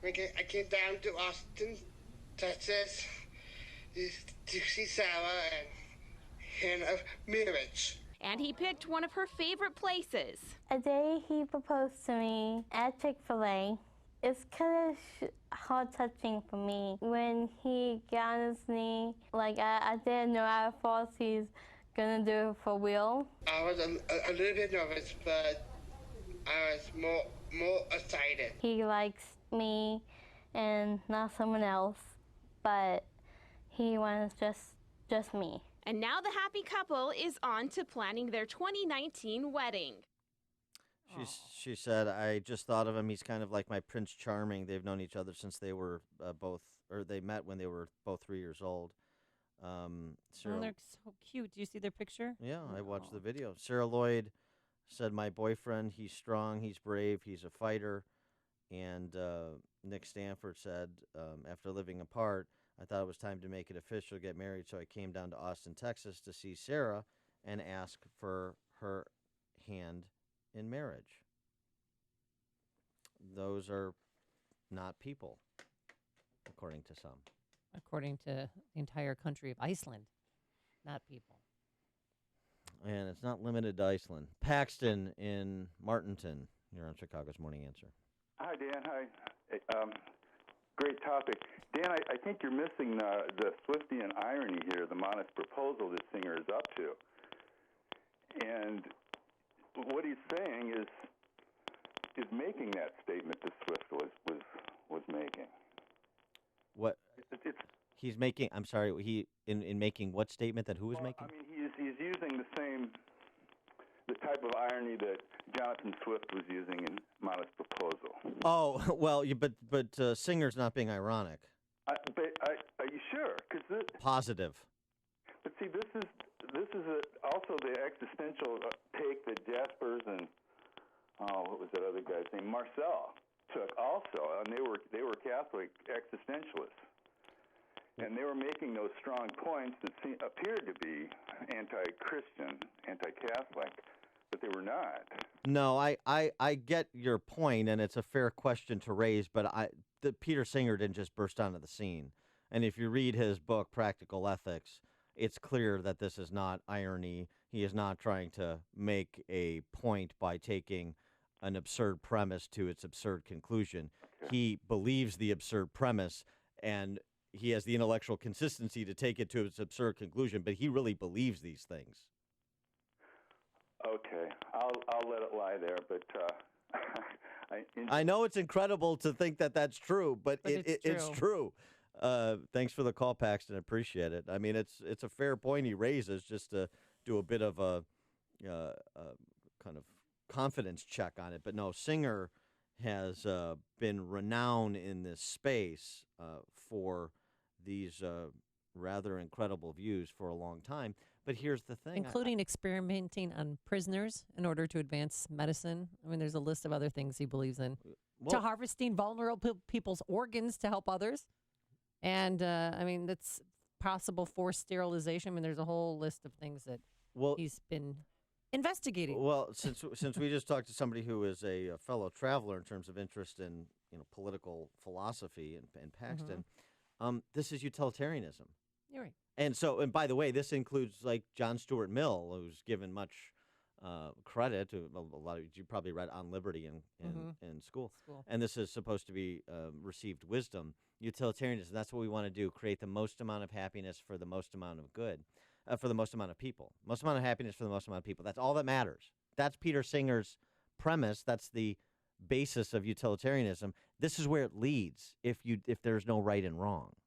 I came down to Austin, Texas, to see Sarah and a marriage. And he picked one of her favorite places. A day he proposed to me at Chick-fil-A. It's kind of heart-touching for me when he got on his knee. Like, I didn't know at first he's gonna do it for real. I was a little bit nervous, but I was more excited. He likes me and not someone else, but he wants just me. And now the happy couple is on to planning their 2019 wedding. She said, I just thought of him. He's kind of like my Prince Charming. They've known each other since they were they met when they were both 3 years old. Sarah, they're so cute. Do you see their picture? Yeah, I watched the video. Sarah Lloyd said, my boyfriend, he's strong, he's brave, he's a fighter. And Nick Stanford said, after living apart, I thought it was time to make it official, get married, so I came down to Austin, Texas to see Sarah and ask for her hand in marriage. Those are not people, according to some. According to the entire country of Iceland, not people. And it's not limited to Iceland. Paxton in Martinton, you're on Chicago's Morning Answer. Hi, Dan. Hi. Great topic. Dan, I think you're missing the Swiftian irony here, the modest proposal this singer is up to. And what he's saying is making that statement that Swift was making. What he's making? I'm sorry. He in making what statement that who was making? I mean, he's using the type of irony that Jonathan Swift was using in Modest Proposal. Oh well, but Singer's not being ironic. Are you sure? Positive. But see, this is also the existential take that Jaspers and what was that other guy's name? Marcel took also, and they were Catholic existentialists, and they were making those strong points that appeared to be anti-Christian, anti-Catholic, but they were not. No, I get your point, and it's a fair question to raise, but Peter Singer didn't just burst onto the scene. And if you read his book, Practical Ethics, it's clear that this is not irony. He is not trying to make a point by taking an absurd premise to its absurd conclusion. Okay. He believes the absurd premise, and he has the intellectual consistency to take it to its absurd conclusion, but he really believes these things. Okay, I'll let it lie there, but I know it's incredible to think that that's true, but it's true. Thanks for the call, Paxton. I appreciate it. I mean, it's a fair point he raises, just to do a bit of a kind of confidence check on it. But no, Singer has been renowned in this space for these rather incredible views for a long time. But here's the thing. Including experimenting on prisoners in order to advance medicine. I mean, there's a list of other things he believes in. To harvesting vulnerable people's organs to help others. And, I mean, that's possible forced sterilization. I mean, there's a whole list of things that he's been investigating. Well, since we just talked to somebody who is a fellow traveler in terms of interest in political philosophy and Paxton, this is utilitarianism. You're right. And so, and by the way, this includes like John Stuart Mill, who's given much credit to a lot of you probably read On Liberty in school. And this is supposed to be received wisdom. Utilitarianism, that's what we want to do, create the most amount of happiness for the most amount of good, for the most amount of people. Most amount of happiness for the most amount of people. That's all that matters. That's Peter Singer's premise. That's the basis of utilitarianism. This is where it leads if there's no right and wrong.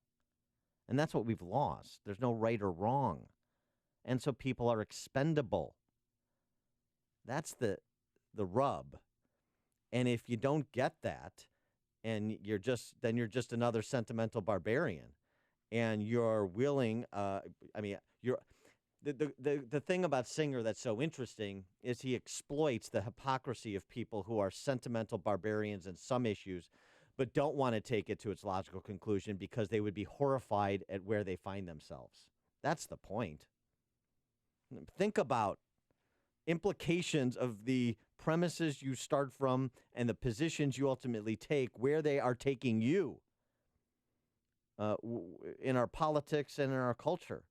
And that's what we've lost. There's no right or wrong. And so people are expendable. That's the rub. And if you don't get that, and you're just another sentimental barbarian, and you're willing, the thing about Singer that's so interesting is he exploits the hypocrisy of people who are sentimental barbarians in some issues, but don't want to take it to its logical conclusion because they would be horrified at where they find themselves. That's the point. Think about implications of the premises you start from and the positions you ultimately take, where they are taking you in our politics and in our culture.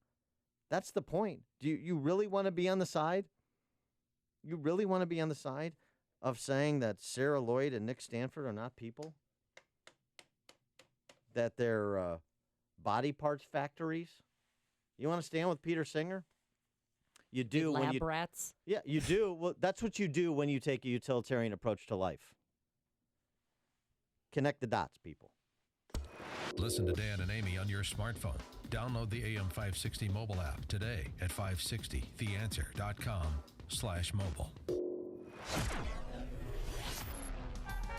That's the point. Do you really want to be on the side? You really want to be on the side of saying that Sarah Lloyd and Nick Stanford are not people? That they're body parts factories? You want to stand with Peter Singer? You do when lab rats. Yeah, you do. Well, that's what you do when you take a utilitarian approach to life. Connect the dots, people. Listen to Dan and Amy on your smartphone. Download the AM560 mobile app today at 560theanswer.com/mobile.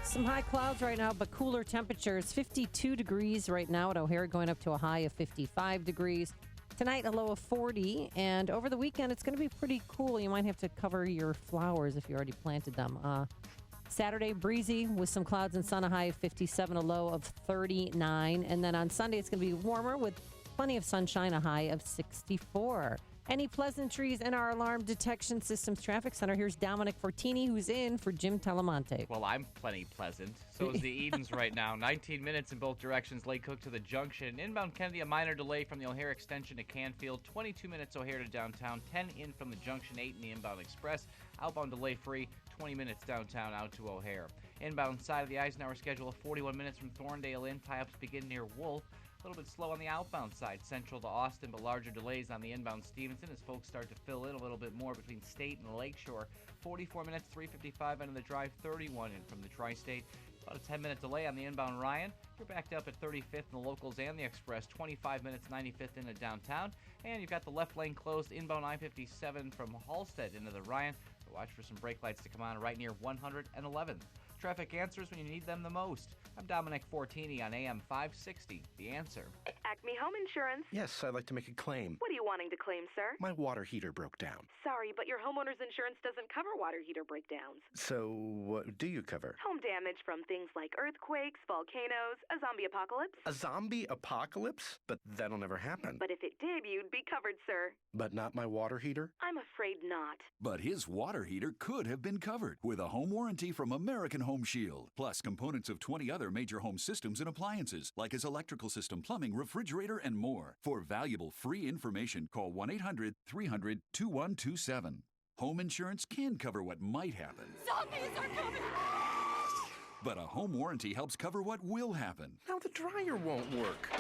Some high clouds right now, but cooler temperatures. 52 degrees right now at O'Hare, going up to a high of 55 degrees. Tonight, a low of 40, and over the weekend, it's going to be pretty cool. You might have to cover your flowers if you already planted them. Saturday, breezy with some clouds and sun, a high of 57, a low of 39. And then on Sunday, it's going to be warmer with plenty of sunshine, a high of 64. Any pleasantries in our alarm detection systems traffic center? Here's Dominic Fortini, who's in for Jim Talamonte. Well, I'm plenty pleasant. So is the Edens right now. 19 minutes in both directions. Lake Cook to the junction. Inbound Kennedy, a minor delay from the O'Hare extension to Canfield. 22 minutes O'Hare to downtown. 10 in from the junction. 8 in the inbound express. Outbound delay free. 20 minutes downtown out to O'Hare. Inbound side of the Eisenhower schedule of 41 minutes from Thorndale in. Tie-ups begin near Wolf. A little bit slow on the outbound side, central to Austin, but larger delays on the inbound Stevenson as folks start to fill in a little bit more between State and Lakeshore. 44 minutes, 3:55 into the drive, 31 in from the Tri-State. About a 10-minute delay on the inbound Ryan. You're backed up at 35th in the locals and the express. 25 minutes, 95th into downtown. And you've got the left lane closed inbound I-57 from Halstead into the Ryan. So watch for some brake lights to come on right near 111th. Traffic answers when you need them the most. I'm Dominic Fortini on AM 560, The Answer. Acme Home Insurance. Yes, I'd like to make a claim. What are you wanting to claim, sir? My water heater broke down. Sorry, but your homeowner's insurance doesn't cover water heater breakdowns. So what do you cover? Home damage from things like earthquakes, volcanoes, a zombie apocalypse. A zombie apocalypse? But that'll never happen. But if it did, you'd be covered, sir. But not my water heater? I'm afraid not. But his water heater could have been covered with a home warranty from American Home Shield, plus components of 20 other major home systems and appliances, like his electrical system, plumbing, refrigerator, and more. For valuable free information, call 1-800-300-2127. Home insurance can cover what might happen. Zombies are coming! But a home warranty helps cover what will happen. Now the dryer won't work.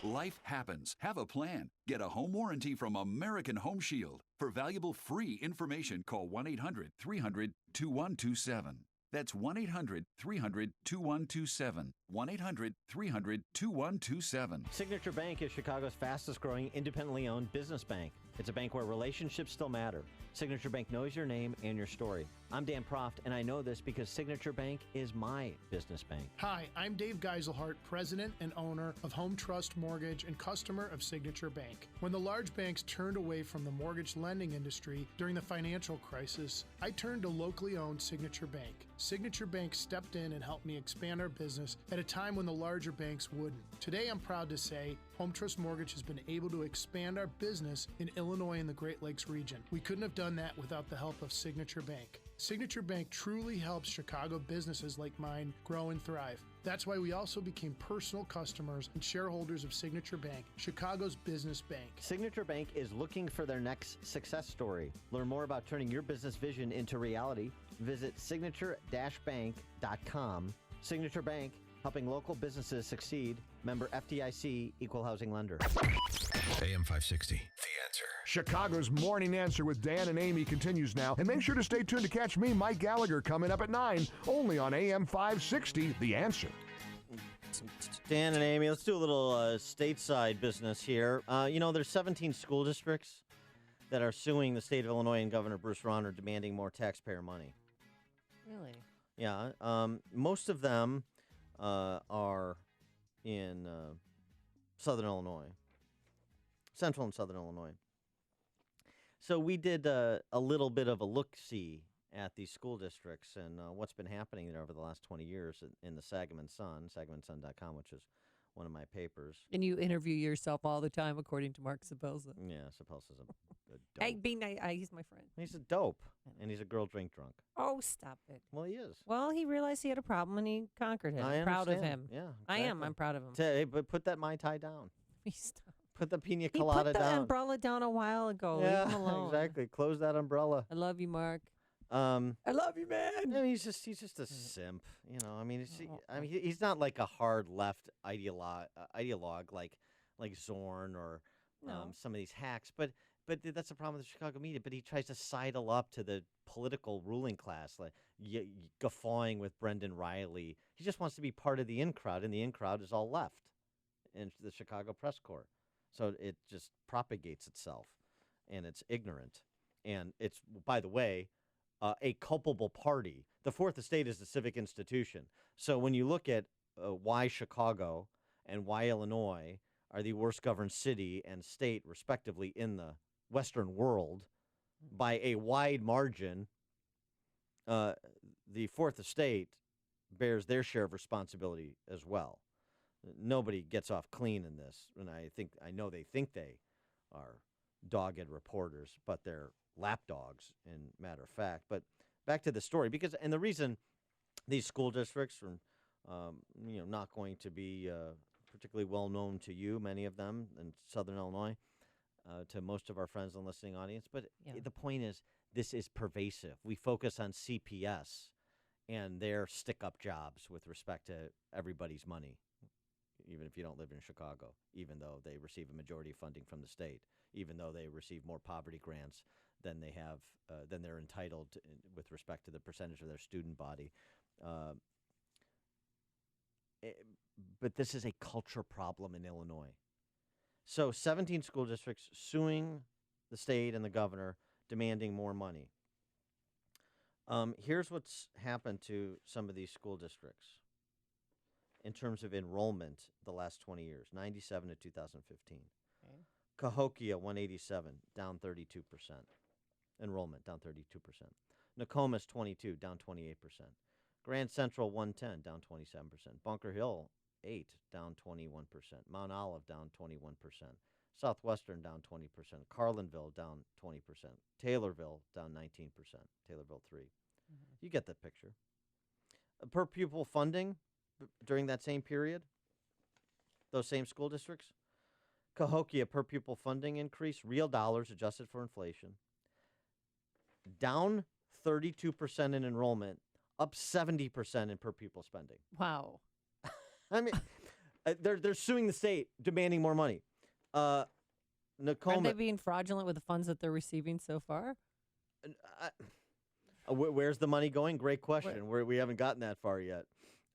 Life happens. Have a plan. Get a home warranty from American Home Shield. For valuable free information, call 1-800-300-2127. That's 1-800-300-2127. 1-800-300-2127. Signature Bank is Chicago's fastest growing independently owned business bank. It's a bank where relationships still matter. Signature Bank knows your name and your story. I'm Dan Proft, and I know this because Signature Bank is my business bank. Hi, I'm Dave Geiselhart, president and owner of Home Trust Mortgage and customer of Signature Bank. When the large banks turned away from the mortgage lending industry during the financial crisis, I turned to locally owned Signature Bank. Signature Bank stepped in and helped me expand our business at a time when the larger banks wouldn't. Today, I'm proud to say Home Trust Mortgage has been able to expand our business in Illinois and the Great Lakes region. We couldn't have done that without the help of Signature Bank. Signature Bank truly helps Chicago businesses like mine grow and thrive. That's why we also became personal customers and shareholders of Signature Bank, Chicago's business bank. Signature Bank is looking for their next success story. Learn more about turning your business vision into reality. Visit signature-bank.com. Signature Bank, helping local businesses succeed. Member FDIC, Equal Housing Lender. AM 560, The Answer. Chicago's Morning Answer with Dan and Amy continues now. And make sure to stay tuned to catch me, Mike Gallagher, coming up at 9, only on AM 560, The Answer. Dan and Amy, let's do a little stateside business here. There's 17 school districts that are suing the state of Illinois and Governor Bruce Rauner, demanding more taxpayer money. Really? Yeah. Most of them are in southern Illinois, central and southern Illinois. So we did a little bit of a look-see at these school districts and what's been happening there over the last 20 years in the Sangamon Sun, SangamonSun.com, which is one of my papers. And you interview yourself all the time, according to Mark Sapelsa. Yeah, Sapelsa's a dope. Hey, he's my friend. He's a dope, and he's a girl drink drunk. Oh, stop it. Well, he is. Well, he realized he had a problem, and he conquered it. I'm proud of him. Yeah, I am. exactly. I'm proud of him. Hey, but put that Mai Tai down. Stop. Put the pina He colada put the down. umbrella down a while ago. Yeah, Leave him alone. exactly. Close that umbrella. I love you, Mark. I love you, man. I mean, he's just a simp, you know. I mean, he's not like a hard left ideologue like Zorn or some of these hacks. But that's the problem with the Chicago media. But he tries to sidle up to the political ruling class, like guffawing with Brendan Riley. He just wants to be part of the in crowd, and the in crowd is all left in the Chicago press corps. So it just propagates itself, and it's ignorant, and it's, by the way, a culpable party. The Fourth Estate is a civic institution. So when you look at why Chicago and why Illinois are the worst governed city and state, respectively, in the Western world, by a wide margin, the Fourth Estate bears their share of responsibility as well. Nobody gets off clean in this, and I know they think they are dogged reporters, but they're lapdogs, in matter of fact. But back to the story, and the reason these school districts are, not going to be particularly well known to you, many of them in Southern Illinois, to most of our friends and listening audience. But the point is, this is pervasive. We focus on CPS and their stick-up jobs with respect to everybody's money, even if you don't live in Chicago, even though they receive a majority of funding from the state, even though they receive more poverty grants than they have, than they're entitled to, with respect to the percentage of their student body. But this is a culture problem in Illinois. So 17 school districts suing the state and the governor, demanding more money. Here's what's happened to some of these school districts in terms of enrollment the last 20 years, 97 to 2015. Okay. Cahokia, 187, down 32%. Enrollment, down 32%. Nokomis, 22, down 28%. Grand Central, 110, down 27%. Bunker Hill, 8, down 21%. Mount Olive, down 21%. Southwestern, down 20%. Carlinville, down 20%. Taylorville, down 19%. Taylorville, 3. You get the picture. Per pupil funding during that same period, those same school districts, Cahokia per pupil funding increase, real dollars adjusted for inflation, down 32% in enrollment, up 70% in per pupil spending. Wow. I mean, they're suing the state, demanding more money. Are they being fraudulent with the funds that they're receiving so far? Where's the money going? Great question. We haven't gotten that far yet.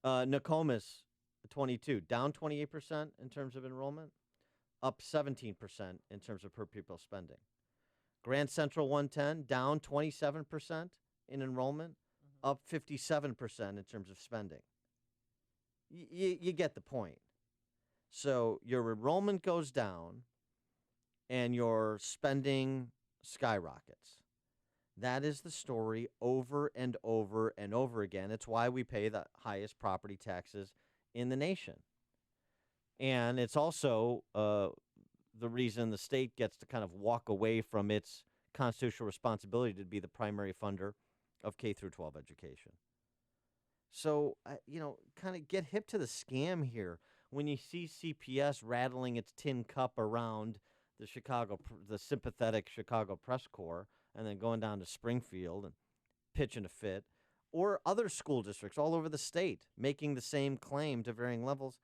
Nokomis, 22, down 28% in terms of enrollment, up 17% in terms of per pupil spending. Grand Central, 110, down 27% in enrollment, up 57% in terms of spending. You get the point. So your enrollment goes down and your spending skyrockets. That is the story over and over and over again. It's why we pay the highest property taxes in the nation. And it's also the reason the state gets to kind of walk away from its constitutional responsibility to be the primary funder of K through 12 education. So, kind of get hip to the scam here. When you see CPS rattling its tin cup around the sympathetic Chicago press corps, and then going down to Springfield and pitching a fit, or other school districts all over the state making the same claim to varying levels,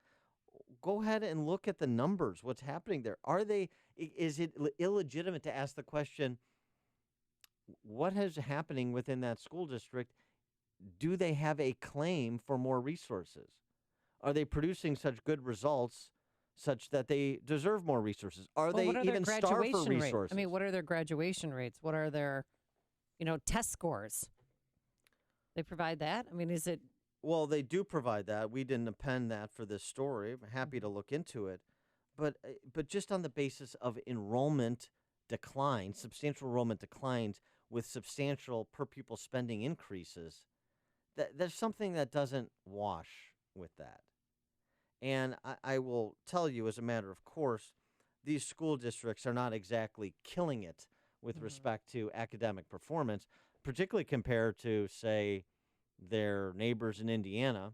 go ahead and look at the numbers. What's happening there? Is it illegitimate to ask the question, what is happening within that school district? Do they have a claim for more resources? Are they producing such good results such that they deserve more resources? Are they even starved for resources? I mean, what are their graduation rates? What are their, test scores? They provide that? I mean, is it? Well, they do provide that. We didn't append that for this story. I'm happy to look into it. But just on the basis of enrollment declines, substantial enrollment declines, with substantial per pupil spending increases, there's something that doesn't wash with that. And I will tell you, as a matter of course, these school districts are not exactly killing it with respect to academic performance, particularly compared to, say, their neighbors in Indiana,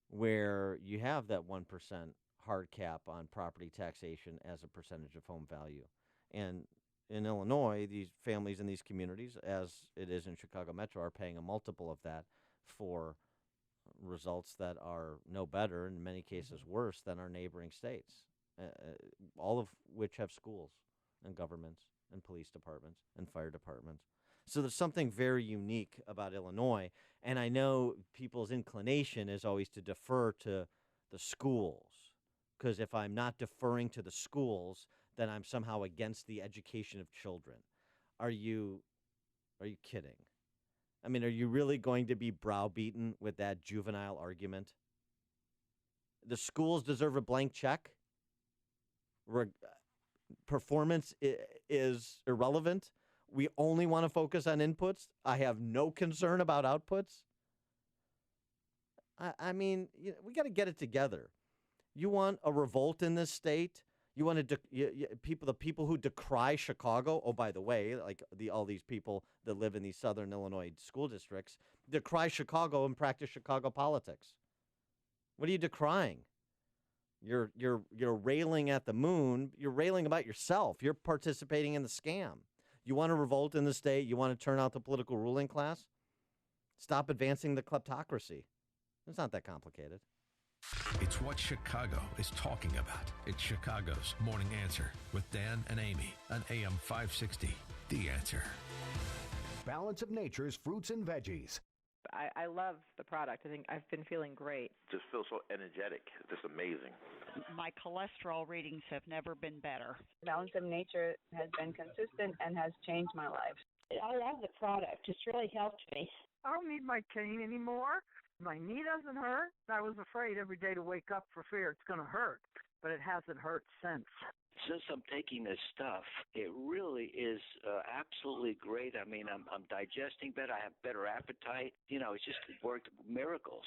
where you have that 1% hard cap on property taxation as a percentage of home value. And in Illinois, these families in these communities, as it is in Chicago Metro, are paying a multiple of that for results that are no better, in many cases worse, than our neighboring states, all of which have schools and governments and police departments and fire departments. So there's something very unique about Illinois, and I know people's inclination is always to defer to the schools, because if I'm not deferring to the schools, then I'm somehow against the education of children. Are you kidding? I mean, are you really going to be browbeaten with that juvenile argument? The schools deserve a blank check? Performance is irrelevant? We only want to focus on inputs? I have no concern about outputs? I mean, we got to get it together. You want a revolt in this state? You want to the people who decry Chicago? Oh, by the way, like all these people that live in these southern Illinois school districts decry Chicago and practice Chicago politics. What are you decrying? You're railing at the moon. You're railing about yourself. You're participating in the scam. You want to revolt in the state? You want to turn out the political ruling class? Stop advancing the kleptocracy. It's not that complicated. It's what Chicago is talking about. It's Chicago's Morning Answer with Dan and Amy on AM 560. The Answer. Balance of Nature's fruits and veggies. I love the product. I think I've been feeling great. Just feel so energetic. Just amazing. My cholesterol readings have never been better. Balance of Nature has been consistent and has changed my life. I love the product. It's really helped me. I don't need my cane anymore. My knee doesn't hurt. I was afraid every day to wake up for fear it's going to hurt, but it hasn't hurt since. Since I'm taking this stuff, it really is absolutely great. I mean, I'm digesting better. I have better appetite. It's just worked miracles.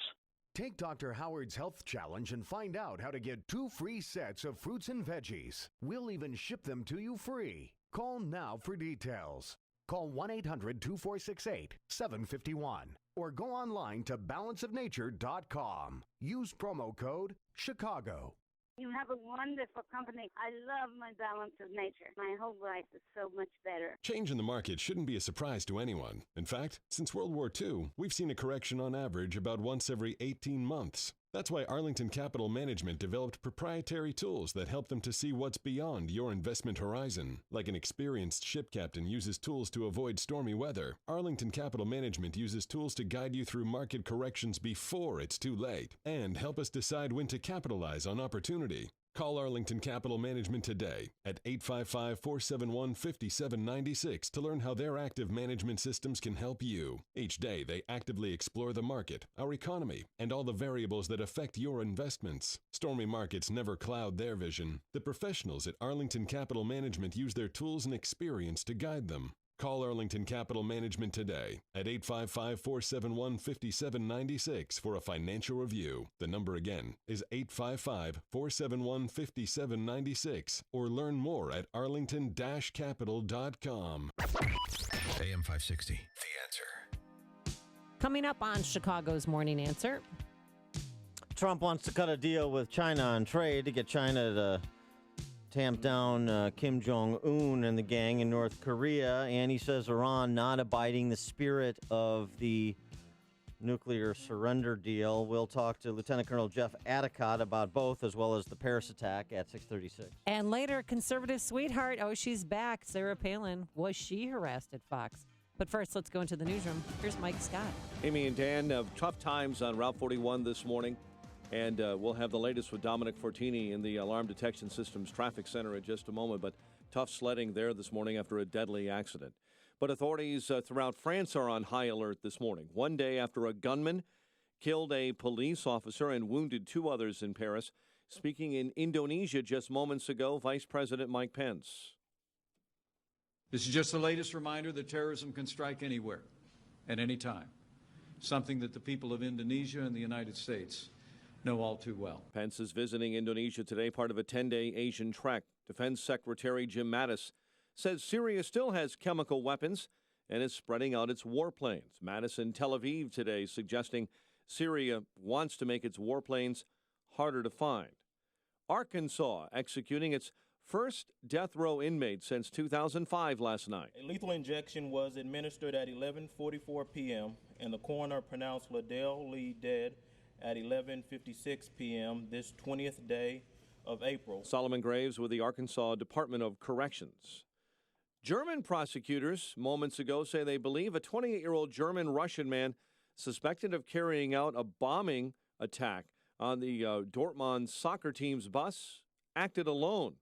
Take Dr. Howard's Health Challenge and find out how to get 2 free sets of fruits and veggies. We'll even ship them to you free. Call now for details. Call 1-800-2468-751 or go online to balanceofnature.com. Use promo code Chicago. You have a wonderful company. I love my Balance of Nature. My whole life is so much better. Change in the market shouldn't be a surprise to anyone. In fact, since World War II, we've seen a correction on average about once every 18 months. That's why Arlington Capital Management developed proprietary tools that help them to see what's beyond your investment horizon. Like an experienced ship captain uses tools to avoid stormy weather, Arlington Capital Management uses tools to guide you through market corrections before it's too late and help us decide when to capitalize on opportunity. Call Arlington Capital Management today at 855-471-5796 to learn how their active management systems can help you. Each day, they actively explore the market, our economy, and all the variables that affect your investments. Stormy markets never cloud their vision. The professionals at Arlington Capital Management use their tools and experience to guide them. Call Arlington Capital Management today at 855-471-5796 for a financial review. The number again is 855-471-5796 or learn more at arlington-capital.com. AM 560, The Answer. Coming up on Chicago's Morning Answer. Trump wants to cut a deal with China on trade to get China to tamp down Kim Jong-un and the gang in North Korea, and he says Iran not abiding the spirit of the nuclear surrender deal. We'll talk to Lieutenant Colonel Jeff Attott about both, as well as the Paris attack at 6:36. And later, conservative sweetheart, she's back. Sarah Palin, was she harassed at Fox? But first, let's go into the newsroom. Here's Mike Scott. Amy and Dan, tough times on Route 41 this morning. And we'll have the latest with Dominic Fortini in the Alarm Detection Systems Traffic Center in just a moment. But tough sledding there this morning after a deadly accident. But authorities throughout France are on high alert this morning. One day after a gunman killed a police officer and wounded 2 others in Paris. Speaking in Indonesia just moments ago, Vice President Mike Pence. This is just the latest reminder that terrorism can strike anywhere, at any time, something that the people of Indonesia and the United States know all too well. Pence is visiting Indonesia today, part of a 10-day Asian trek. Defense Secretary Jim Mattis says Syria still has chemical weapons and is spreading out its warplanes. Mattis in Tel Aviv today suggesting Syria wants to make its warplanes harder to find. Arkansas executing its first death row inmate since 2005 last night. A lethal injection was administered at 11:44 p.m. and the coroner pronounced Liddell Lee dead at 11:56 p.m. this 20th day of April. Solomon Graves with the Arkansas Department of Corrections. German prosecutors moments ago say they believe a 28-year-old German-Russian man suspected of carrying out a bombing attack on the Dortmund soccer team's bus acted alone.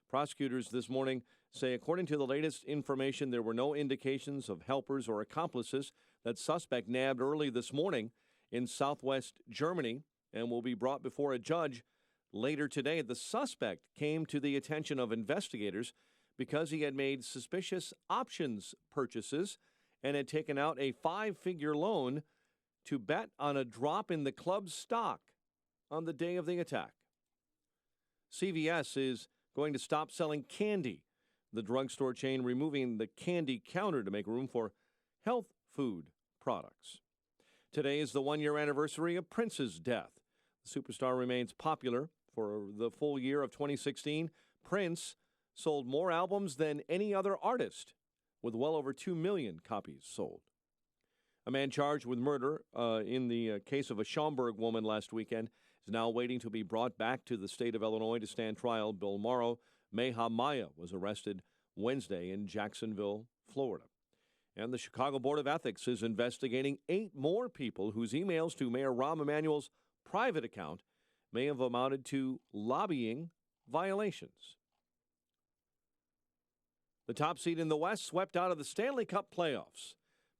Prosecutors this morning say, according to the latest information, there were no indications of helpers or accomplices. That suspect nabbed early this morning in southwest Germany and will be brought before a judge later today. The suspect came to the attention of investigators because he had made suspicious options purchases and had taken out a 5-figure loan to bet on a drop in the club's stock on the day of the attack. CVS is going to stop selling candy, the drugstore chain removing the candy counter to make room for health food products. Today is the one-year anniversary of Prince's death. The superstar remains popular. For the full year of 2016, Prince sold more albums than any other artist, with well over 2 million copies sold. A man charged with murder in the case of a Schaumburg woman last weekend is now waiting to be brought back to the state of Illinois to stand trial. Bill Morrow Meha Maya was arrested Wednesday in Jacksonville, Florida. And the Chicago Board of Ethics is investigating 8 more people whose emails to Mayor Rahm Emanuel's private account may have amounted to lobbying violations. The top seed in the West swept out of the Stanley Cup playoffs.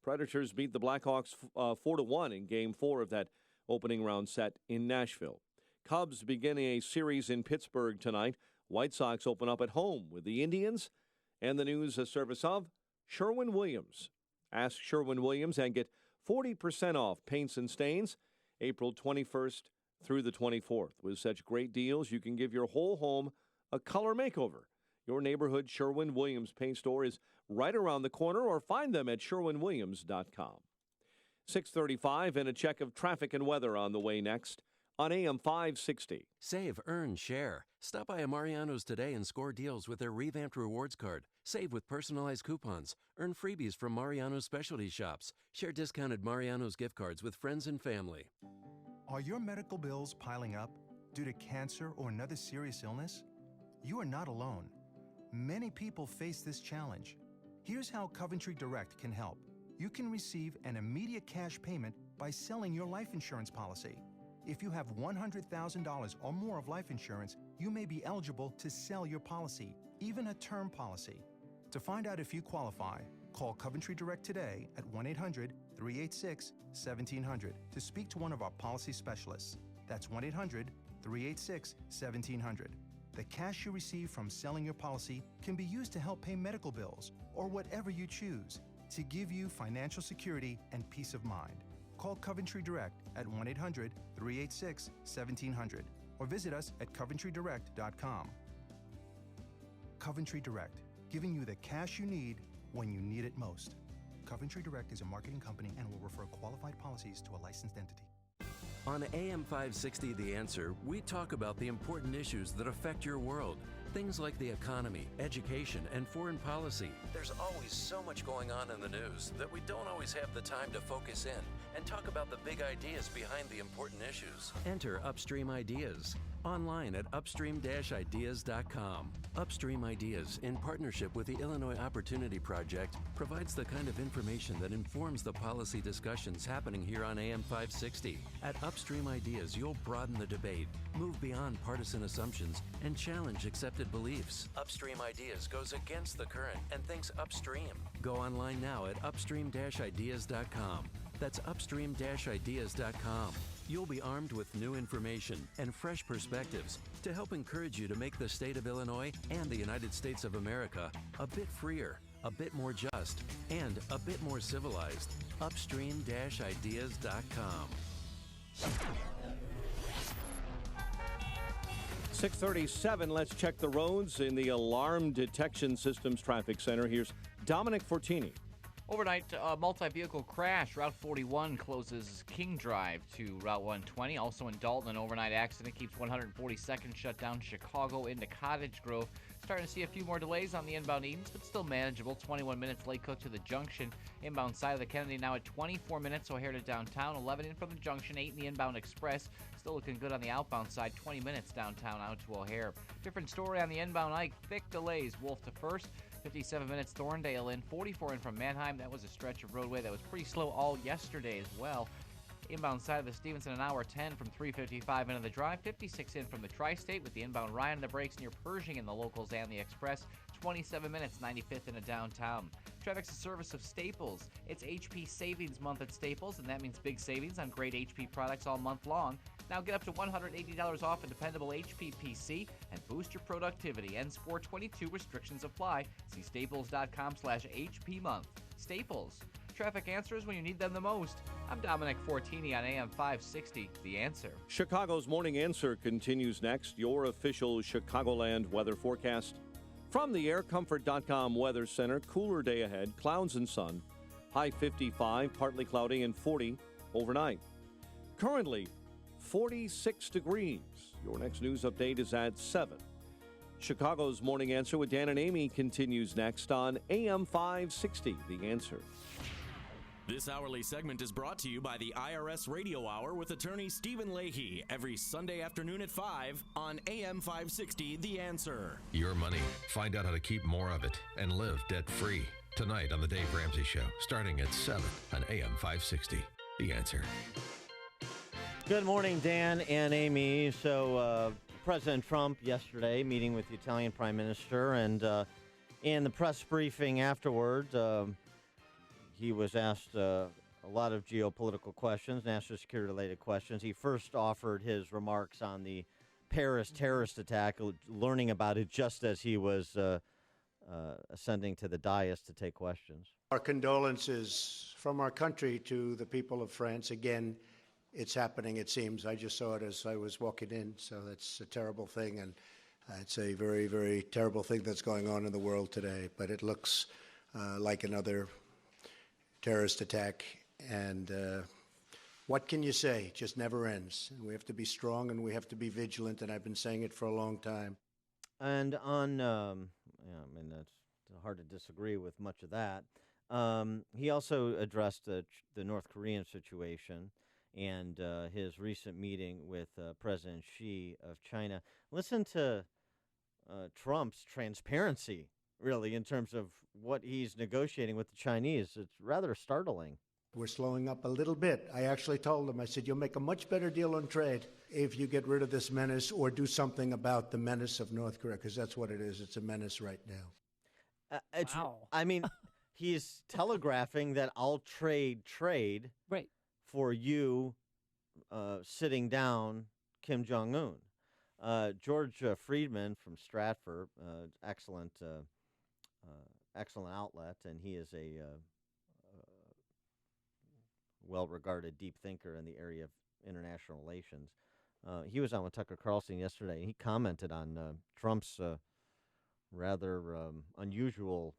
Predators beat the Blackhawks 4-1 in Game 4 of that opening round set in Nashville. Cubs begin a series in Pittsburgh tonight. White Sox open up at home with the Indians. And the news a service of Sherwin-Williams. Ask Sherwin-Williams and get 40% off paints and stains April 21st through the 24th. With such great deals, you can give your whole home a color makeover. Your neighborhood Sherwin-Williams paint store is right around the corner, or find them at sherwinwilliams.com. 6:35 and a check of traffic and weather on the way next on AM 560. Save, earn, share. Stop by a Mariano's today and score deals with their revamped rewards card. Save with personalized coupons. Earn freebies from Mariano's specialty shops. Share discounted Mariano's gift cards with friends and family. Are your medical bills piling up due to cancer or another serious illness? You are not alone. Many people face this challenge. Here's how Coventry Direct can help. You can receive an immediate cash payment by selling your life insurance policy. If you have $100,000 or more of life insurance, you may be eligible to sell your policy, even a term policy. To find out if you qualify, call Coventry Direct today at 1-800-386-1700 to speak to one of our policy specialists. That's 1-800-386-1700. The cash you receive from selling your policy can be used to help pay medical bills or whatever you choose to give you financial security and peace of mind. Call Coventry Direct at 1-800-386-1700 or visit us at coventrydirect.com. Coventry Direct, giving you the cash you need when you need it most. Coventry Direct is a marketing company and will refer qualified policies to a licensed entity. On AM 560 The Answer, we talk about the important issues that affect your world. Things like the economy, education, and foreign policy. There's always so much going on in the news that we don't always have the time to focus in and talk about the big ideas behind the important issues. Enter Upstream Ideas online at upstream-ideas.com. Upstream Ideas, in partnership with the Illinois Opportunity Project, provides the kind of information that informs the policy discussions happening here on AM 560. At Upstream Ideas, you'll broaden the debate, move beyond partisan assumptions, and challenge accepted beliefs. Upstream Ideas goes against the current and thinks upstream. Go online now at upstream-ideas.com. That's upstream-ideas.com. You'll be armed with new information and fresh perspectives to help encourage you to make the state of Illinois and the United States of America a bit freer, a a bit more just, and a bit more civilized. Upstream-ideas.com. 6:37. Let's check the roads in the Alarm Detection Systems Traffic Center. Here's Dominic Fortini. Overnight, multi-vehicle crash. Route 41 closes King Drive to Route 120. Also in Dalton, an overnight accident keeps 142nd shut down Chicago into Cottage Grove. Starting to see a few more delays on the inbound Edens, but still manageable. 21 minutes late Cook to the junction. Inbound side of the Kennedy now at 24 minutes. O'Hare to downtown. 11 in from the junction. 8 in the inbound express. Still looking good on the outbound side. 20 minutes downtown out to O'Hare. Different story on the inbound Ike. Thick delays. Wolf to first. 57 minutes Thorndale in. 44 in from Manheim. That was a stretch of roadway that was pretty slow all yesterday as well. Inbound side of the Stevenson, an hour 10 from 355 into the drive. 56 in from the Tri-State with the inbound Ryan and the brakes near Pershing in the locals and the express. 27 minutes, 95th into downtown. Traffic's a service of Staples. It's HP Savings Month at Staples, and that means big savings on great HP products all month long. Now get up to $180 off a dependable HP PC and boost your productivity. Ends 4/22. Restrictions apply. See staples.com/HP month. Staples. Traffic answers when you need them the most. I'm Dominic Fortini on AM 560, The Answer. Chicago's Morning Answer continues next. Your official Chicagoland weather forecast. From the aircomfort.com Weather Center, cooler day ahead, clouds and sun. High 55, partly cloudy, and 40 overnight. Currently, 46 degrees. Your next news update is at 7. Chicago's Morning Answer with Dan and Amy continues next on AM 560, The Answer. This hourly segment is brought to you by the IRS Radio Hour with attorney Stephen Leahy every Sunday afternoon at 5 on AM 560, The Answer. Your money. Find out how to keep more of it and live debt-free. Tonight on The Dave Ramsey Show, starting at 7 on AM 560, The Answer. Good morning, Dan and Amy. So, President Trump yesterday meeting with the Italian Prime Minister, and in the press briefing afterward, he was asked a lot of geopolitical questions, national security-related questions. He first offered his remarks on the Paris terrorist attack, learning about it just as he was ascending to the dais to take questions. Our condolences from our country to the people of France. Again, it's happening, it seems. I just saw it as I was walking in, so that's a terrible thing, and it's a very, very terrible thing that's going on in the world today. But it looks like another terrorist attack, and what can you say? It just never ends. And we have to be strong, and we have to be vigilant, and I've been saying it for a long time. And on, that's hard to disagree with much of that. He also addressed the North Korean situation and his recent meeting with President Xi of China. Listen to Trump's transparency, really, in terms of what he's negotiating with the Chinese. It's rather startling. We're slowing up a little bit. I actually told him, I said, you'll make a much better deal on trade if you get rid of this menace or do something about the menace of North Korea, because that's what it is. It's a menace right now. Wow. I mean, he's telegraphing that I'll trade right for you sitting down Kim Jong-un. George Friedman from Stratford, excellent outlet, and he is a well-regarded deep thinker in the area of international relations. He was on with Tucker Carlson yesterday, and he commented on Trump's rather unusual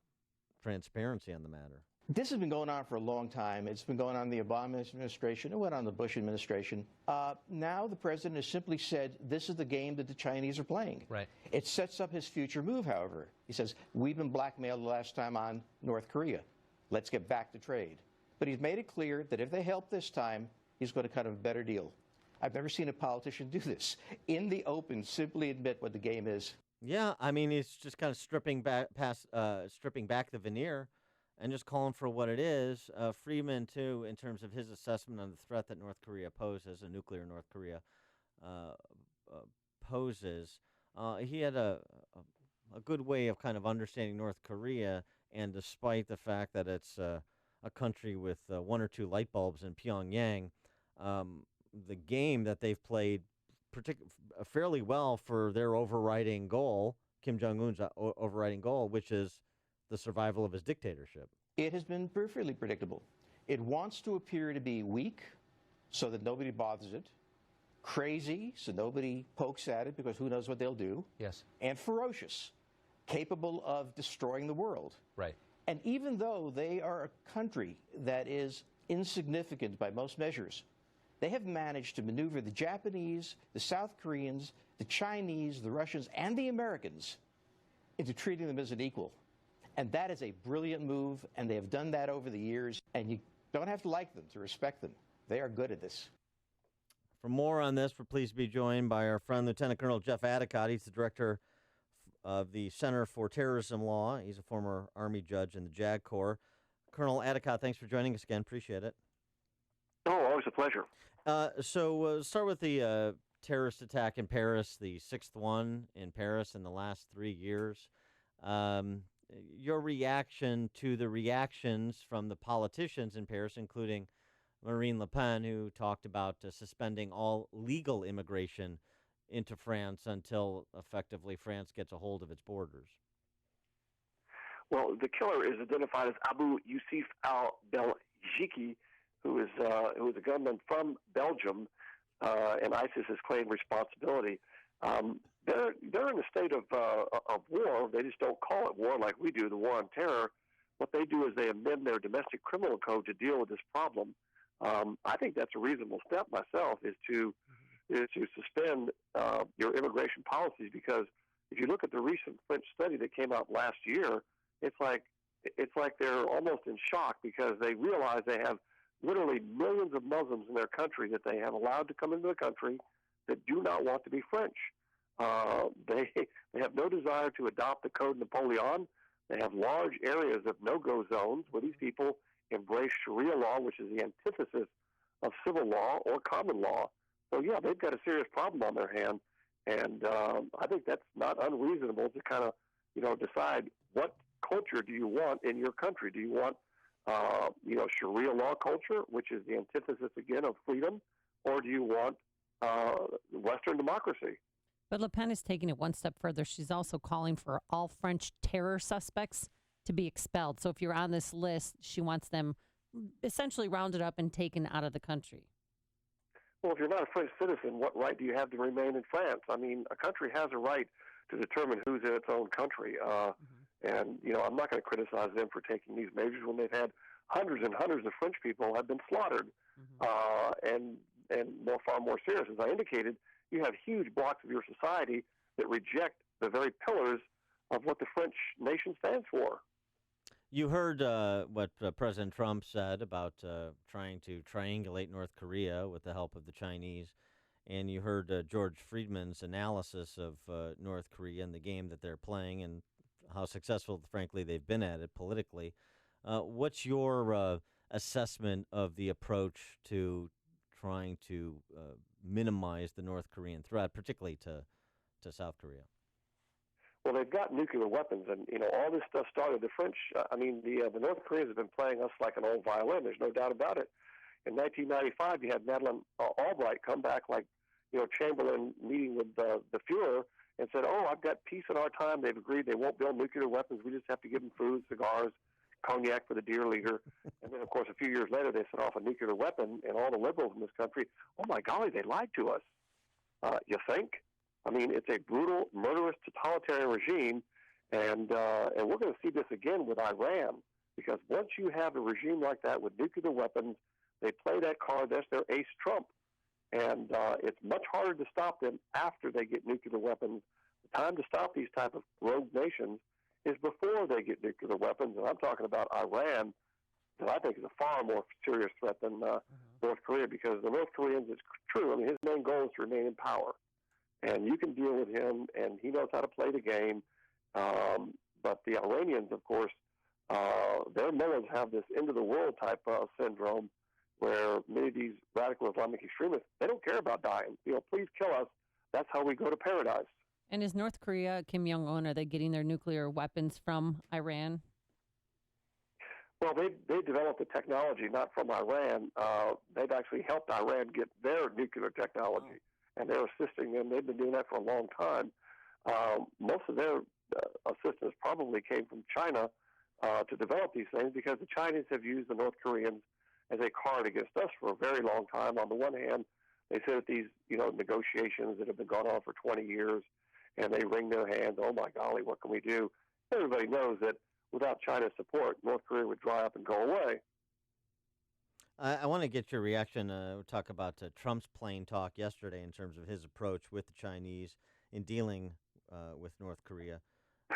transparency on the matter. This has been going on for a long time. It's been going on in the Obama administration. It went on the Bush administration. Now the president has simply said this is the game that the Chinese are playing. Right. It sets up his future move, however. He says, we've been blackmailed the last time on North Korea. Let's get back to trade. But he's made it clear that if they help this time, he's going to cut a better deal. I've never seen a politician do this. In the open, simply admit what the game is. Yeah, I mean, he's just kind of stripping back the veneer and just calling for what it is. Friedman, too, in terms of his assessment on the threat that North Korea poses, a nuclear North Korea poses, he had a good way of kind of understanding North Korea, and despite the fact that it's a country with one or two light bulbs in Pyongyang, the game that they've played fairly well for their overriding goal, Kim Jong-un's overriding goal, which is the survival of his dictatorship. It has been perfectly predictable. It wants to appear to be weak so that nobody bothers it, crazy so nobody pokes at it because who knows what they'll do, yes, and ferocious, capable of destroying the world. Right. And even though they are a country that is insignificant by most measures, they have managed to maneuver the Japanese, the South Koreans, the Chinese, the Russians, and the Americans into treating them as an equal. And that is a brilliant move, and they have done that over the years, and you don't have to like them to respect them. They are good at this. For more on this, we're pleased to be joined by our friend, Lieutenant Colonel Jeff Attott. He's the director of the Center for Terrorism Law. He's a former Army judge in the JAG Corps. Colonel Attott, thanks for joining us again. Appreciate it. Oh, always a pleasure. So start with the terrorist attack in Paris, the sixth one in Paris in the last 3 years. Your reaction to the reactions from the politicians in Paris, including Marine Le Pen, who talked about suspending all legal immigration into France until effectively France gets a hold of its borders. Well, the killer is identified as Abu Yusuf al-Belghiki, who is a gunman from Belgium, and ISIS has claimed responsibility. They're in a state of war. They just don't call it war like we do, the war on terror. What they do is they amend their domestic criminal code to deal with this problem. I think that's a reasonable step myself, is to suspend your immigration policies, because if you look at the recent French study that came out last year, it's like they're almost in shock because they realize they have literally millions of Muslims in their country that they have allowed to come into the country that do not want to be French. They have no desire to adopt the Code Napoleon. They have large areas of no-go zones where these people embrace Sharia law, which is the antithesis of civil law or common law. So, yeah, they've got a serious problem on their hand, and I think that's not unreasonable to kind of, decide what culture do you want in your country. Do you want, Sharia law culture, which is the antithesis, again, of freedom, or do you want Western democracy? But Le Pen is taking it one step further. She's also calling for all French terror suspects to be expelled. So if you're on this list, she wants them essentially rounded up and taken out of the country. Well, if you're not a French citizen, what right do you have to remain in France? I mean, a country has a right to determine who's in its own country. And, I'm not going to criticize them for taking these measures when they've had hundreds and hundreds of French people have been slaughtered. And far more serious, as I indicated, you have huge blocks of your society that reject the very pillars of what the French nation stands for. You heard what President Trump said about trying to triangulate North Korea with the help of the Chinese, and you heard George Friedman's analysis of North Korea and the game that they're playing and how successful, frankly, they've been at it politically. What's your assessment of the approach to trying to minimize the North Korean threat, particularly to South Korea? Well, they've got nuclear weapons, and all this stuff started. The French, the North Koreans have been playing us like an old violin. There's no doubt about it. In 1995, you had Madeleine Albright come back like Chamberlain meeting with the Fuhrer and said, "Oh, I've got peace in our time. They've agreed they won't build nuclear weapons. We just have to give them food, cigars, cognac for the dear leader." And then, of course, a few years later, they set off a nuclear weapon, and all the liberals in this country, oh my golly, they lied to us. You think? I mean, it's a brutal, murderous, totalitarian regime, and we're going to see this again with Iran, because once you have a regime like that with nuclear weapons, they play that card. That's their ace trump, and it's much harder to stop them after they get nuclear weapons. The time to stop these type of rogue nations is before they get nuclear weapons, and I'm talking about Iran, that I think is a far more serious threat than North Korea, because the North Koreans, it's true, I mean, his main goal is to remain in power. And you can deal with him, and he knows how to play the game. But the Iranians, of course, their mullahs have this end-of-the-world type syndrome, where many of these radical Islamic extremists, they don't care about dying. Please kill us. That's how we go to paradise. And is North Korea, Kim Jong-un, are they getting their nuclear weapons from Iran? Well, they developed the technology not from Iran. They've actually helped Iran get their nuclear technology. And they're assisting them. They've been doing that for a long time. Most of their assistance probably came from China, to develop these things because the Chinese have used the North Koreans as a card against us for a very long time. On the one hand, they sit at these, negotiations that have been going on for 20 years, and they wring their hands. Oh my golly, what can we do? Everybody knows that without China's support, North Korea would dry up and go away. I want to get your reaction. We'll talk about Trump's plain talk yesterday in terms of his approach with the Chinese in dealing with North Korea.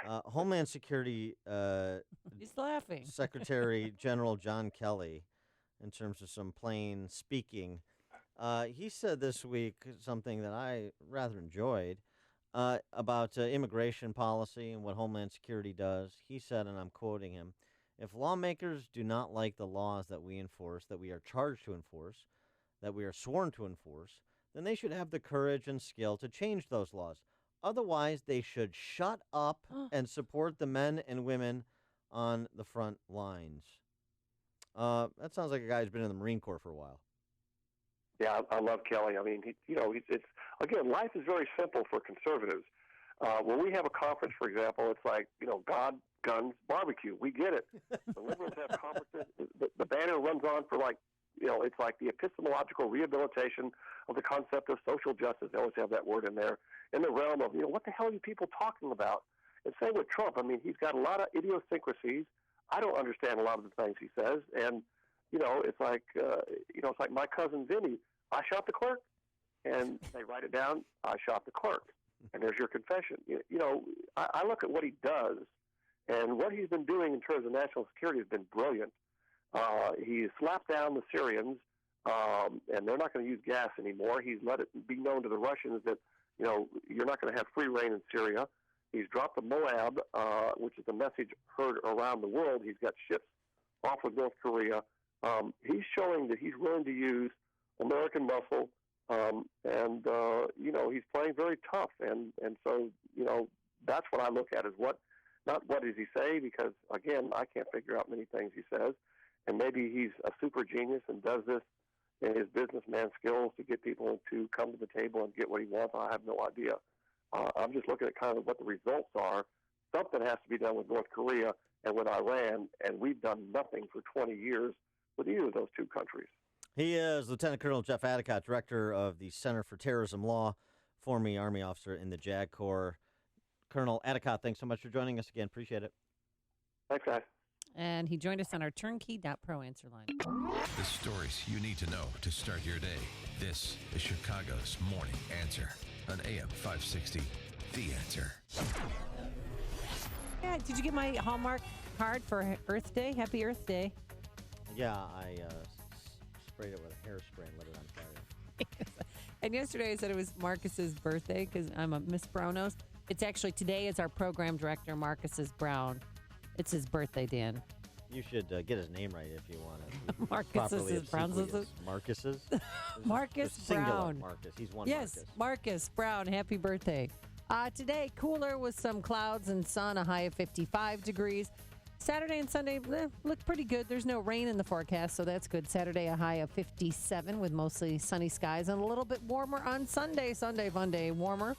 Homeland Security He's laughing. Secretary General John Kelly, in terms of some plain speaking, he said this week something that I rather enjoyed about immigration policy and what Homeland Security does. He said, and I'm quoting him, "If lawmakers do not like the laws that we enforce, that we are charged to enforce, that we are sworn to enforce, then they should have the courage and skill to change those laws. Otherwise, they should shut up and support the men and women on the front lines." That sounds like a guy who's been in the Marine Corps for a while. Yeah, I love Kelly. I mean, it's again, life is very simple for conservatives. When we have a conference, for example, it's like, God, guns, barbecue. We get it. The liberals have conferences. The banner runs on for it's like the epistemological rehabilitation of the concept of social justice. They always have that word in there, in the realm of, what the hell are you people talking about? And same with Trump. I mean, he's got a lot of idiosyncrasies. I don't understand a lot of the things he says. And, it's like, it's like my cousin Vinny. I shot the clerk. And they write it down. I shot the clerk. And there's your confession. I look at what he does, and what he's been doing in terms of national security has been brilliant. He slapped down the Syrians, and they're not going to use gas anymore. He's let it be known to the Russians that, you're not going to have free reign in Syria. He's dropped the Moab, which is a message heard around the world. He's got ships off of North Korea. He's showing that he's willing to use American muscle, and he's playing very tough. And so, that's what I look at is not what does he say, because, again, I can't figure out many things he says. And maybe he's a super genius and does this in his businessman skills to get people to come to the table and get what he wants. I have no idea. I'm just looking at kind of what the results are. Something has to be done with North Korea and with Iran, and we've done nothing for 20 years with either of those two countries. He is Lieutenant Colonel Jeff Attott, Director of the Center for Terrorism Law, former Army officer in the JAG Corps. Colonel Attott, thanks so much for joining us again. Appreciate it. Thanks, guys. And he joined us on our turnkey.pro answer line. The stories you need to know to start your day. This is Chicago's Morning Answer on AM 560, The Answer. Yeah, did you get my Hallmark card for Earth Day? Happy Earth Day. Yeah, I sprayed it with a hairspray and lit it on fire. And yesterday I said it was Marcus's birthday because I'm a Miss Brownos. It's actually today is our program director, Marcus's Brown. It's his birthday, Dan. You should get his name right if you want to. Marcus's is Brown's. Marcus's? Marcus Brown. Marcus. He's one yes, Marcus. Marcus Brown. Happy birthday. Today, cooler with some clouds and sun, a high of 55 degrees. Saturday and Sunday look pretty good. There's no rain in the forecast, so that's good. Saturday, a high of 57 with mostly sunny skies, and a little bit warmer on Sunday. Sunday, fun day, warmer.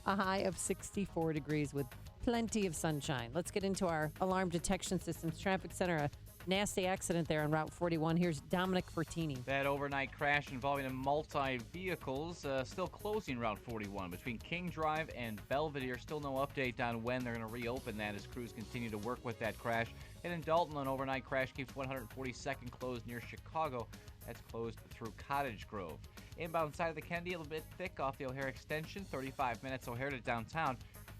A high of 64 degrees with plenty of sunshine. Let's get into our alarm detection systems. Traffic Center, a nasty accident there on Route 41. Here's Dominic Fortini. That overnight crash involving multi-vehicles still closing Route 41 between King Drive and Belvedere. Still no update on when they're going to reopen that as crews continue to work with that crash. And in Dalton, an overnight crash keeps 142nd closed near Chicago. That's closed through Cottage Grove. Inbound side of the Kennedy, a little bit thick off the O'Hare extension. 35 minutes O'Hare to downtown.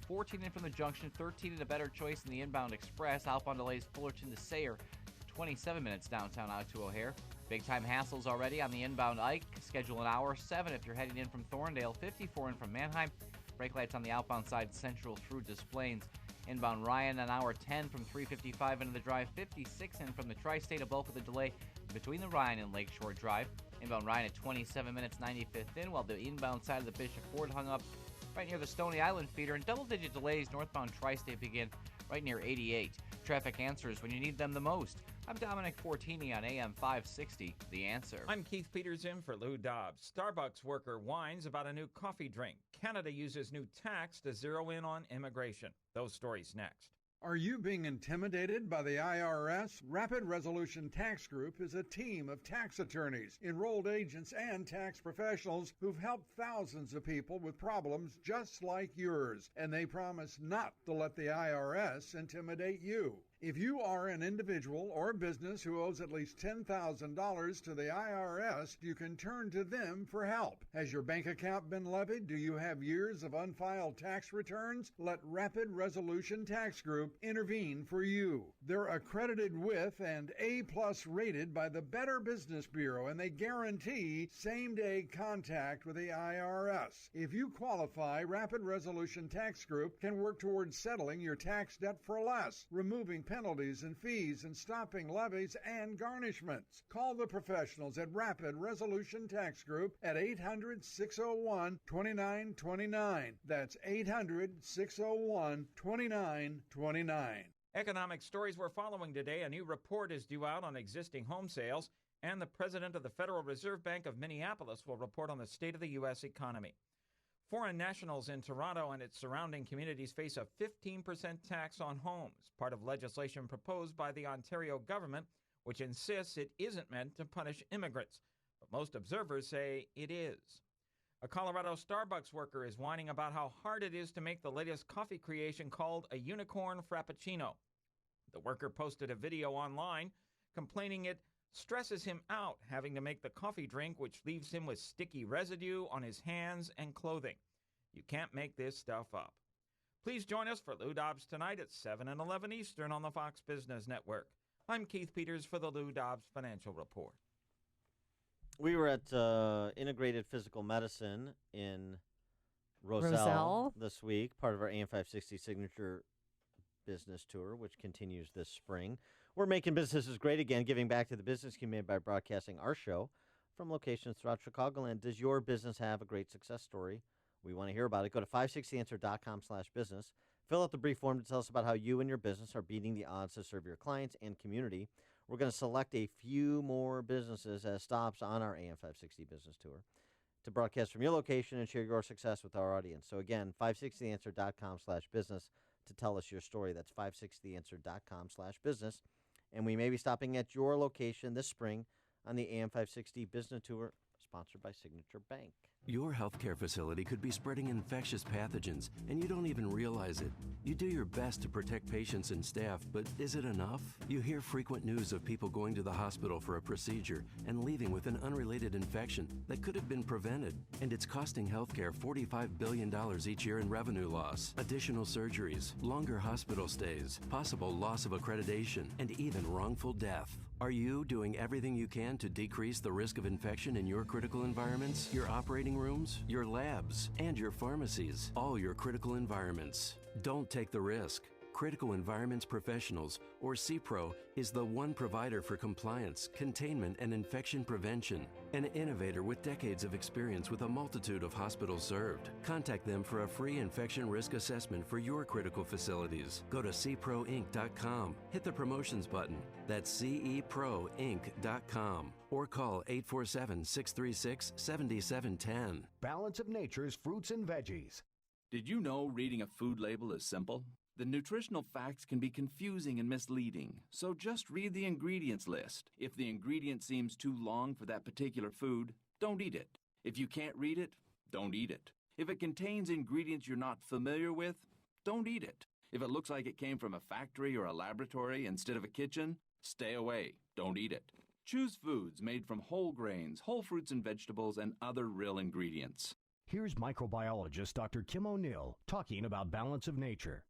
14 in from the junction, 13 in a better choice in the inbound express. Outbound delays Fullerton to Sayre. 27 minutes downtown out to O'Hare. Big time hassles already on the inbound Ike. Schedule an hour 7 if you're heading in from Thorndale. 54 in from Manheim. Brake lights on the outbound side Central through Des Plaines. Inbound Ryan an hour 10 from 355 into the drive. 56 in from the Tri-State. A bulk of the delay between the Ryan and Lakeshore Drive. Inbound Ryan at 27 minutes 95th in, while the inbound side of the Bishop Ford hung up right near the Stony Island feeder, and double-digit delays northbound Tri-State begin right near 88. Traffic answers when you need them the most. I'm Dominic Fortini on AM 560, The Answer. I'm Keith Peters in for Lou Dobbs. Starbucks worker whines about a new coffee drink. Canada uses new tax to zero in on immigration. Those stories next. Are you being intimidated by the IRS? Rapid Resolution Tax Group is a team of tax attorneys, enrolled agents, and tax professionals who've helped thousands of people with problems just like yours, and they promise not to let the IRS intimidate you. If you are an individual or business who owes at least $10,000 to the IRS, you can turn to them for help. Has your bank account been levied? Do you have years of unfiled tax returns? Let Rapid Resolution Tax Group intervene for you. They're accredited with and A+ rated by the Better Business Bureau, and they guarantee same-day contact with the IRS. If you qualify, Rapid Resolution Tax Group can work towards settling your tax debt for less, removing penalties and fees, and stopping levies and garnishments. Call the professionals at Rapid Resolution Tax Group at 800-601-2929. That's 800-601-2929. Economic stories we're following today. A new report is due out on existing home sales, and the president of the Federal Reserve Bank of Minneapolis will report on the state of the U.S. economy. Foreign nationals in Toronto and its surrounding communities face a 15% tax on homes, part of legislation proposed by the Ontario government, which insists it isn't meant to punish immigrants. But most observers say it is. A Colorado Starbucks worker is whining about how hard it is to make the latest coffee creation called a unicorn frappuccino. The worker posted a video online complaining it stresses him out having to make the coffee drink, which leaves him with sticky residue on his hands and clothing. You can't make this stuff up. Please join us for Lou Dobbs tonight at 7 and 11 Eastern on the Fox Business Network. I'm Keith Peters for the Lou Dobbs Financial Report. We were at Integrated Physical Medicine in Roselle this week, part of our AM 560 Signature Business Tour, which continues this spring. We're making businesses great again, giving back to the business community by broadcasting our show from locations throughout Chicagoland. Does your business have a great success story? We want to hear about it. Go to 560answer.com/business. Fill out the brief form to tell us about how you and your business are beating the odds to serve your clients and community. We're going to select a few more businesses as stops on our AM 560 Business Tour to broadcast from your location and share your success with our audience. So again, 560answer.com/business to tell us your story. That's 560answer.com/business. And we may be stopping at your location this spring on the AM 560 Business Tour, sponsored by Signature Bank. Your healthcare facility could be spreading infectious pathogens, and you don't even realize it. You do your best to protect patients and staff, but is it enough? You hear frequent news of people going to the hospital for a procedure and leaving with an unrelated infection that could have been prevented, and it's costing healthcare $45 billion each year in revenue loss, additional surgeries, longer hospital stays, possible loss of accreditation, and even wrongful death. Are you doing everything you can to decrease the risk of infection in your critical environments, your operating rooms, your labs, and your pharmacies, all your critical environments? Don't take the risk. Critical Environments Professionals, or CPRO, is the one provider for compliance, containment, and infection prevention. An innovator with decades of experience with a multitude of hospitals served. Contact them for a free infection risk assessment for your critical facilities. Go to cproinc.com. Hit the promotions button. That's ceproinc.com. Or call 847-636-7710. Balance of Nature's fruits and veggies. Did you know reading a food label is simple? The nutritional facts can be confusing and misleading, so just read the ingredients list. If the ingredient seems too long for that particular food, don't eat it. If you can't read it, don't eat it. If it contains ingredients you're not familiar with, don't eat it. If it looks like it came from a factory or a laboratory instead of a kitchen, stay away. Don't eat it. Choose foods made from whole grains, whole fruits and vegetables, and other real ingredients. Here's microbiologist Dr. Kim O'Neill talking about Balance of Nature.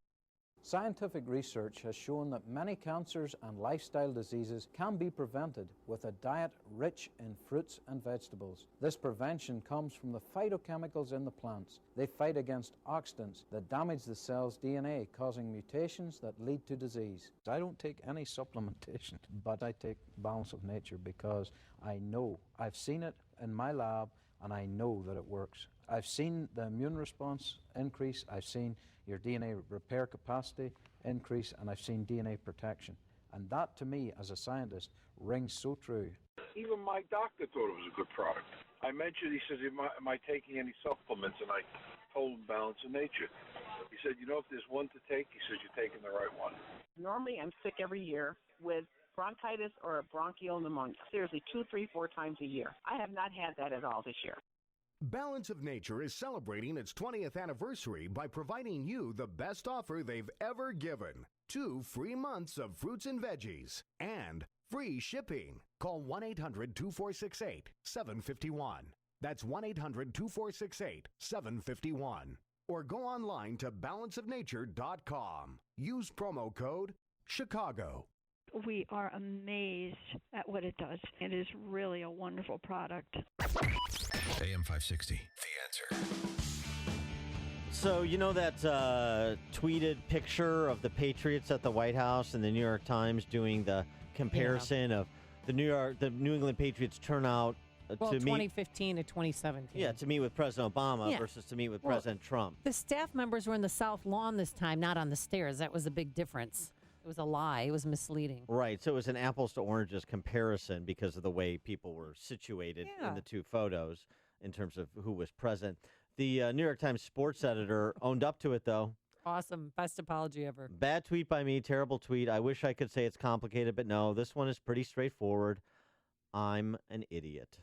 Scientific research has shown that many cancers and lifestyle diseases can be prevented with a diet rich in fruits and vegetables. This prevention comes from the phytochemicals in the plants. They fight against oxidants that damage the cell's DNA, causing mutations that lead to disease. I don't take any supplementation, but I take Balance of Nature because I know, I've seen it in my lab, and I know that it works. I've seen the immune response increase, I've seen your DNA repair capacity increase, and I've seen DNA protection. And that, to me, as a scientist, rings so true. Even my doctor thought it was a good product. I mentioned, he says, am I taking any supplements? And I told him Balance of Nature. He said, you know, if there's one to take, he says, you're taking the right one. Normally, I'm sick every year with bronchitis or bronchial pneumonia. Seriously, 2, 3, 4 times a year. I have not had that at all this year. Balance of Nature is celebrating its 20th anniversary by providing you the best offer they've ever given. 2 free months of fruits and veggies and free shipping. Call 1-800-2468-751. That's 1-800-2468-751. Or go online to balanceofnature.com. Use promo code Chicago. We are amazed at what it does. It is really a wonderful product. AM 560, The Answer. So, you know that tweeted picture of the Patriots at the White House and the New York Times doing the comparison of the New England Patriots turnout to 2015 to 2017. Yeah, to meet with President Obama versus to meet with President Trump. The staff members were in the South Lawn this time, not on the stairs. That was a big difference. It was a lie. It was misleading. Right. So it was an apples to oranges comparison because of the way people were situated in the two photos in terms of who was present. The New York Times sports editor owned up to it, though. Awesome. Best apology ever. Bad tweet by me. Terrible tweet. I wish I could say it's complicated, but no, this one is pretty straightforward. I'm an idiot.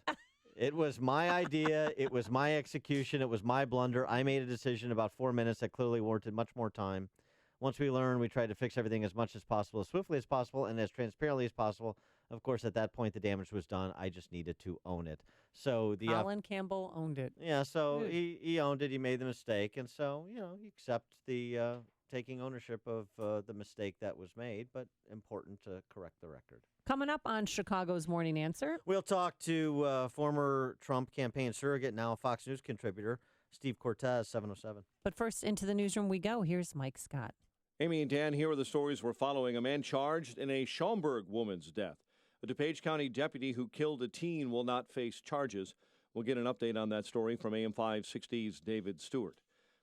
It was my idea. It was my execution. It was my blunder. I made a decision about 4 minutes that clearly warranted much more time. Once we learned, we tried to fix everything as much as possible, as swiftly as possible, and as transparently as possible. Of course, at that point, the damage was done. I just needed to own it. So Colin Campbell owned it. Yeah, so he owned it. He made the mistake, and so you accept the taking ownership of the mistake that was made. But important to correct the record. Coming up on Chicago's Morning Answer, we'll talk to former Trump campaign surrogate, now Fox News contributor, Steve Cortez, 707. But first, into the newsroom we go. Here's Mike Scott. Amy and Dan, here are the stories we're following. A man charged in a Schaumburg woman's death. A DuPage County deputy who killed a teen will not face charges. We'll get an update on that story from AM 560's David Stewart.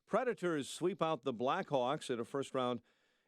Predators sweep out the Blackhawks at a first-round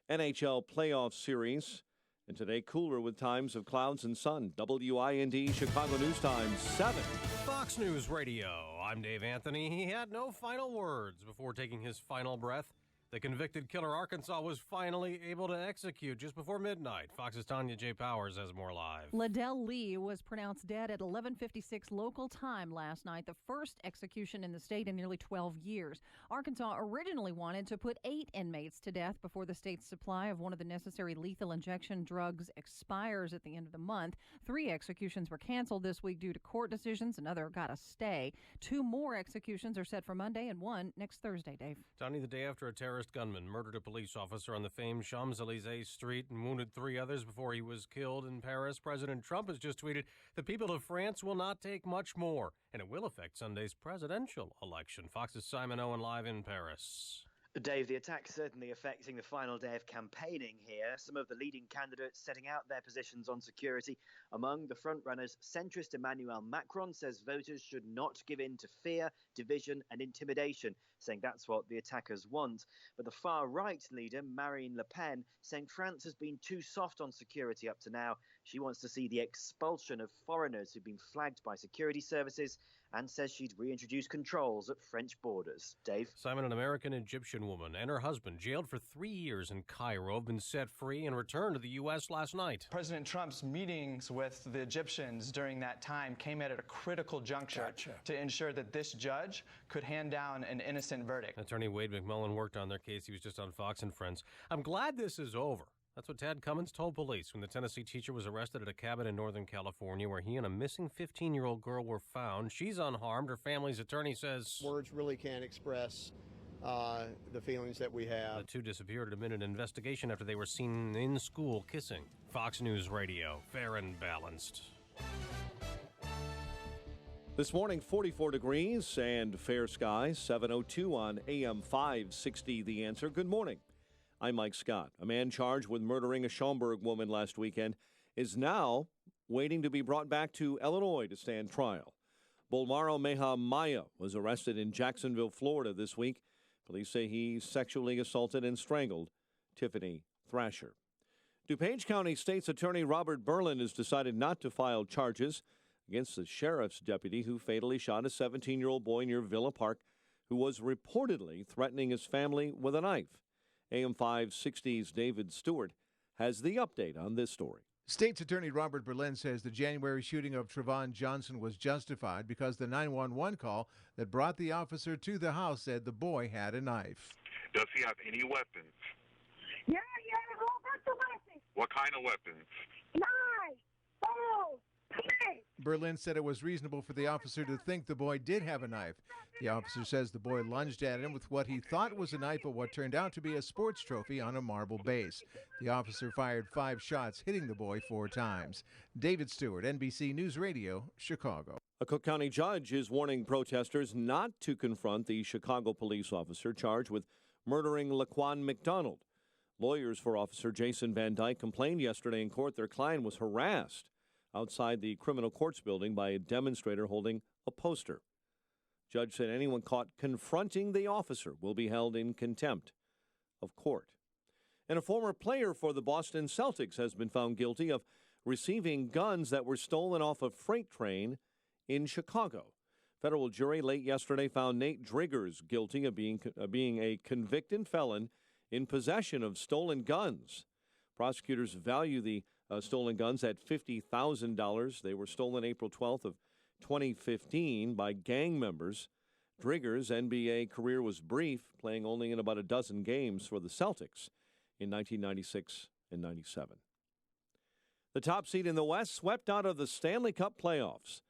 NHL playoff series. And today, cooler with times of clouds and sun. WIND Chicago News Time, 7. Fox News Radio. I'm Dave Anthony. He had no final words before taking his final breath. The convicted killer Arkansas was finally able to execute just before midnight. Fox's Tanya J. Powers has more live. Liddell Lee was pronounced dead at 11:56 local time last night, the first execution in the state in nearly 12 years. Arkansas originally wanted to put 8 inmates to death before the state's supply of one of the necessary lethal injection drugs expires at the end of the month. 3 executions were canceled this week due to court decisions. Another got a stay. 2 more executions are set for Monday and 1 next Thursday, Dave. Tony, the day after a terrorist gunman murdered a police officer on the famed Champs-Élysées street and wounded 3 others before he was killed in Paris, President Trump has just tweeted, "The people of France will not take much more, and it will affect Sunday's presidential election." Fox's Simon Owen live in Paris. Dave, the attack certainly affecting the final day of campaigning here. Some of the leading candidates setting out their positions on security. Among the frontrunners, centrist Emmanuel Macron says voters should not give in to fear, division and intimidation, saying that's what the attackers want. But the far-right leader, Marine Le Pen, saying France has been too soft on security up to now. She wants to see the expulsion of foreigners who've been flagged by security services and says she'd reintroduce controls at French borders. Dave? Simon, an American-Egyptian woman and her husband, jailed for 3 years in Cairo, have been set free and returned to the U.S. last night. President Trump's meetings with the Egyptians during that time came at a critical juncture to ensure that this judge could hand down an innocent verdict. Attorney Wade McMillan worked on their case. He was just on Fox and Friends. I'm glad this is over. That's what Tad Cummins told police when the Tennessee teacher was arrested at a cabin in Northern California where he and a missing 15-year-old girl were found. She's unharmed. Her family's attorney says words really can't express the feelings that we have. The 2 disappeared amid an investigation after they were seen in school kissing. Fox News Radio, fair and balanced. This morning, 44 degrees and fair skies, 7:02 on AM 560 The Answer. Good morning. I'm Mike Scott. A man charged with murdering a Schaumburg woman last weekend is now waiting to be brought back to Illinois to stand trial. Bolmaro Meha Maya was arrested in Jacksonville, Florida this week. Police say he sexually assaulted and strangled Tiffany Thrasher. DuPage County State's Attorney Robert Berlin has decided not to file charges against the sheriff's deputy who fatally shot a 17-year-old boy near Villa Park who was reportedly threatening his family with a knife. AM 560's David Stewart has the update on this story. State's Attorney Robert Berlin says the January shooting of Trevon Johnson was justified because the 911 call that brought the officer to the house said the boy had a knife. Does he have any weapons? Yeah, a whole bunch of weapons. What kind of weapons? Knives, bows, pigs. Berlin said it was reasonable for the officer to think the boy did have a knife. The officer says the boy lunged at him with what he thought was a knife, but what turned out to be a sports trophy on a marble base. The officer fired 5 shots, hitting the boy 4 times. David Stewart, NBC News Radio, Chicago. A Cook County judge is warning protesters not to confront the Chicago police officer charged with murdering Laquan McDonald. Lawyers for Officer Jason Van Dyke complained yesterday in court their client was harassed outside the criminal courts building by a demonstrator holding a poster. Judge said anyone caught confronting the officer will be held in contempt of court. And a former player for the Boston Celtics has been found guilty of receiving guns that were stolen off a freight train in Chicago. Federal jury late yesterday found Nate Driggers guilty of being a convicted felon in possession of stolen guns. Prosecutors value the stolen guns at $50,000. They were stolen April 12th of 2015 by gang members. Driggers' NBA career was brief, playing only in about a dozen games for the Celtics in 1996 and 97. The top seed in the West swept out of the Stanley Cup playoffs.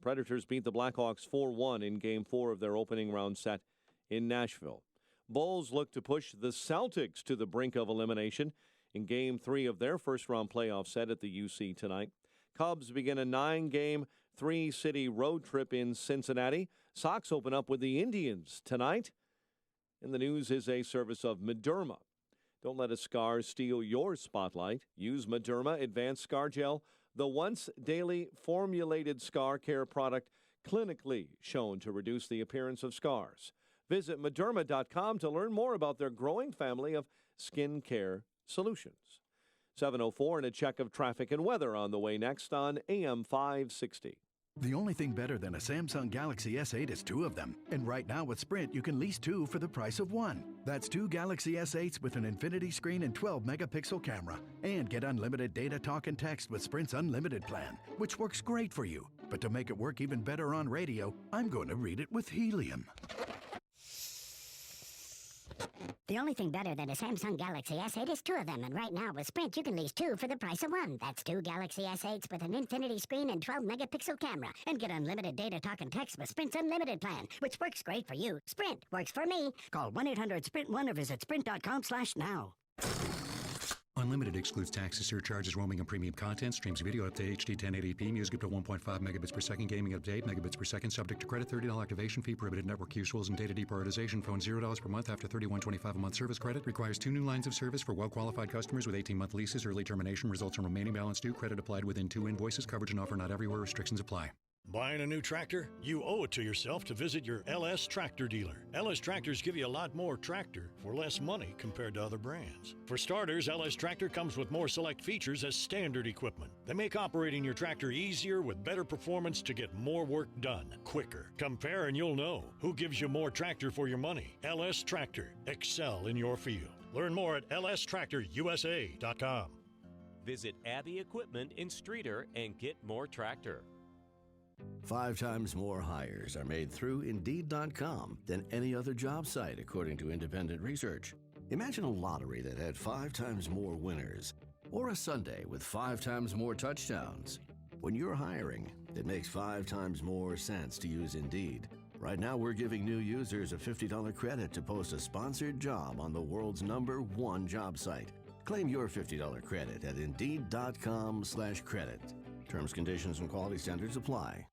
Predators beat the Blackhawks 4-1 in Game 4 of their opening round set in Nashville. Bulls look to push the Celtics to the brink of elimination in Game 3 of their first-round playoff set at the UC tonight. Cubs begin a 9-game, 3-city road trip in Cincinnati. Sox open up with the Indians tonight. And the news is a service of Mederma. Don't let a scar steal your spotlight. Use Mederma Advanced Scar Gel, the once-daily formulated scar care product clinically shown to reduce the appearance of scars. Visit Mederma.com to learn more about their growing family of skin care solutions. 7:04 and a check of traffic and weather on the way next on AM 560. The only thing better than a Samsung Galaxy S8 is 2 of them. And right now with Sprint, you can lease 2 for the price of 1. That's 2 Galaxy S8s with an infinity screen and 12-megapixel camera. And get unlimited data, talk, and text with Sprint's unlimited plan, which works great for you. But to make it work even better on radio, I'm going to read it with helium. The only thing better than a Samsung Galaxy S8 is 2 of them, and right now with Sprint, you can lease 2 for the price of 1. That's 2 Galaxy S8s with an infinity screen and 12-megapixel camera, and get unlimited data, talk, and text with Sprint's unlimited plan, which works great for you. Sprint works for me. Call 1-800-SPRINT1 or visit sprint.com/now. Unlimited excludes taxes, surcharges, roaming, and premium content. Streams video up to HD 1080p. Music up to 1.5 megabits per second. Gaming up to 8 megabits per second. Subject to credit. $30 activation fee. Prohibited network use rules and data deprioritization. Phone $0 per month after $31.25 a month service credit. Requires 2 new lines of service for well-qualified customers with 18-month leases. Early termination results in remaining balance due. Credit applied within 2 invoices. Coverage and offer not everywhere. Restrictions apply. Buying a new tractor? You owe it to yourself to visit your LS Tractor dealer. LS Tractors give you a lot more tractor for less money compared to other brands. For starters, LS Tractor comes with more select features as standard equipment. They make operating your tractor easier with better performance to get more work done quicker. Compare and you'll know who gives you more tractor for your money. LS Tractor. Excel in your field. Learn more at lstractorusa.com. Visit Abbey Equipment in Streeter and get more tractor. 5 times more hires are made through Indeed.com than any other job site, according to independent research. Imagine a lottery that had 5 times more winners, or a Sunday with 5 times more touchdowns. When you're hiring, it makes 5 times more sense to use Indeed. Right now, we're giving new users a $50 credit to post a sponsored job on the world's #1 job site. Claim your $50 credit at Indeed.com/credit. Terms, conditions, and quality standards apply.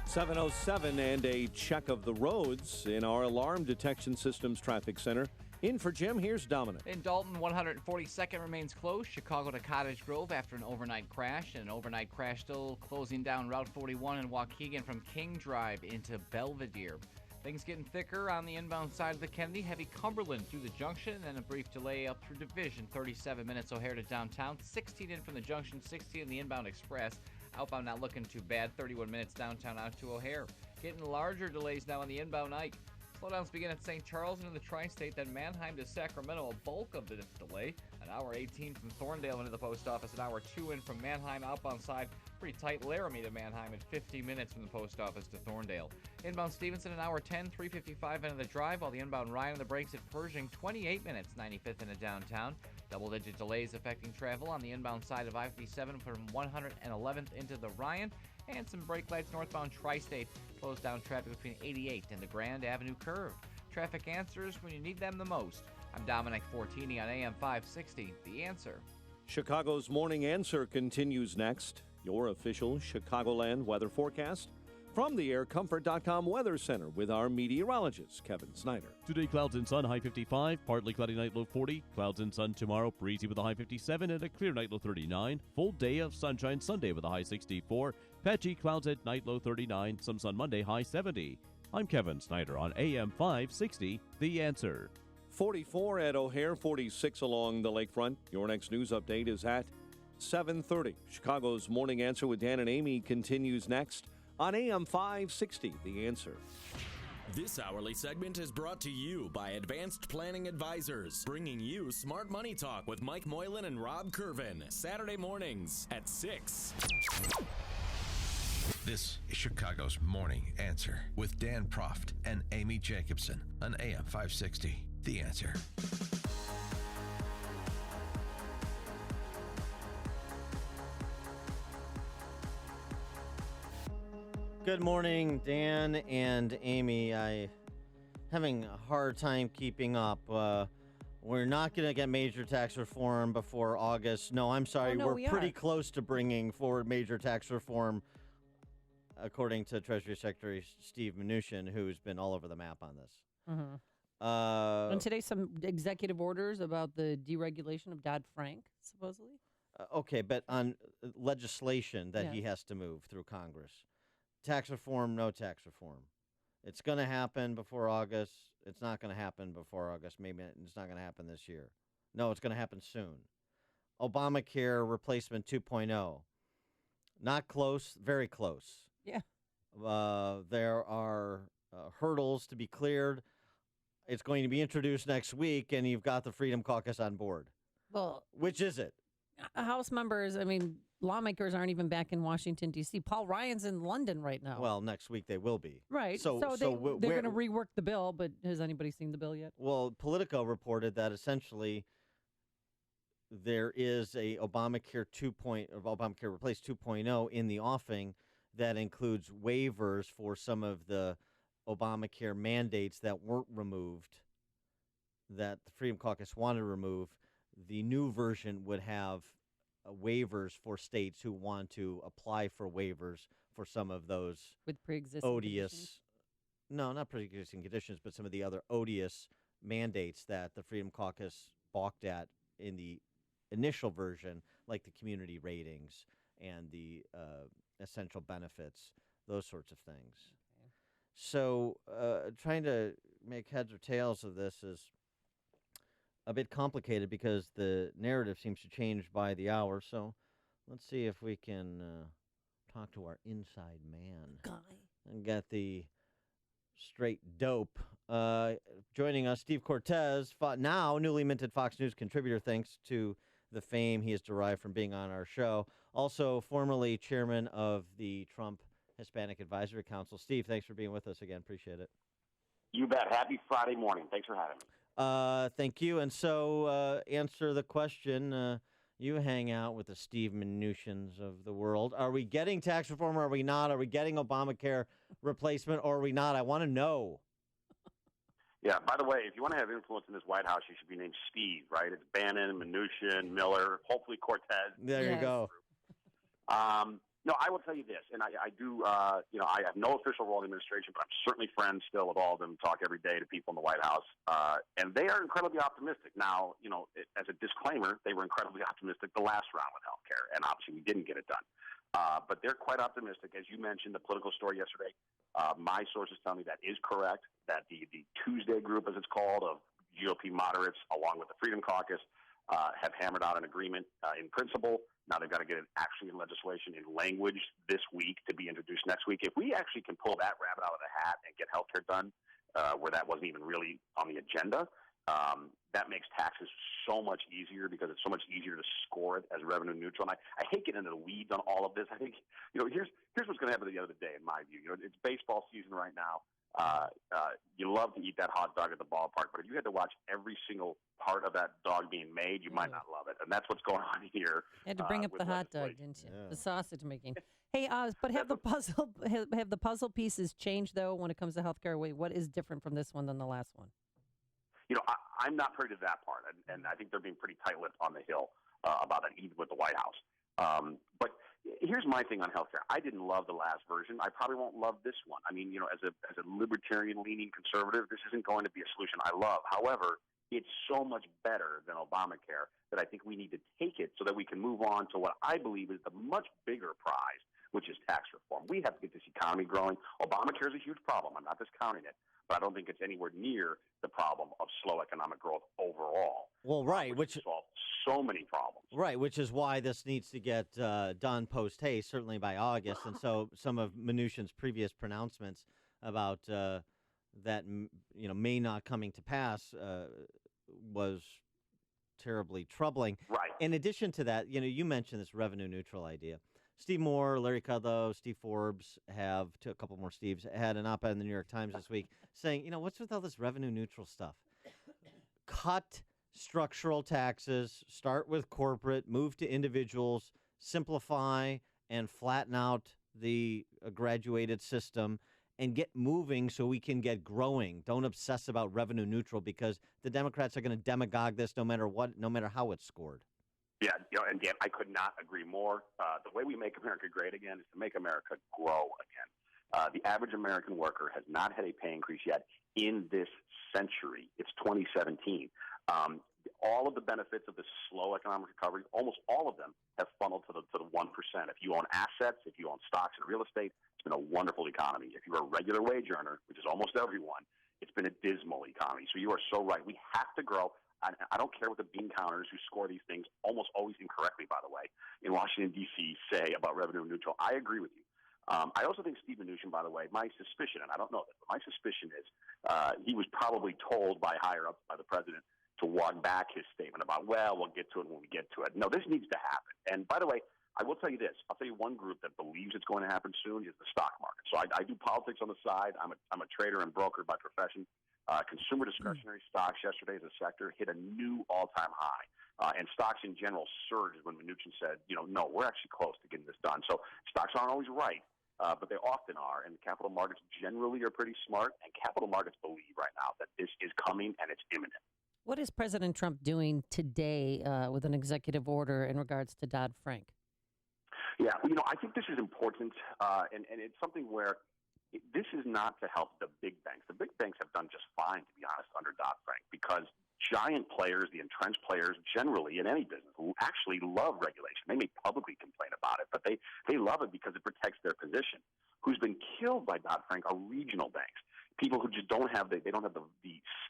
7:07 and a check of the roads in our Alarm Detection Systems Traffic Center. In for Jim, here's Dominic. In Dalton, 142nd remains closed, Chicago to Cottage Grove after an overnight crash. And an overnight crash still closing down Route 41 in Waukegan from King Drive into Belvedere. Things getting thicker on the inbound side of the Kennedy. Heavy Cumberland through the junction, and a brief delay up through Division. 37 minutes O'Hare to downtown. 16 in from the junction, 16 in the inbound express. Outbound not looking too bad. 31 minutes downtown out to O'Hare. Getting larger delays now on the inbound Ike. Slowdowns begin at St. Charles into the tri-state, then Manheim to Sacramento, a bulk of the delay. An hour 18 from Thorndale into the post office, an hour 2 in from Manheim outbound side. Pretty tight Laramie to Manheim at 50 minutes from the post office to Thorndale. Inbound Stevenson, an hour 10, 3:55 into the drive, while the inbound Ryan on the brakes at Pershing, 28 minutes, 95th into downtown. Double-digit delays affecting travel on the inbound side of I-57 from 111th into the Ryan. And some brake lights northbound tri-state. Close down traffic between 88 and the Grand Avenue curve. Traffic answers when you need them the most. I'm Dominic Fortini on AM 560, The Answer. Chicago's Morning Answer continues next. Your official Chicagoland weather forecast from the AirComfort.com Weather Center with our meteorologist, Kevin Snyder. Today, clouds and sun, high 55. Partly cloudy night, low 40. Clouds and sun tomorrow, breezy with a high 57 and a clear night, low 39. Full day of sunshine Sunday with a high 64. Patchy clouds at night, low 39. Some sun Monday, high 70. I'm Kevin Snyder on AM 560, The Answer. 44 at O'Hare, 46 along the lakefront. Your next news update is at 7:30. Chicago's Morning Answer with Dan and Amy continues next on AM 560, The Answer. This hourly segment is brought to you by Advanced Planning Advisors, bringing you Smart Money Talk with Mike Moylan and Rob Curvin, Saturday mornings at 6. This is Chicago's Morning Answer with Dan Proft and Amy Jacobson on AM 560, The Answer. Good morning, Dan and Amy. I having a hard time keeping up. We're not going to get major tax reform before August. No, I'm sorry. We're pretty close to bringing forward major tax reform, according to Treasury Secretary Steve Mnuchin, who's been all over the map on this. And today, some executive orders about the deregulation of Dodd-Frank, supposedly. Okay, but on legislation that he has to move through Congress. Tax reform, no tax reform. It's going to happen before August. It's not going to happen before August. Maybe it's not going to happen this year. No, it's going to happen soon. Obamacare replacement 2.0. Not close, very close. Yeah. There are hurdles to be cleared. It's going to be introduced next week, and you've got the Freedom Caucus on board. Well, which is it? House members, lawmakers aren't even back in Washington, D.C. Paul Ryan's in London right now. Well, next week they will be. Right. So they're going to rework the bill, but has anybody seen the bill yet? Well, Politico reported that essentially there is a Obamacare Replace 2.0 in the offing that includes waivers for some of the Obamacare mandates that weren't removed, that the Freedom Caucus wanted to remove. The new version would have waivers for states who want to apply for waivers for some of those with pre-existing odious, no, not pre-existing conditions, but some of the other odious mandates that the Freedom Caucus balked at in the initial version, like the community ratings and the essential benefits, those sorts of things. Okay. So trying to make heads or tails of this is a bit complicated because the narrative seems to change by the hour. So let's see if we can talk to our inside man and get the straight dope. Joining us, Steve Cortez, now newly minted Fox News contributor, thanks to the fame he has derived from being on our show. Also, formerly chairman of the Trump Hispanic Advisory Council. Steve, thanks for being with us again. Appreciate it. You bet. Happy Friday morning. Thanks for having me. Thank you. And so, answer the question. You hang out with the Steve Mnuchins of the world. Are we getting tax reform or are we not? Are we getting Obamacare replacement or are we not? I want to know. Yeah, by the way, if you want to have influence in this White House, you should be named Steve, right? It's Bannon, Mnuchin, Miller, hopefully Cortez. There you go. No, I will tell you this, and I do, I have no official role in the administration, but I'm certainly friends still with all of them, talk every day to people in the White House, and they are incredibly optimistic. Now, as a disclaimer, they were incredibly optimistic the last round with health care, and obviously we didn't get it done. But they're quite optimistic. As you mentioned, the political story yesterday, my sources tell me that is correct, that the Tuesday group, as it's called, of GOP moderates, along with the Freedom Caucus, have hammered out an agreement in principle. Now they've got to get it actually in legislation in language this week to be introduced next week. If we actually can pull that rabbit out of the hat and get healthcare done where that wasn't even really on the agenda, that makes taxes so much easier because it's so much easier to score it as revenue neutral. And I hate getting into the weeds on all of this. I think, here's what's going to happen at the end of the day, in my view. It's baseball season right now. You love to eat that hot dog at the ballpark, but if you had to watch every single part of that dog being made, you might not love it. And that's what's going on here. You had to bring up the hot dog, didn't you? Yeah. The sausage making. Hey, but have the puzzle pieces changed though when it comes to healthcare? What is different from this one than the last one? I'm not privy to that part, and I think they're being pretty tight-lipped on the Hill about that, even with the White House. But here's my thing on healthcare. I didn't love the last version. I probably won't love this one. I mean, as a libertarian-leaning conservative, this isn't going to be a solution I love. However, it's so much better than Obamacare that I think we need to take it so that we can move on to what I believe is the much bigger prize, which is tax reform. We have to get this economy growing. Obamacare is a huge problem. I'm not discounting it, but I don't think it's anywhere near the problem of slow economic growth overall. Well, right, which solves so many problems. Right, which is why this needs to get done post haste, certainly by August. And so some of Mnuchin's previous pronouncements about that may not coming to pass was terribly troubling. Right. In addition to that, you mentioned this revenue neutral idea. Steve Moore, Larry Kudlow, Steve Forbes a couple more Steves, had an op-ed in the New York Times this week saying, what's with all this revenue neutral stuff? Cut structural taxes, start with corporate, move to individuals, simplify and flatten out the graduated system, and get moving so we can get growing. Don't obsess about revenue neutral because the Democrats are going to demagogue this no matter what, no matter how it's scored. Yeah, and Dan, I could not agree more. The way we make America great again is to make America grow again. The average American worker has not had a pay increase yet in this century. It's 2017. All of the benefits of this slow economic recovery, almost all of them, have funneled to the 1%. If you own assets, if you own stocks and real estate, it's been a wonderful economy. If you're a regular wage earner, which is almost everyone, it's been a dismal economy. So you are so right. We have to grow. I don't care what the bean counters who score these things, almost always incorrectly, by the way, in Washington, D.C. say about revenue neutral. I agree with you. I also think Steve Mnuchin, by the way, my suspicion, and I don't know this, but my suspicion is he was probably told by higher-ups, by the president, to walk back his statement about, we'll get to it when we get to it. No, this needs to happen. And by the way, I will tell you this. I'll tell you one group that believes it's going to happen soon is the stock market. So I do politics on the side. I'm a trader and broker by profession. Consumer discretionary stocks yesterday as a sector hit a new all-time high. And stocks in general surged when Mnuchin said, no, we're actually close to getting this done. So stocks aren't always right, but they often are. And capital markets generally are pretty smart. And capital markets believe right now that this is coming and it's imminent. What is President Trump doing today with an executive order in regards to Dodd-Frank? Yeah, I think this is important, and it's something where this is not to help the big banks. The big banks have done just fine, to be honest, under Dodd-Frank, because giant players, the entrenched players, generally in any business, actually love regulation. They may publicly complain about it, but they love it because it protects their position. Who's been killed by Dodd-Frank are regional banks, people who just don't have the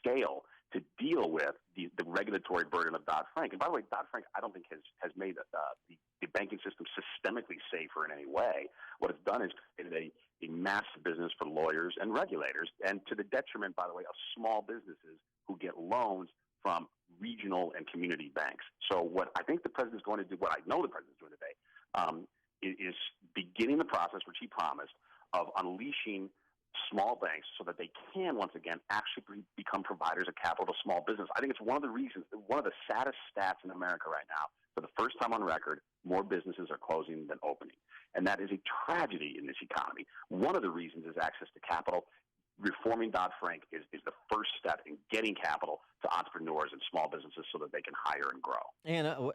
scale to deal with the regulatory burden of Dodd-Frank. And by the way, Dodd-Frank, I don't think has made the banking system systemically safer in any way. What it's done is created a massive business for lawyers and regulators, and to the detriment, by the way, of small businesses who get loans from regional and community banks. So what I think the president is going to do, what I know the president is doing today, is beginning the process, which he promised, of unleashing small banks so that they can, once again, actually become providers of capital to small business. I think it's one of the saddest stats in America right now. For the first time on record, more businesses are closing than opening. And that is a tragedy in this economy. One of the reasons is access to capital. Reforming Dodd-Frank is the first step in getting capital to entrepreneurs and small businesses so that they can hire and grow.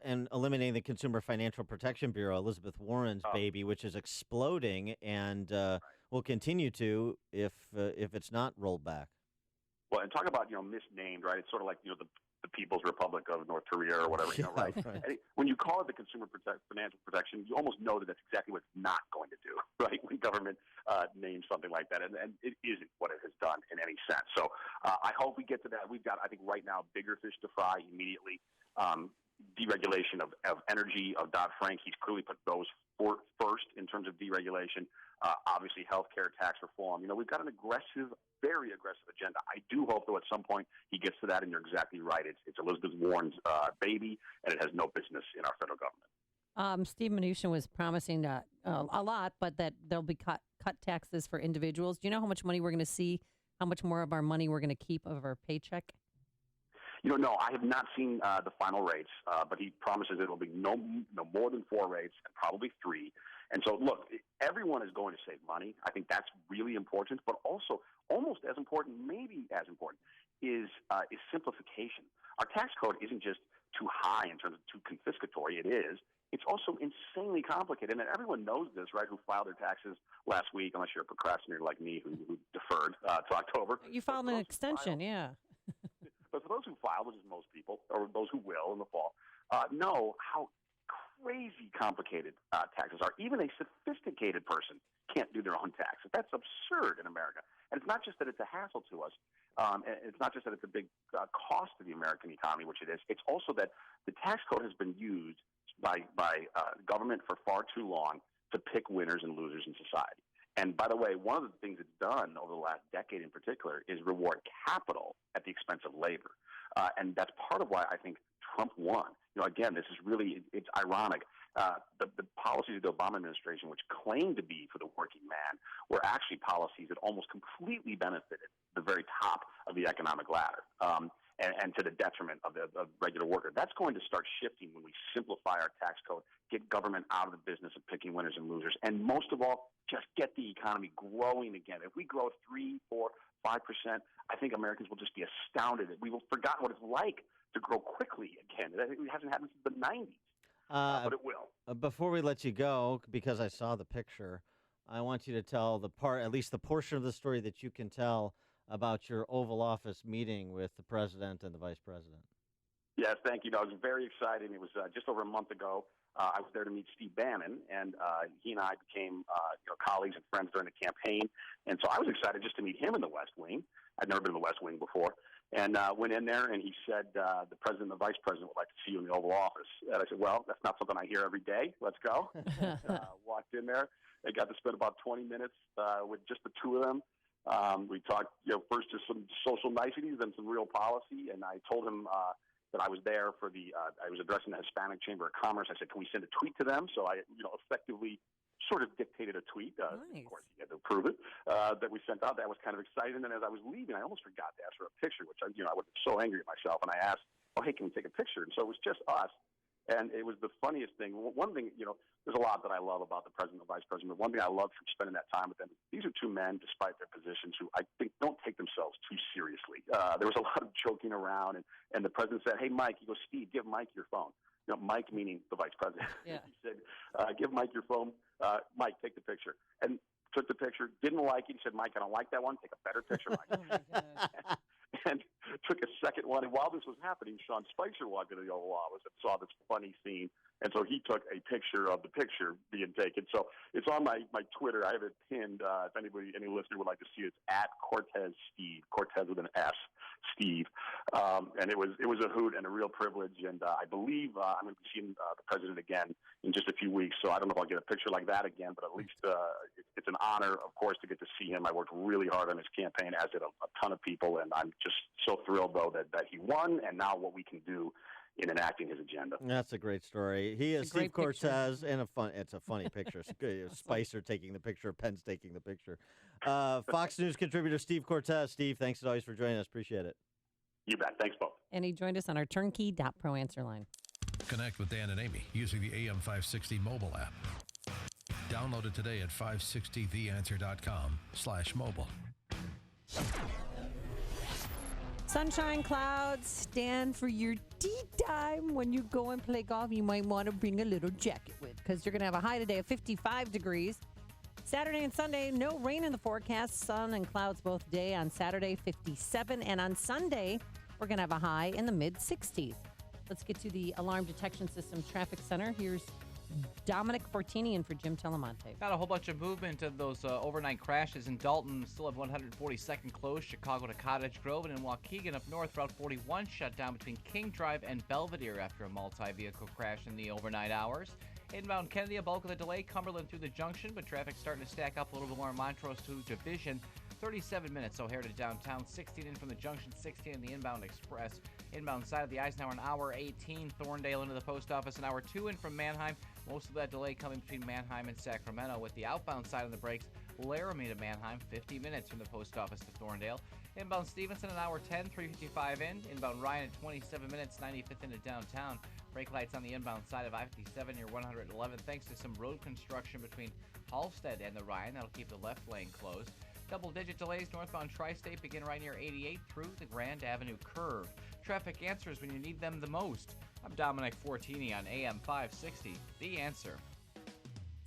And eliminating the Consumer Financial Protection Bureau, Elizabeth Warren's baby, which is exploding and will continue to if it's not rolled back. Well, and talk about misnamed, right? It's sort of like the People's Republic of North Korea or whatever, right? And when you call it the Consumer Financial Protection, you almost know that that's exactly what it's not going to do, right? When government names something like that, and it isn't what it has done in any sense. So I hope we get to that. We've got, I think, right now, bigger fish to fry immediately. deregulation of energy, of Dodd-Frank. He's clearly put those first in terms of deregulation. Obviously, healthcare, tax reform. We've got an aggressive, very aggressive agenda. I do hope, though, at some point he gets to that, and you're exactly right. It's Elizabeth Warren's baby, and it has no business in our federal government. Steve Mnuchin was promising a lot, but that there'll be cut taxes for individuals. Do you know how much money we're going to see, how much more of our money we're going to keep of our paycheck? No, I have not seen the final rates, but he promises it will be no more than 4 rates and probably 3. And so, look, everyone is going to save money. I think that's really important, but also almost as important, maybe as important, is simplification. Our tax code isn't just too high in terms of too confiscatory. It is. It's also insanely complicated, and everyone knows this, right, who filed their taxes last week, unless you're a procrastinator like me who deferred to October. You filed an extension, yeah. But for those who file, which is most people, or those who will in the fall, know how crazy complicated taxes are. Even a sophisticated person can't do their own taxes. That's absurd in America. And it's not just that it's a hassle to us. It's not just that it's a big cost to the American economy, which it is. It's also that the tax code has been used by government for far too long to pick winners and losers in society. And by the way, one of the things it's done over the last decade in particular is reward capital at the expense of labor. And that's part of why I think Trump won. Again, this is really, it's ironic. The policies of the Obama administration, which claimed to be for the working man, were actually policies that almost completely benefited the very top of the economic ladder. And to the detriment of the regular worker. That's going to start shifting when we simplify our tax code, get government out of the business of picking winners and losers, and most of all, just get the economy growing again. If we grow 3%, 4%, 5%, I think Americans will just be astounded. We will forget what it's like to grow quickly again. It hasn't happened since the 90s, but it will. Before we let you go, because I saw the picture, I want you to tell at least the portion of the story that you can tell about your Oval Office meeting with the president and the vice president. Yes, thank you. I was very excited. It was just over a month ago. I was there to meet Steve Bannon, and he and I became colleagues and friends during the campaign. And so I was excited just to meet him in the West Wing. I'd never been in the West Wing before. And went in there, and he said, the president and the vice president would like to see you in the Oval Office. And I said, well, that's not something I hear every day. Let's go. Walked in there. I got to spend about 20 minutes with just the two of them. We talked, first just some social niceties, then some real policy. And I told him that I was there for I was addressing the Hispanic Chamber of Commerce. I said, can we send a tweet to them? So I, effectively sort of dictated a tweet. Nice. Of course, he had to approve it, that we sent out. That was kind of exciting. And as I was leaving, I almost forgot to ask for a picture, which I was so angry at myself. And I asked, oh, hey, can we take a picture? And so it was just us. And it was the funniest thing. One thing, there's a lot that I love about the president and the vice president. But one thing I love from spending that time with them, these are two men, despite their positions, who I think don't take themselves too seriously. There was a lot of joking around, and the president said, hey, Mike, he goes, Steve, give Mike your phone. Mike meaning the vice president. Yeah. He said, give Mike your phone. Mike, take the picture. And took the picture, didn't like it. He said, Mike, I don't like that one. Take a better picture, Mike. Oh, my gosh. And took a second one. And while this was happening, Sean Spicer walked into the Oval Office and saw this funny scene. And so he took a picture of the picture being taken. So it's on my Twitter. I have it pinned. If any listener would like to see it, it's at Cortez Steve, Cortez with an S, Steve. And it was a hoot and a real privilege. And I believe I'm going to be seeing the president again in just a few weeks. So I don't know if I'll get a picture like that again, but at least it's an honor, of course, to get to see him. I worked really hard on his campaign, as did a ton of people. And I'm just so thrilled, though, that he won, and now what we can do in enacting his agenda. That's a great story. He is Steve Cortez, and it's a funny picture. Spicer taking the picture, Pence taking the picture. Fox News contributor Steve Cortez. Steve, thanks as always for joining us. Appreciate it. You bet. Thanks, both. And he joined us on our turnkey.pro answer line. Connect with Dan and Amy using the AM560 mobile app. Download it today at 560theanswer.com/mobile. Sunshine, clouds, stand for your tea time. When you go and play golf, you might want to bring a little jacket with, because you're going to have a high today of 55 degrees. Saturday and Sunday, no rain in the forecast. Sun and clouds both day. On Saturday, 57. And on Sunday, we're going to have a high in the mid-60s. Let's get to the Alarm Detection Systems Traffic Center. Here's Dominic Fortini in for Jim Telemonte. Got a whole bunch of movement of those overnight crashes in Dalton. Still have 142nd closed, Chicago to Cottage Grove, and in Waukegan up north, Route 41 shut down between King Drive and Belvedere after a multi-vehicle crash in the overnight hours. Inbound Kennedy, a bulk of the delay, Cumberland through the junction, but traffic starting to stack up a little bit more. Montrose to Division, 37 minutes O'Hare to downtown, 16 in from the junction, 16 in the inbound express. Inbound side of the Eisenhower, an hour 18. Thorndale into the post office, an hour 2 in from Manheim. Most of that delay coming between Manheim and Sacramento. With the outbound side of the brakes, Laramie to Manheim, 50 minutes from the post office to Thorndale. Inbound Stevenson, an hour 10, 3:55 in. Inbound Ryan at 27 minutes, 95th into downtown. Brake lights on the inbound side of I-57 near 111, thanks to some road construction between Halstead and the Ryan. That'll keep the left lane closed. Double-digit delays northbound Tri-State begin right near 88 through the Grand Avenue curve. Traffic answers when you need them the most. I'm Dominic Fortini on AM 560, The Answer.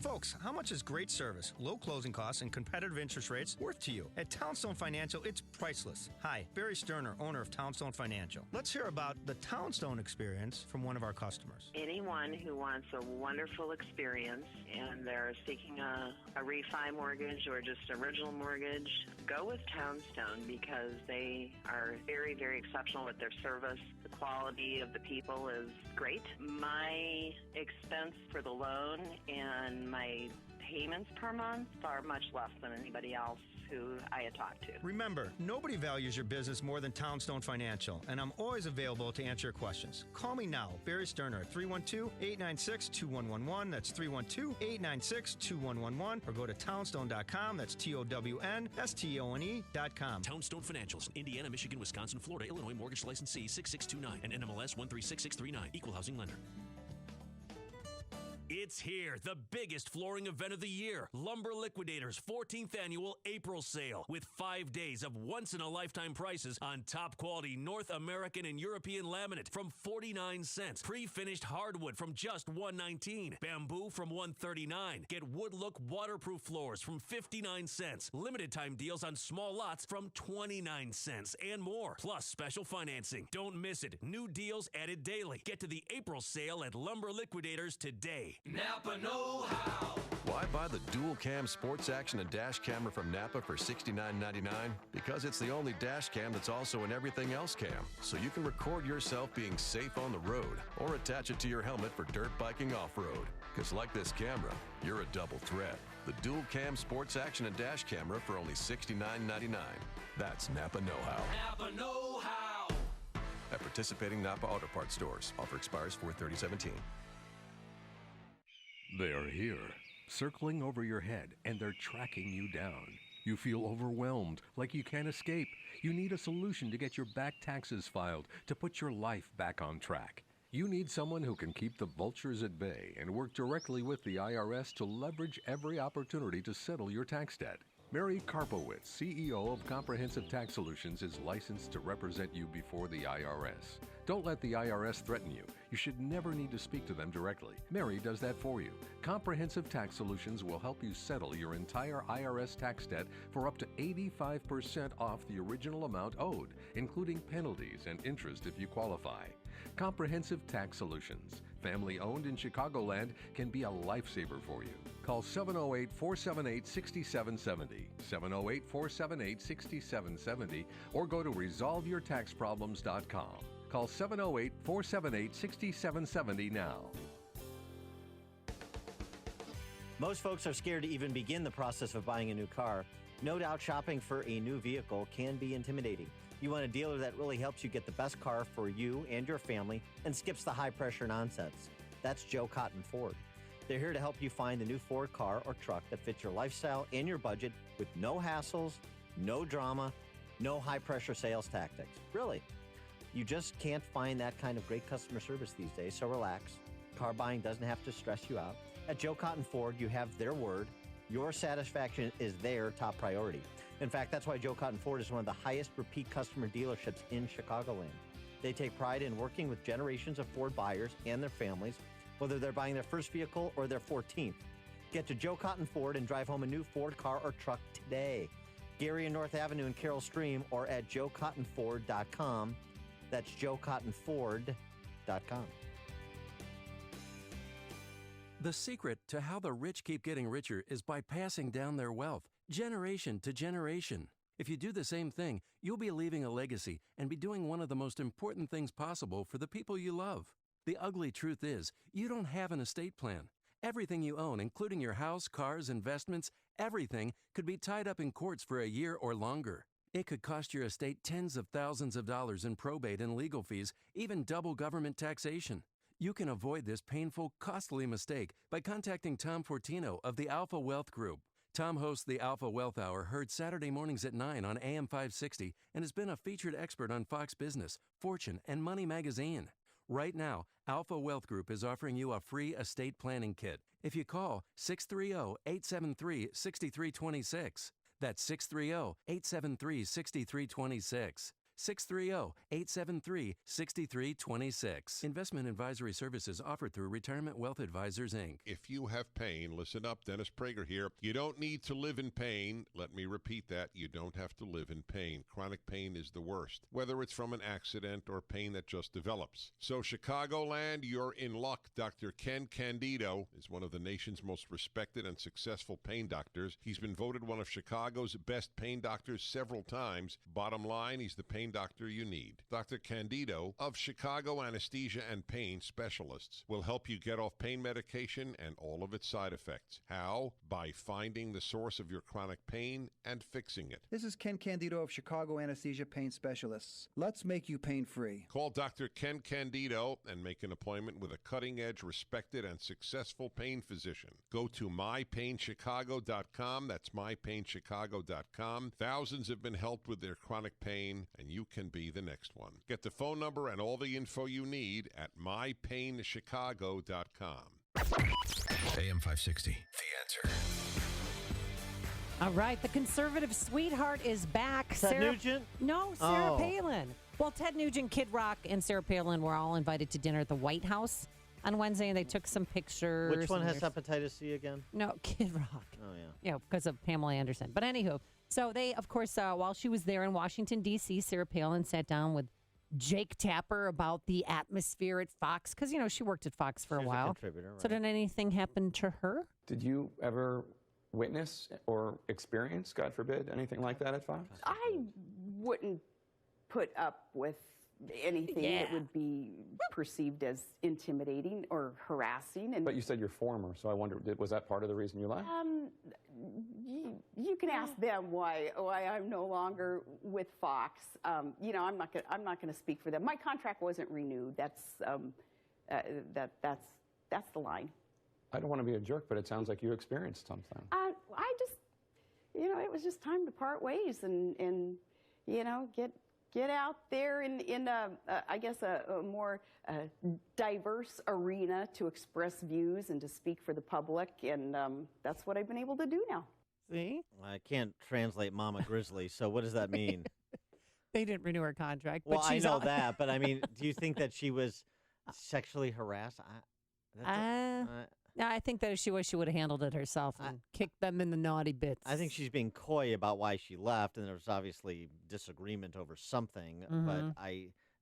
Folks, how much is great service, low closing costs, and competitive interest rates worth to you? At Townstone Financial, it's priceless. Hi, Barry Sterner, owner of Townstone Financial. Let's hear about the Townstone experience from one of our customers. Anyone who wants a wonderful experience and they're seeking a refi mortgage or just original mortgage, go with Townstone because they are very, very exceptional with their service. The quality of the people is great. My expense for the loan and my payments per month are much less than anybody else who I had talked to. Remember, nobody values your business more than Townstone Financial, and I'm always available to answer your questions. Call me now, Barry Sterner, at 312-896-2111. That's 312-896-2111. Or go to townstone.com. That's TOWNSTONE.com. Townstone Financials, Indiana, Michigan, Wisconsin, Florida, Illinois, mortgage licensee 6629 and NMLS 136639. Equal housing lender. It's here, the biggest flooring event of the year. Lumber Liquidators 14th Annual April Sale with 5 days of once-in-a-lifetime prices on top-quality North American and European laminate from 49 cents. Pre-finished hardwood from just $1.19. Bamboo from $1.39. Get wood look waterproof floors from 59 cents. Limited time deals on small lots from 29 cents and more. Plus special financing. Don't miss it. New deals added daily. Get to the April Sale at Lumber Liquidators today. Napa know-how. Why buy the dual cam sports action and dash camera from Napa for $69.99? Because it's the only dash cam that's also an everything else cam. So you can record yourself being safe on the road or attach it to your helmet for dirt biking off-road. Because like this camera, you're a double threat. The dual cam sports action and dash camera for only $69.99. That's Napa know-how. Napa know-how. At participating Napa Auto Parts stores. Offer expires 4/30/17. They are here, circling over your head, and they're tracking you down. You feel overwhelmed, like you can't escape. You need a solution to get your back taxes filed, to put your life back on track. You need someone who can keep the vultures at bay and work directly with the IRS to leverage every opportunity to settle your tax debt. Mary Karpowitz, CEO of Comprehensive Tax Solutions, is licensed to represent you before the IRS. Don't let the IRS threaten you. You should never need to speak to them directly. Mary does that for you. Comprehensive Tax Solutions will help you settle your entire IRS tax debt for up to 85% off the original amount owed, including penalties and interest if you qualify. Comprehensive Tax Solutions, family owned in Chicagoland, can be a lifesaver for you. Call 708-478-6770, 708-478-6770, or go to resolveyourtaxproblems.com. Call 708-478-6770 now. Most folks are scared to even begin the process of buying a new car. No doubt shopping for a new vehicle can be intimidating. You want a dealer that really helps you get the best car for you and your family and skips the high-pressure nonsense. That's Joe Cotton Ford. They're here to help you find the new Ford car or truck that fits your lifestyle and your budget with no hassles, no drama, no high-pressure sales tactics. Really. You just can't find that kind of great customer service these days, so relax. Car buying doesn't have to stress you out. At Joe Cotton Ford, you have their word. Your satisfaction is their top priority. In fact, that's why Joe Cotton Ford is one of the highest repeat customer dealerships in Chicagoland. They take pride in working with generations of Ford buyers and their families, whether they're buying their first vehicle or their 14th. Get to Joe Cotton Ford and drive home a new Ford car or truck today. Gary and North Avenue in Carroll Stream or at joecottonford.com. That's joecottonford.com. The secret to how the rich keep getting richer is by passing down their wealth, generation to generation. If you do the same thing, you'll be leaving a legacy and be doing one of the most important things possible for the people you love. The ugly truth is, you don't have an estate plan. Everything you own, including your house, cars, investments, everything could be tied up in courts for a year or longer. It could cost your estate tens of thousands of dollars in probate and legal fees, even double government taxation. You can avoid this painful, costly mistake by contacting Tom Fortino of the Alpha Wealth Group. Tom hosts the Alpha Wealth Hour, heard Saturday mornings at 9 on AM 560, and has been a featured expert on Fox Business, Fortune, and Money Magazine. Right now, Alpha Wealth Group is offering you a free estate planning kit if you call 630-873-6326. That's 630-873-6326. 630-873-6326. Investment advisory services offered through Retirement Wealth Advisors, Inc. If you have pain, listen up. Dennis Prager here. You don't need to live in pain. Let me repeat that. You don't have to live in pain. Chronic pain is the worst, whether it's from an accident or pain that just develops. So, Chicagoland, you're in luck. Dr. Ken Candido is one of the nation's most respected and successful pain doctors. He's been voted one of Chicago's best pain doctors several times. Bottom line, he's the pain doctor you need. Dr. Candido of Chicago Anesthesia and Pain Specialists will help you get off pain medication and all of its side effects. How? By finding the source of your chronic pain and fixing it. This is Ken Candido of Chicago Anesthesia Pain Specialists. Let's make you pain-free. Call Dr. Ken Candido and make an appointment with a cutting-edge, respected, and successful pain physician. Go to mypainchicago.com. That's mypainchicago.com. Thousands have been helped with their chronic pain, and you can be the next one. Get the phone number and all the info you need at mypainchicago.com. AM 560, The Answer. All right, the conservative sweetheart is back. Ted Nugent? No, Sarah Palin. Well, Ted Nugent, Kid Rock, and Sarah Palin were all invited to dinner at the White House on Wednesday, and they took some pictures. Which one has hepatitis C again? No, Kid Rock. Oh, yeah. Yeah, because of Pamela Anderson. But anywho, so they, of course, while she was there in Washington, D.C., Sarah Palin sat down with Jake Tapper about the atmosphere at Fox, because, she worked at Fox for a while. A contributor, right. So did anything happen to her? Did you ever witness or experience, God forbid, anything like that at Fox? I wouldn't put up with anything that would be perceived as intimidating or harassing. And But you said you're former, so I wonder, was that part of the reason you left? You can ask them why I'm no longer with Fox. I'm not gonna speak for them. My contract wasn't renewed. That's the line. I don't want to be a jerk, but it sounds like you experienced something. I just, it was just time to part ways and get out there in I guess a more diverse arena to express views and to speak for the public, and that's what I've been able to do now. See? I can't translate Mama Grizzly, so what does that mean? They didn't renew her contract. Well, but I she's know that, but I mean, do you think that she was sexually harassed? No, I think that if she was, she would have handled it herself and kicked them in the naughty bits. I think she's being coy about why she left, and there was obviously disagreement over something, but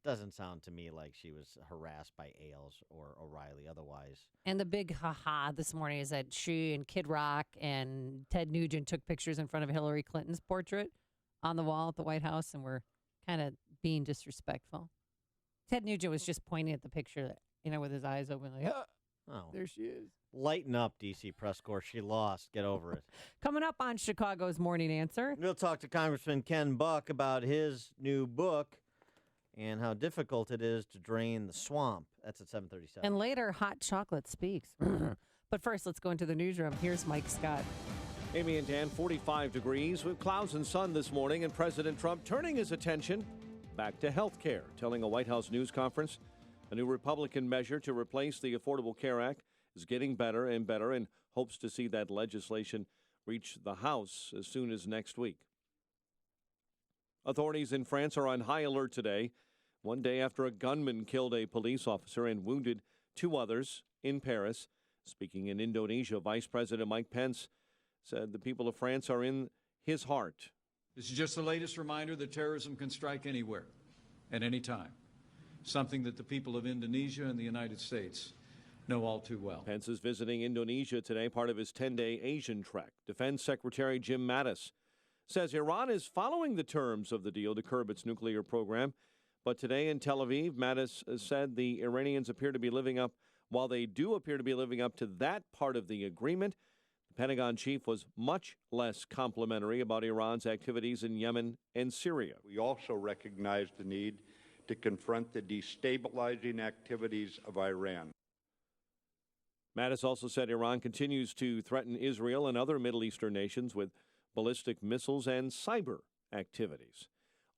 doesn't sound to me like she was harassed by Ailes or O'Reilly otherwise. And the big ha-ha this morning is that she and Kid Rock and Ted Nugent took pictures in front of Hillary Clinton's portrait on the wall at the White House and were kind of being disrespectful. Ted Nugent was just pointing at the picture, with his eyes open, like, there she is. Lighten up, D.C. press corps. She lost. Get over it. Coming up on Chicago's Morning Answer, we'll talk to Congressman Ken Buck about his new book and how difficult it is to drain the swamp. That's at 7:37. And later, Hot Chocolate speaks. But first, let's go into the newsroom. Here's Mike Scott. Amy and Dan, 45 degrees with clouds and sun this morning, and President Trump turning his attention back to health care, telling a White House news conference a new Republican measure to replace the Affordable Care Act is getting better and better, and hopes to see that legislation reach the House as soon as next week. Authorities in France are on high alert today, one day after a gunman killed a police officer and wounded two others in Paris. Speaking in Indonesia, Vice President Mike Pence said the people of France are in his heart. This is just the latest reminder that terrorism can strike anywhere, at any time. Something that the people of Indonesia and the United States know all too well. Pence is visiting Indonesia today, part of his 10-day Asian trek. Defense Secretary Jim Mattis says Iran is following the terms of the deal to curb its nuclear program. But today in Tel Aviv, Mattis said the Iranians appear to be living up, while they do appear to be living up to that part of the agreement. The Pentagon chief was much less complimentary about Iran's activities in Yemen and Syria. We also recognize the need to confront the destabilizing activities of Iran. Mattis also said Iran continues to threaten Israel and other Middle Eastern nations with ballistic missiles and cyber activities.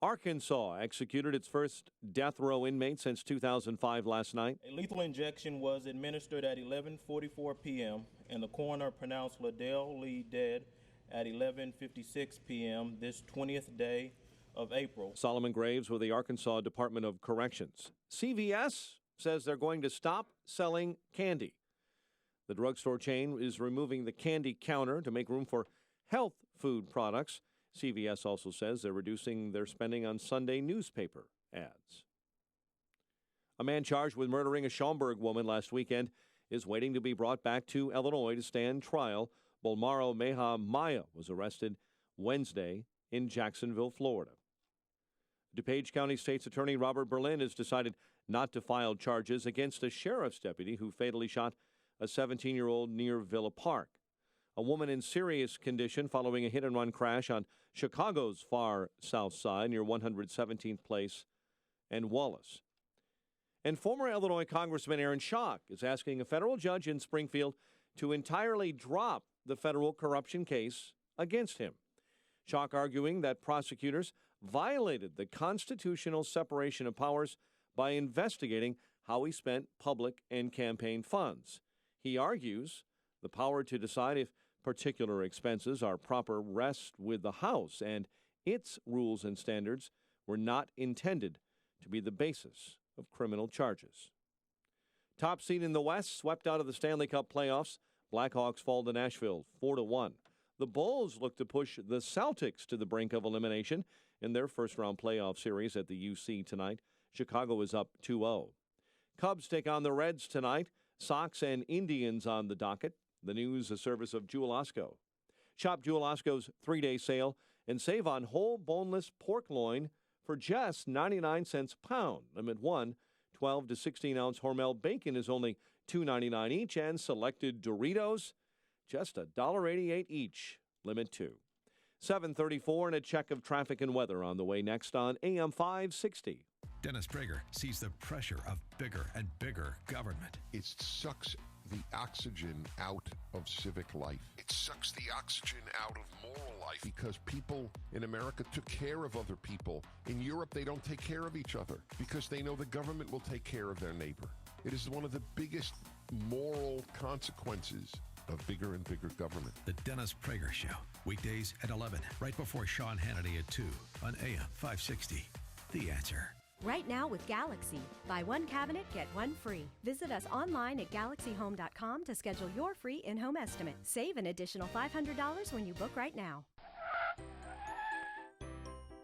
Arkansas executed its first death row inmate since 2005 last night. A lethal injection was administered at 11:44 p.m., and the coroner pronounced Liddell Lee dead at 11:56 p.m. this 20th day of April. Solomon Graves with the Arkansas Department of Corrections. CVS says they're going to stop selling candy. The drugstore chain is removing the candy counter to make room for health food products. CVS also says they're reducing their spending on Sunday newspaper ads. A man charged with murdering a Schaumburg woman last weekend is waiting to be brought back to Illinois to stand trial. Bolmaro Meha Maya was arrested Wednesday in Jacksonville, Florida. DuPage County State's Attorney Robert Berlin has decided not to file charges against a sheriff's deputy who fatally shot a 17-year-old near Villa Park. A woman in serious condition following a hit-and-run crash on Chicago's far south side near 117th Place and Wallace. And former Illinois Congressman Aaron Schock is asking a federal judge in Springfield to entirely drop the federal corruption case against him. Schock arguing that prosecutors violated the constitutional separation of powers by investigating how he spent public and campaign funds. He argues the power to decide if particular expenses are proper rests with the House, and its rules and standards were not intended to be the basis of criminal charges. Top seed in the West swept out of the Stanley Cup playoffs. Blackhawks fall to Nashville 4-1. The Bulls look to push the Celtics to the brink of elimination in their first-round playoff series at the UC tonight. Chicago is up 2-0. Cubs take on the Reds tonight. Sox and Indians on the docket. The news, a service of Jewel Osco. Shop Jewel Osco's 3-day sale and save on whole boneless pork loin for just 99 cents a pound. Limit 1, 12 to 16-ounce Hormel bacon is only $2.99 each, and selected Doritos, just $1.88 each. Limit 2. 7:34 and a check of traffic and weather on the way next on AM 560. Dennis Prager sees the pressure of bigger and bigger government. It sucks the oxygen out of civic life. It sucks the oxygen out of moral life because people in America took care of other people. In Europe, they don't take care of each other because they know the government will take care of their neighbor. It is one of the biggest moral consequences of bigger and bigger government. The Dennis Prager Show, weekdays at 11, right before Sean Hannity at 2 on AM 560. The Answer. Right now with Galaxy. Buy one cabinet, get one free. Visit us online at galaxyhome.com to schedule your free in-home estimate. Save an additional $500 when you book right now.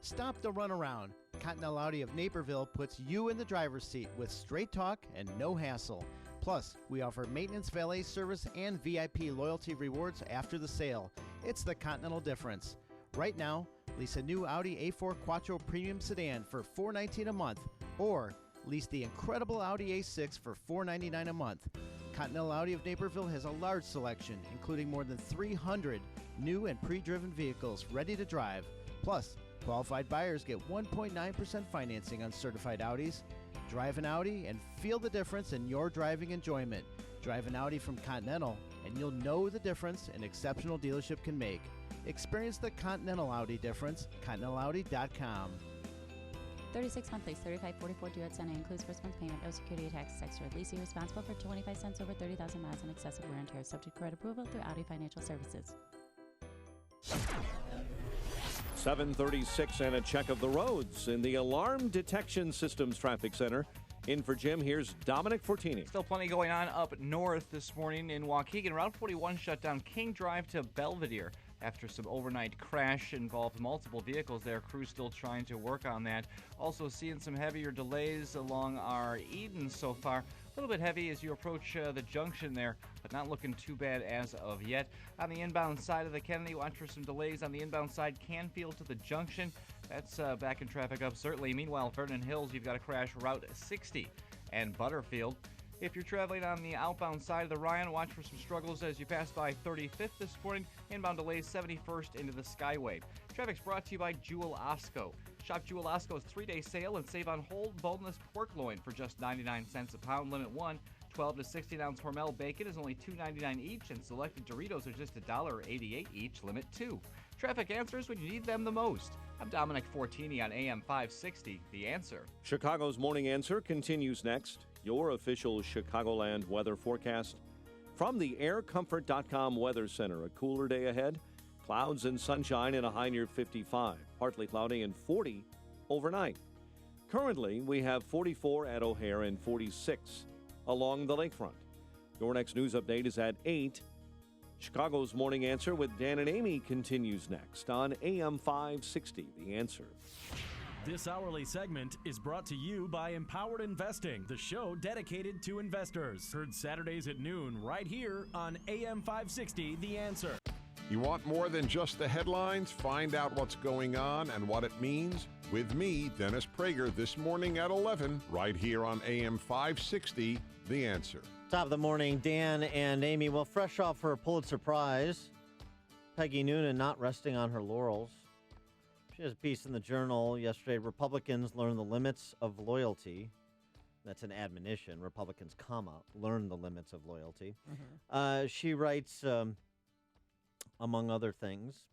Stop the runaround. Continental Audi of Naperville puts you in the driver's seat with straight talk and no hassle. Plus, we offer maintenance, valet service, and VIP loyalty rewards after the sale. It's the Continental difference. Right now, lease a new Audi A4 Quattro Premium Sedan for $419 a month, or lease the incredible Audi A6 for $499 a month. Continental Audi of Naperville has a large selection, including more than 300 new and pre-driven vehicles ready to drive. Plus, qualified buyers get 1.9% financing on certified Audis. Drive an Audi and feel the difference in your driving enjoyment. Drive an Audi from Continental, and you'll know the difference an exceptional dealership can make. Experience the Continental Audi difference. ContinentalAudi.com. 36 monthly, $35.44 due at Sunday. Includes first month payment, no security tax, extra. Leasing responsible for 25 cents over 30,000 miles and excessive wear and tear. Subject to credit approval through Audi Financial Services. 7:36 and a check of the roads in the Alarm Detection Systems Traffic Center. In for Jim, here's Dominic Fortini. Still plenty going on up north this morning in Waukegan. Route 41 shut down King Drive to Belvedere after some overnight crash involved multiple vehicles there. Crews still trying to work on that. Also seeing some heavier delays along our Eden so far. A little bit heavy as you approach the junction there, but not looking too bad as of yet. On the inbound side of the Kennedy, watch for some delays on the inbound side, Canfield to the junction. That's backing traffic up, certainly. Meanwhile, Vernon Hills, you've got to crash Route 60 and Butterfield. If you're traveling on the outbound side of the Ryan, watch for some struggles as you pass by 35th this morning. Inbound delays 71st into the Skyway. Traffic's brought to you by Jewel Osco. Shop Jewel Osco's 3-day sale and save on whole boneless pork loin for just 99 cents a pound. Limit 1. 12 to 16-ounce Hormel bacon is only $2.99 each, and selected Doritos are just $1.88 each. Limit 2. Traffic answers when you need them the most. I'm Dominic Fortini on AM 560, The Answer. Chicago's Morning Answer continues next. Your official Chicagoland weather forecast from the aircomfort.com Weather Center. A cooler day ahead. Clouds and sunshine and a high near 55. Partly cloudy and 40 overnight. Currently, we have 44 at O'Hare and 46 along the lakefront. Your next news update is at 8. Chicago's Morning Answer with Dan and Amy continues next on AM 560, The Answer. This hourly segment is brought to you by Empowered Investing, the show dedicated to investors. Heard Saturdays at noon right here on AM 560, The Answer. You want more than just the headlines? Find out what's going on and what it means with me, Dennis Prager, this morning at 11, right here on AM 560, The Answer. Top of the morning, Dan and Amy. Well, fresh off her Pulitzer Prize, Peggy Noonan not resting on her laurels. She has a piece in the Journal yesterday. Republicans learn the limits of loyalty. That's an admonition. Republicans, learn the limits of loyalty. She writes, among other things,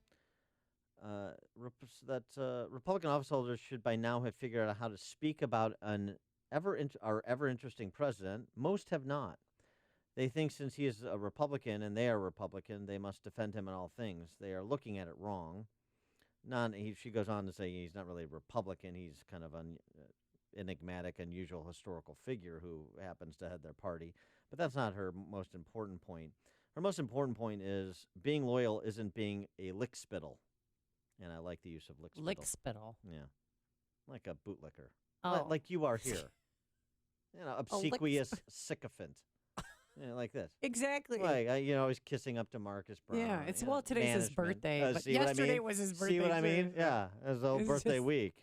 that Republican office holders should by now have figured out how to speak about our ever-interesting president. Most have not. They think since he is a Republican and they are Republican, they must defend him in all things. They are looking at it wrong. She goes on to say he's not really a Republican. He's kind of an enigmatic, unusual historical figure who happens to head their party. But that's not her most important point. Her most important point is being loyal isn't being a lickspittle. And I like the use of lickspittle. Lickspittle. Yeah. Like a bootlicker. Oh. Like you are here. Obsequious sycophant. Like this. Exactly. Like, always kissing up to Marcus Brown. Yeah, today's his birthday, but see what yesterday I mean? was his birthday. See what I mean? too. Yeah, it was the birthday week.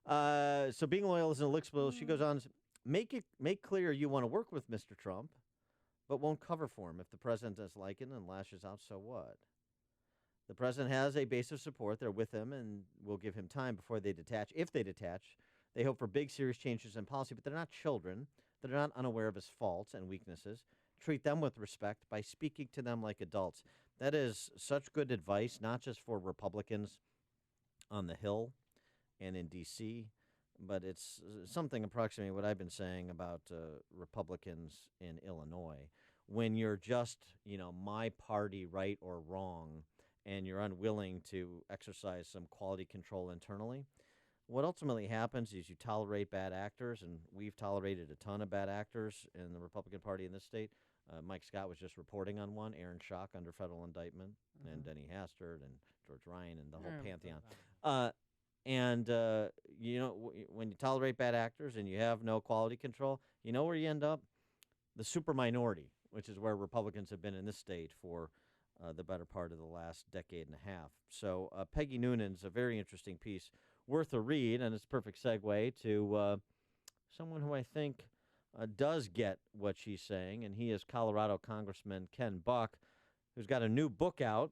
So being loyal isn't a lickspittle. She goes on, make clear you want to work with Mr. Trump, but won't cover for him. If the president doesn't like it and lashes out, so what? The president has a base of support. They're with him and will give him time before they detach. If they detach, they hope for big, serious changes in policy, but they're not children. They're not unaware of his faults and weaknesses. Treat them with respect by speaking to them like adults. That is such good advice, not just for Republicans on the Hill and in D.C., but it's something approximating what I've been saying about Republicans in Illinois. When you're just, my party, right or wrong, and you're unwilling to exercise some quality control internally, what ultimately happens is you tolerate bad actors, and we've tolerated a ton of bad actors in the Republican Party in this state. Mike Scott was just reporting on one, Aaron Schock under federal indictment, and Denny Hastert and George Ryan and the whole pantheon. When you tolerate bad actors and you have no quality control, you know where you end up? The super minority, which is where Republicans have been in this state for the better part of the last decade and a half. So Peggy Noonan's a very interesting piece, worth a read, and it's a perfect segue to someone who I think does get what she's saying, and he is Colorado Congressman Ken Buck, who's got a new book out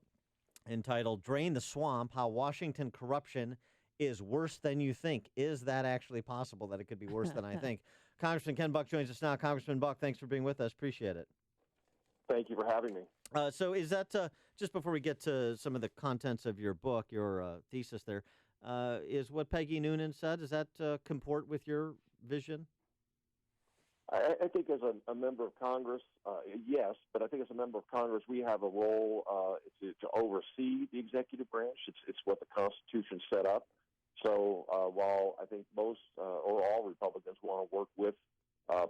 entitled Drain the Swamp, How Washington Corruption is Worse Than You Think. Is that actually possible, that it could be worse than I think? Congressman Ken Buck joins us now. Congressman Buck, thanks for being with us. Appreciate it. Thank you for having me. So is that, just before we get to some of the contents of your book, your thesis there, is what Peggy Noonan said, does that comport with your vision? I think as a member of Congress, yes, but I think as a member of Congress, we have a role to oversee the executive branch. It's what the Constitution set up. So while I think most or all Republicans want to work with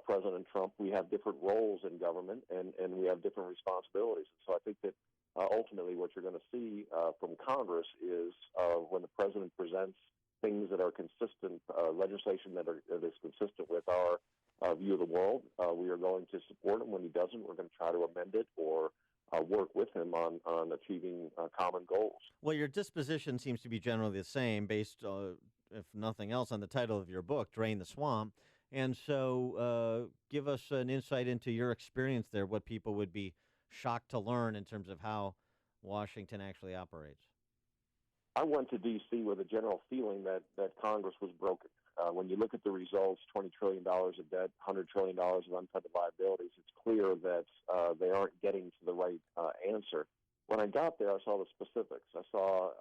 President Trump, we have different roles in government and we have different responsibilities. So I think that ultimately what you're going to see from Congress is when the president presents things that are consistent, legislation that is consistent with our view of the world. We are going to support him. When he doesn't, we're going to try to amend it or work with him on achieving common goals. Well, your disposition seems to be generally the same, based, if nothing else, on the title of your book, Drain the Swamp. And so give us an insight into your experience there, what people would be shocked to learn in terms of how Washington actually operates. I went to D.C. with a general feeling that Congress was broken. When you look at the results, $20 trillion of debt, $100 trillion of unfunded liabilities, it's clear that they aren't getting to the right answer. When I got there, I saw the specifics. I saw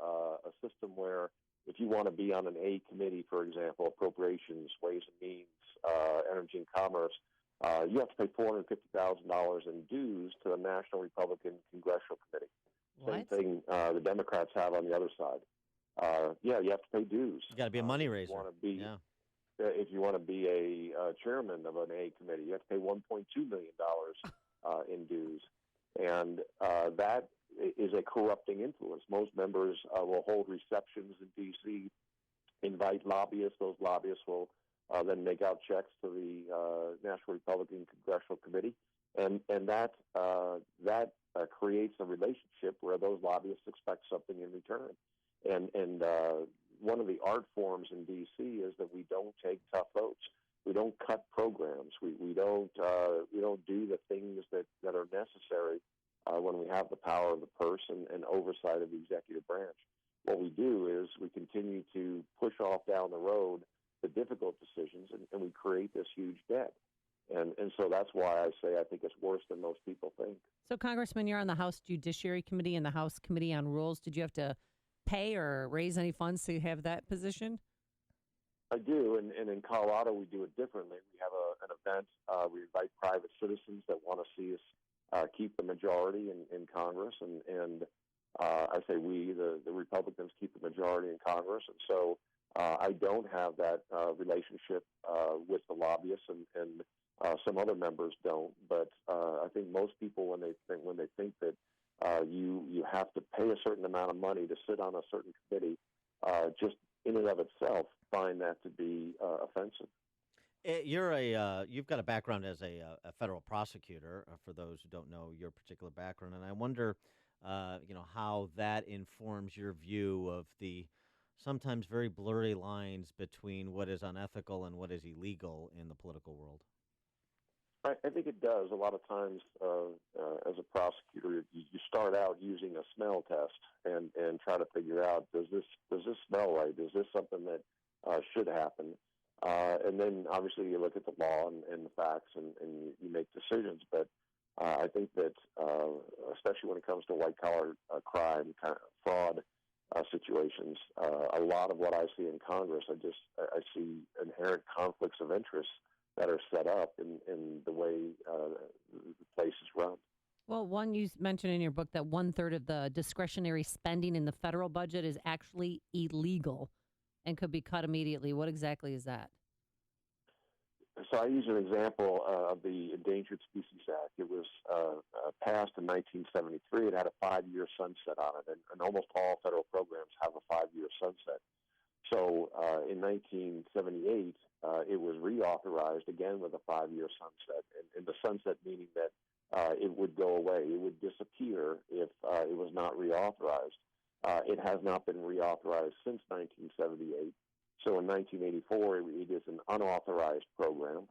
a system where if you want to be on an A committee, for example, appropriations, ways and means, energy and commerce, you have to pay $450,000 in dues to the National Republican Congressional Committee. Same thing the Democrats have on the other side. You have to pay dues. You got to be a money raiser. If you want to be a chairman of an A committee, you have to pay $1.2 million in dues. And that is a corrupting influence. Most members will hold receptions in D.C., invite lobbyists. Those lobbyists will then make out checks to the National Republican Congressional Committee. And that creates a relationship where those lobbyists expect something in return. And one of the art forms in D.C. is that we don't take tough votes. We don't cut programs. We don't do the things that are necessary when we have the power of the purse and oversight of the executive branch. What we do is we continue to push off down the road the difficult decisions, and we create this huge debt. And so that's why I say I think it's worse than most people think. So, Congressman, you're on the House Judiciary Committee and the House Committee on Rules. Did you have to pay or raise any funds to have that position? I do, and in Colorado we do it differently. We have an event. We invite private citizens that want to see us keep the majority in Congress, and I say we, the Republicans, keep the majority in Congress. And so I don't have that relationship with the lobbyists, and some other members don't. But I think most people, when they think that you have to pay a certain amount of money to sit on a certain committee, just in and of itself, find that to be offensive. You've got a background as a federal prosecutor. For those who don't know your particular background, and I wonder, how that informs your view of the sometimes very blurry lines between what is unethical and what is illegal in the political world. I think it does. A lot of times, as a prosecutor, you start out using a smell test and try to figure out, does this smell right? Is this something that should happen? And then, obviously, you look at the law and the facts, and you make decisions. But I think that, especially when it comes to white-collar crime, kind of fraud situations, a lot of what I see in Congress, I see inherent conflicts of interest that are set up in the way the place is run. Well, one, you mentioned in your book that 1/3 of the discretionary spending in the federal budget is actually illegal and could be cut immediately. What exactly is that? So I use an example of the Endangered Species Act. It was passed in 1973. It had a 5-year sunset on it, and almost all federal programs have a 5-year sunset. So in 1978, it was reauthorized again with a 5-year sunset, and the sunset meaning that it would go away. It would disappear if it was not reauthorized. It has not been reauthorized since 1978. So in 1984, it is an unauthorized program.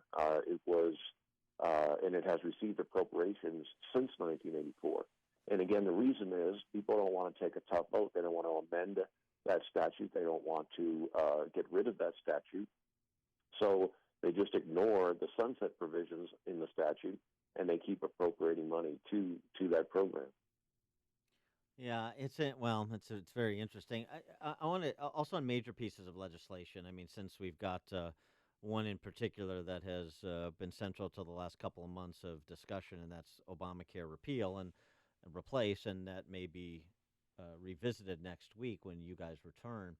And it has received appropriations since 1984. And again, the reason is people don't want to take a tough vote. They don't want to amend that statute. They don't want to get rid of that statute. So they just ignore the sunset provisions in the statute, and they keep appropriating money to that program. Yeah, it's very interesting. I want to also on major pieces of legislation. I mean, since we've got one in particular that has been central to the last couple of months of discussion, and that's Obamacare repeal and replace, and that may be revisited next week when you guys return.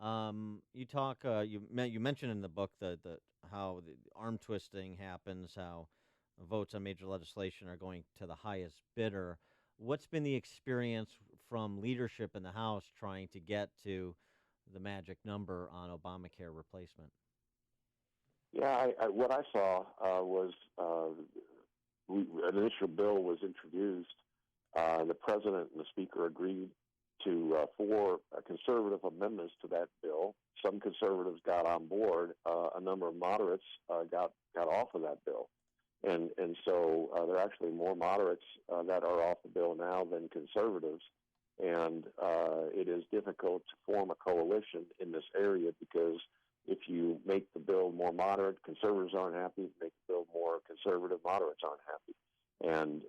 You mentioned in the book how the arm twisting happens, how votes on major legislation are going to the highest bidder. What's been the experience from leadership in the House trying to get to the magic number on Obamacare replacement? Yeah, what I saw was an initial bill was introduced. The president and the speaker agreed to 4 conservative amendments to that bill. Some conservatives got on board. A number of moderates got off of that bill. And so there are actually more moderates that are off the bill now than conservatives. And it is difficult to form a coalition in this area because if you make the bill more moderate, conservatives aren't happy. If you make the bill more conservative, moderates aren't happy. And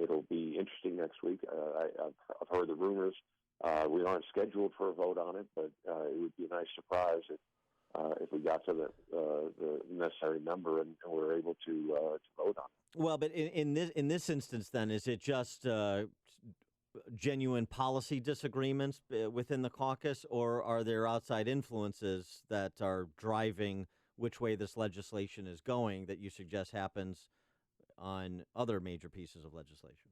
it'll be interesting next week. I've heard the rumors. We aren't scheduled for a vote on it, but it would be a nice surprise if we got to the necessary number and were able to vote on it. Well, but in this instance, then, is it just genuine policy disagreements within the caucus, or are there outside influences that are driving which way this legislation is going that you suggest happens on other major pieces of legislation?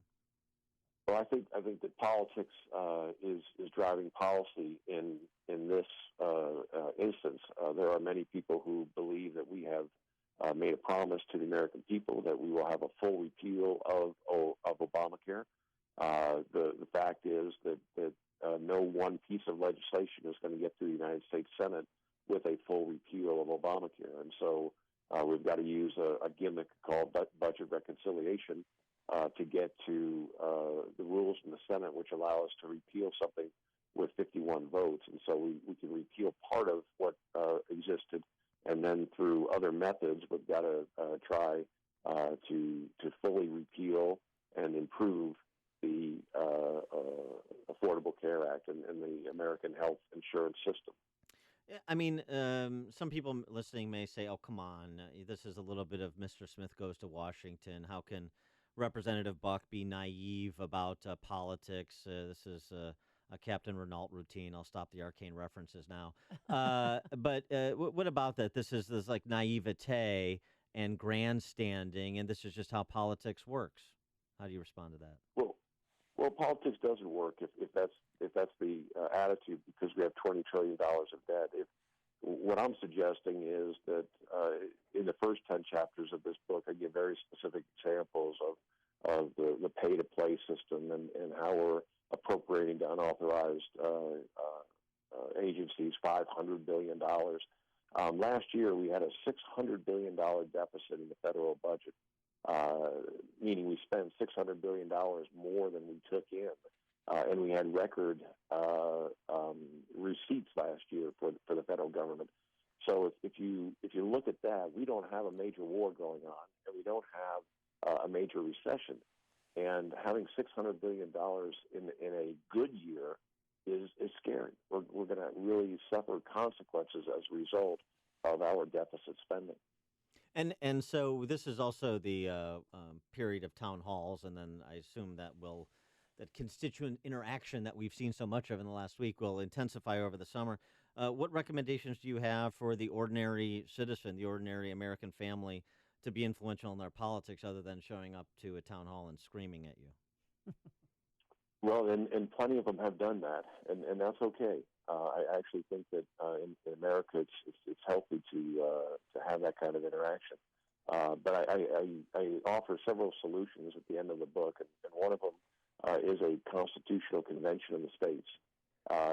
Well, I think that politics is driving policy in this instance. There are many people who believe that we have made a promise to the American people that we will have a full repeal of Obamacare. The fact is that no one piece of legislation is going to get through the United States Senate with a full repeal of Obamacare, and so we've got to use a gimmick called budget reconciliation to get to the rules in the Senate, which allow us to repeal something with 51 votes. And so we can repeal part of what existed, and then through other methods, we've got to try to fully repeal and improve the Affordable Care Act and the American health insurance system. I mean, some people listening may say, oh, come on, this is a little bit of Mr. Smith Goes to Washington. How can Representative Buck be naive about politics? This is a Captain Renault routine. I'll stop the arcane references now. But what about that? This is this like naivete and grandstanding, and this is just how politics works. How do you respond to that? Well, politics doesn't work if that's the attitude, because we have $20 trillion of debt. What I'm suggesting is that in the first 10 chapters of this book, I give very specific examples of the pay-to-play system and how we're appropriating to unauthorized agencies $500 billion. Last year, we had a $600 billion deficit in the federal budget, meaning we spent $600 billion more than we took in. And we had record receipts last year for the federal government. So if you look at that, we don't have a major war going on, and we don't have a major recession. And having $600 billion in a good year is scary. We're going to really suffer consequences as a result of our deficit spending. And so this is also the period of town halls, and then I assume that constituent interaction that we've seen so much of in the last week will intensify over the summer. What recommendations do you have for the ordinary citizen, the ordinary American family, to be influential in their politics other than showing up to a town hall and screaming at you? Well, and plenty of them have done that, and that's okay. I actually think that in America it's healthy to have that kind of interaction. But I offer several solutions at the end of the book, and one of them is a constitutional convention of the states.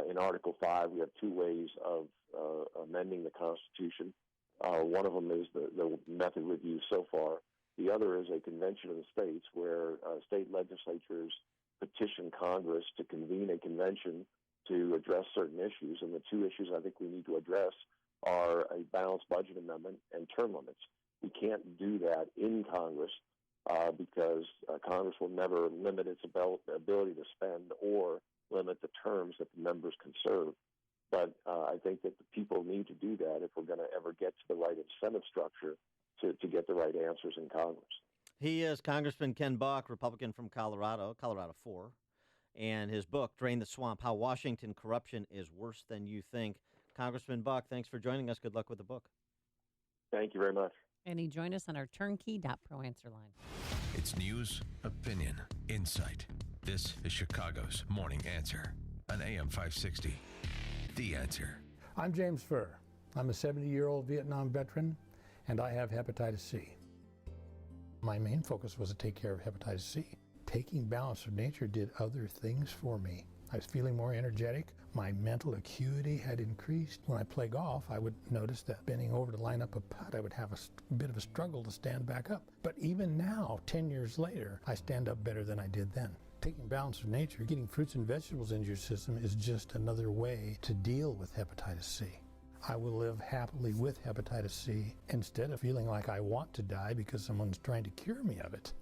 In Article 5, we have 2 ways of amending the Constitution. One of them is the method we've used so far. The other is a convention of the states where state legislatures petition Congress to convene a convention to address certain issues. And the 2 issues I think we need to address are a balanced budget amendment and term limits. We can't do that in Congress because Congress will never limit its ability to spend or limit the terms that the members can serve. But I think that the people need to do that if we're going to ever get to the right incentive structure to get the right answers in Congress. He is Congressman Ken Buck, Republican from Colorado 4. And his book, Drain the Swamp, How Washington Corruption is Worse Than You Think. Congressman Buck, thanks for joining us. Good luck with the book. Thank you very much. And he joined us on our turnkey.pro answer line. It's news, opinion, insight. This is Chicago's Morning Answer on AM 560. The Answer. I'm James Furr. I'm a 70-year-old Vietnam veteran, and I have hepatitis C. My main focus was to take care of hepatitis C. Taking Balance of Nature did other things for me. I was feeling more energetic. My mental acuity had increased. When I play golf, I would notice that bending over to line up a putt, I would have a bit of a struggle to stand back up. But even now, 10 years later, I stand up better than I did then. Taking Balance of Nature, getting fruits and vegetables into your system is just another way to deal with hepatitis C. I will live happily with hepatitis C instead of feeling like I want to die because someone's trying to cure me of it.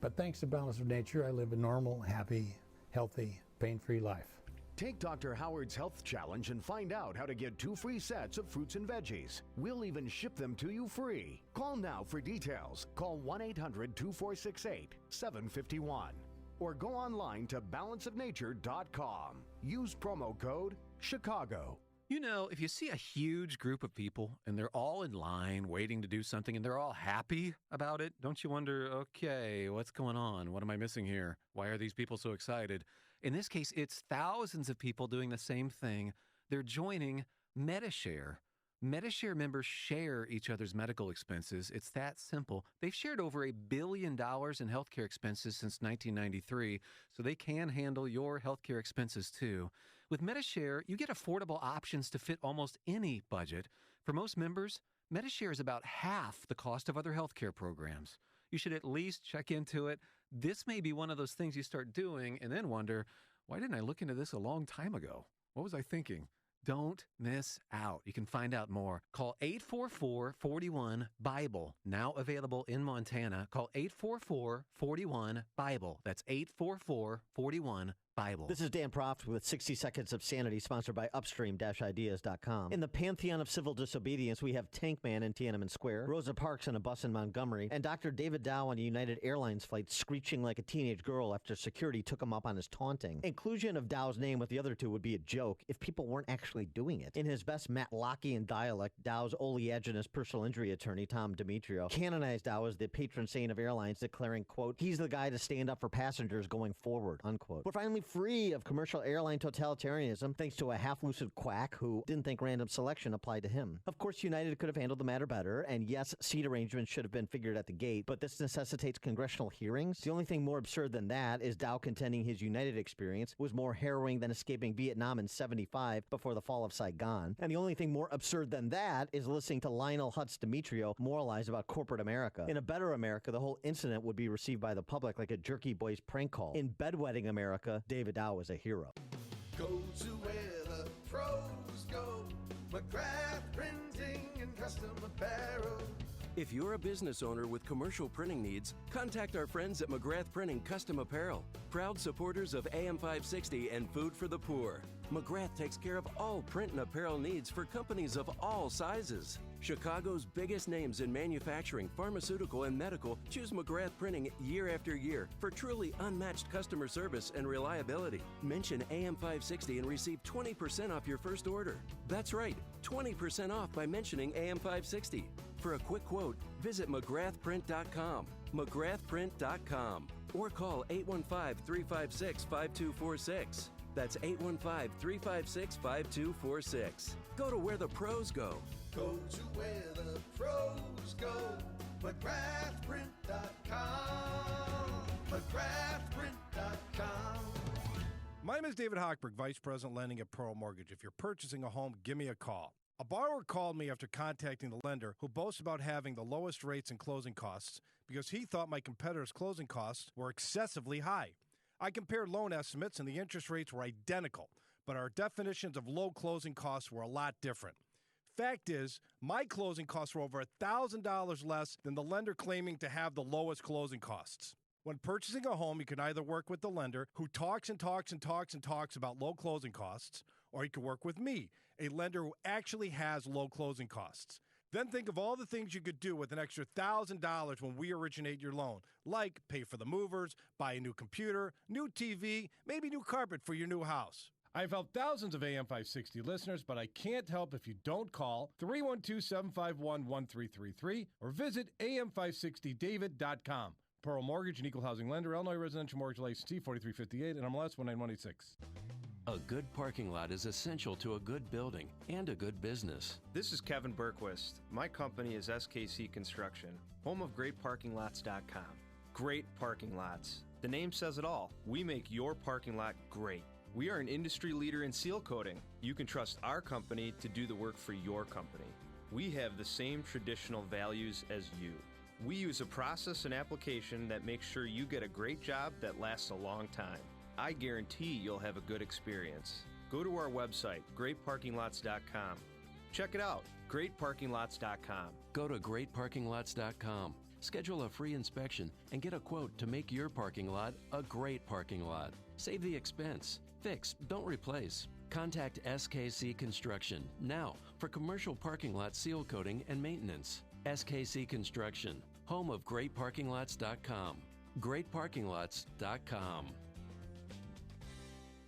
But thanks to Balance of Nature, I live a normal, happy, healthy, pain-free life. Take Dr. Howard's Health Challenge and find out how to get 2 free sets of fruits and veggies. We'll even ship them to you free. Call now for details. Call 1-800-2468-751 or go online to balanceofnature.com. Use promo code Chicago. You know, if you see a huge group of people and they're all in line waiting to do something and they're all happy about it, don't you wonder, okay, what's going on? What am I missing here? Why are these people so excited? In this case, it's thousands of people doing the same thing. They're joining MediShare. MediShare members share each other's medical expenses. It's that simple. They've shared over $1 billion in healthcare expenses since 1993, so they can handle your healthcare expenses too. With MediShare, you get affordable options to fit almost any budget. For most members, MediShare is about half the cost of other healthcare programs. You should at least check into it. This may be one of those things you start doing and then wonder, why didn't I look into this a long time ago? What was I thinking? Don't miss out. You can find out more. Call 844-41-BIBLE. Now available in Montana. Call 844-41-BIBLE. That's 844-41-BIBLE. This is Dan Proft with 60 Seconds of Sanity, sponsored by Upstream-Ideas.com. In the pantheon of civil disobedience, we have Tank Man in Tiananmen Square, Rosa Parks on a bus in Montgomery, and Dr. David Dow on a United Airlines flight screeching like a teenage girl after security took him up on his taunting. Inclusion of Dow's name with the other two would be a joke if people weren't actually doing it. In his best Matlockian dialect, Dow's oleaginous personal injury attorney, Tom Demetrio, canonized Dow as the patron saint of airlines, declaring, quote, he's the guy to stand up for passengers going forward, unquote. We're finally free of commercial airline totalitarianism thanks to a half-lucid quack who didn't think random selection applied to him. Of course, United could have handled the matter better, and yes, seat arrangements should have been figured at the gate, but this necessitates congressional hearings. The only thing more absurd than that is Dow contending his United experience was more harrowing than escaping Vietnam in '75 before the fall of Saigon. And the only thing more absurd than that is listening to Lionel Hutz Demetrio moralize about corporate America. In a better America, the whole incident would be received by the public like a Jerky Boys prank call. In bedwetting America, David Dow was a hero. Go to where the pros go. McGrath Printing and Custom Apparel. If you're a business owner with commercial printing needs, contact our friends at McGrath Printing Custom Apparel, proud supporters of AM 560 and Food for the Poor. McGrath takes care of all print and apparel needs for companies of all sizes. Chicago's biggest names in manufacturing, pharmaceutical, and medical choose McGrath Printing year after year for truly unmatched customer service and reliability. Mention AM 560 and receive 20% off your first order. That's right, 20% off by mentioning AM 560. For a quick quote, visit McGrathPrint.com, McGrathPrint.com, or call 815-356-5246. That's 815-356-5246. Go to where the pros go. Go to where the pros go. McGrathPrint.com. McGrathPrint.com. My name is David Hochberg, Vice President Lending at Pearl Mortgage. If you're purchasing a home, give me a call. A borrower called me after contacting the lender who boasts about having the lowest rates and closing costs because he thought my competitors' closing costs were excessively high. I compared loan estimates and the interest rates were identical, but our definitions of low closing costs were a lot different. Fact is, my closing costs were over $1,000 less than the lender claiming to have the lowest closing costs. When purchasing a home, you can either work with the lender who talks and talks and talks and talks about low closing costs, or you can work with me, a lender who actually has low closing costs. Then think of all the things you could do with an extra $1,000 when we originate your loan, like pay for the movers, buy a new computer, new TV, maybe new carpet for your new house. I've helped thousands of AM 560 listeners, but I can't help if you don't call 312-751-1333 or visit am560david.com. Pearl Mortgage, an equal housing lender, Illinois residential mortgage licensee, 4358, and MLS 19186. A good parking lot is essential to a good building and a good business. This is Kevin Berquist. My company is SKC Construction, home of GreatParkingLots.com. Great parking lots. The name says it all. We make your parking lot great. We are an industry leader in seal coating. You can trust our company to do the work for your company. We have the same traditional values as you. We use a process and application that makes sure you get a great job that lasts a long time. I guarantee you'll have a good experience. Go to our website, greatparkinglots.com. Check it out, greatparkinglots.com. Go to greatparkinglots.com. Schedule a free inspection and get a quote to make your parking lot a great parking lot. Save the expense. Fix, don't replace. Contact SKC Construction now for commercial parking lot seal coating and maintenance. SKC Construction, home of greatparkinglots.com. greatparkinglots.com.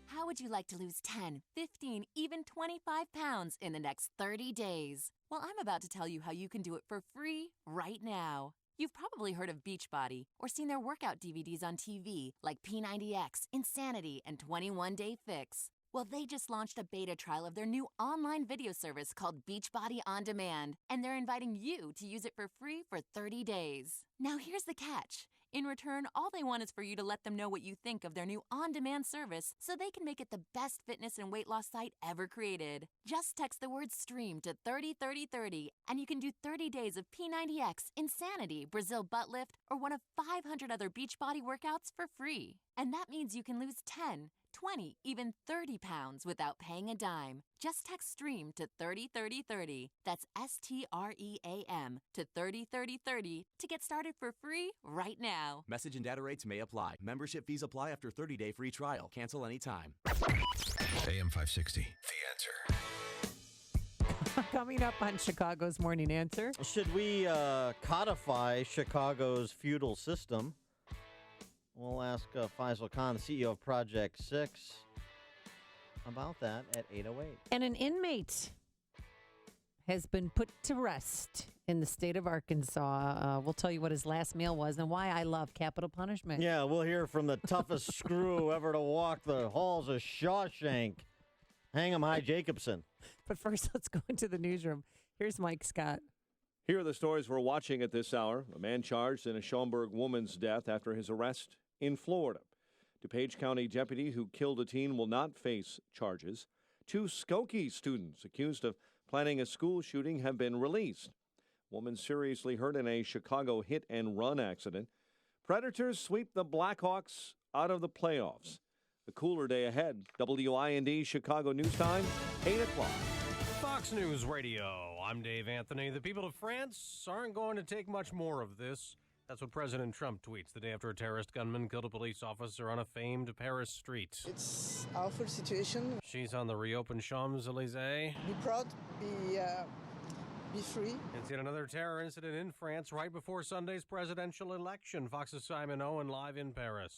How would you like to lose 10, 15, even 25 pounds in the next 30 days? Well, I'm about to tell you how you can do it for free right now. You've probably heard of Beachbody or seen their workout DVDs on TV like P90X, Insanity, and 21 Day Fix. Well, they just launched a beta trial of their new online video service called Beachbody On Demand, and they're inviting you to use it for free for 30 days. Now, here's the catch. In return, all they want is for you to let them know what you think of their new on-demand service so they can make it the best fitness and weight loss site ever created. Just text the word STREAM to 303030 and you can do 30 days of P90X, Insanity, Brazil butt lift, or one of 500 other Beachbody workouts for free. And that means you can lose 10, 20, even 30 pounds without paying a dime. Just text STREAM to 303030. That's STREAM to 303030 to get started for free right now. Message and data rates may apply. Membership fees apply after 30-day free trial. Cancel anytime. AM 560. The Answer. Coming up on Chicago's Morning Answer. Should we codify Chicago's feudal system? We'll ask Faisel Khan, the CEO of Project 6, about that at 8:08. And an inmate has been put to rest in the state of Arkansas. We'll tell you what his last meal was and why I love capital punishment. Yeah, we'll hear from the toughest screw ever to walk the halls of Shawshank. Hang 'em high, Jacobson. But first, let's go into the newsroom. Here's Mike Scott. Here are the stories we're watching at this hour. A man charged in a Schaumburg woman's death after his arrest in Florida. DuPage County deputy who killed a teen will not face charges. 2 Skokie students accused of planning a school shooting have been released. Woman seriously hurt in a Chicago hit-and-run accident. Predators sweep the Blackhawks out of the playoffs. A cooler day ahead. WIND Chicago News Time, 8 o'clock. Fox News Radio. I'm Dave Anthony. The people of France aren't going to take much more of this. That's what President Trump tweets the day after a terrorist gunman killed a police officer on a famed Paris street. It's an awful situation. She's on the reopened Champs-Élysées. Be proud, be free. It's yet another terror incident in France right before Sunday's presidential election. Fox's Simon Owen live in Paris.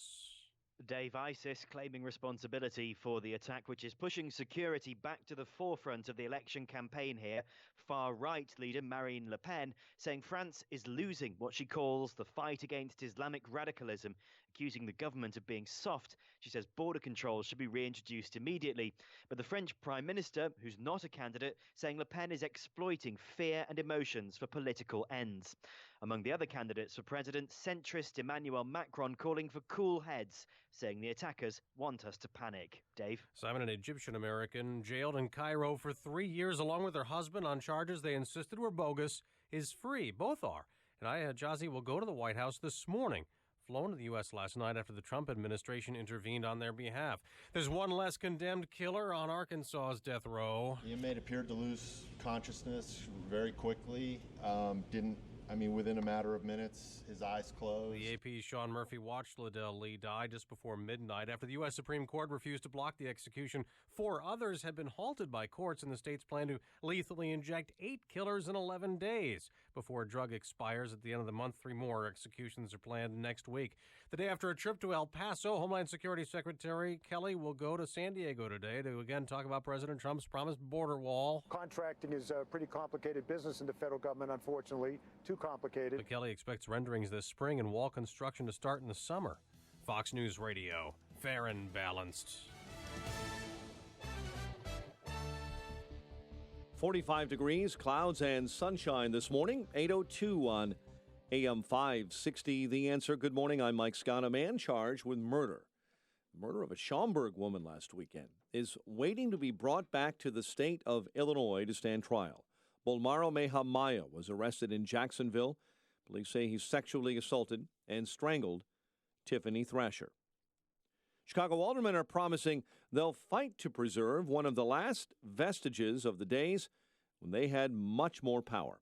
Dave, ISIS claiming responsibility for the attack, which is pushing security back to the forefront of the election campaign here. Far-right leader Marine Le Pen saying France is losing what she calls the fight against Islamic radicalism, accusing the government of being soft. She says border controls should be reintroduced immediately. But the French Prime Minister, who's not a candidate, saying Le Pen is exploiting fear and emotions for political ends. Among the other candidates for president, centrist Emmanuel Macron calling for cool heads, saying the attackers want us to panic. Dave? Simon, an Egyptian-American jailed in Cairo for 3 years along with her husband on charges they insisted were bogus, is free. Both are. And Aya Jazi will go to the White House this morning. Flown to the U.S. last night after the Trump administration intervened on their behalf. There's one less condemned killer on Arkansas's death row. The inmate appeared to lose consciousness very quickly. Within a matter of minutes, his eyes closed. The AP's Sean Murphy watched Liddell Lee die just before midnight after the U.S. Supreme Court refused to block the execution. 4 others had been halted by courts in the state's plan to lethally inject 8 killers in 11 days. Before a drug expires at the end of the month, 3 more executions are planned next week. The day after a trip to El Paso, Homeland Security Secretary Kelly will go to San Diego today to again talk about President Trump's promised border wall. Contracting is a pretty complicated business in the federal government, unfortunately. Too complicated. But Kelly expects renderings this spring and wall construction to start in the summer. Fox News Radio, fair and balanced. 45 degrees, clouds and sunshine this morning. 8:02 on AM 560. The Answer. Good morning. I'm Mike Scott. A man charged with murder. The murder of a Schaumburg woman last weekend is waiting to be brought back to the state of Illinois to stand trial. Bolmaro Mehamaya was arrested in Jacksonville. Police say he sexually assaulted and strangled Tiffany Thrasher. Chicago aldermen are promising they'll fight to preserve one of the last vestiges of the days when they had much more power.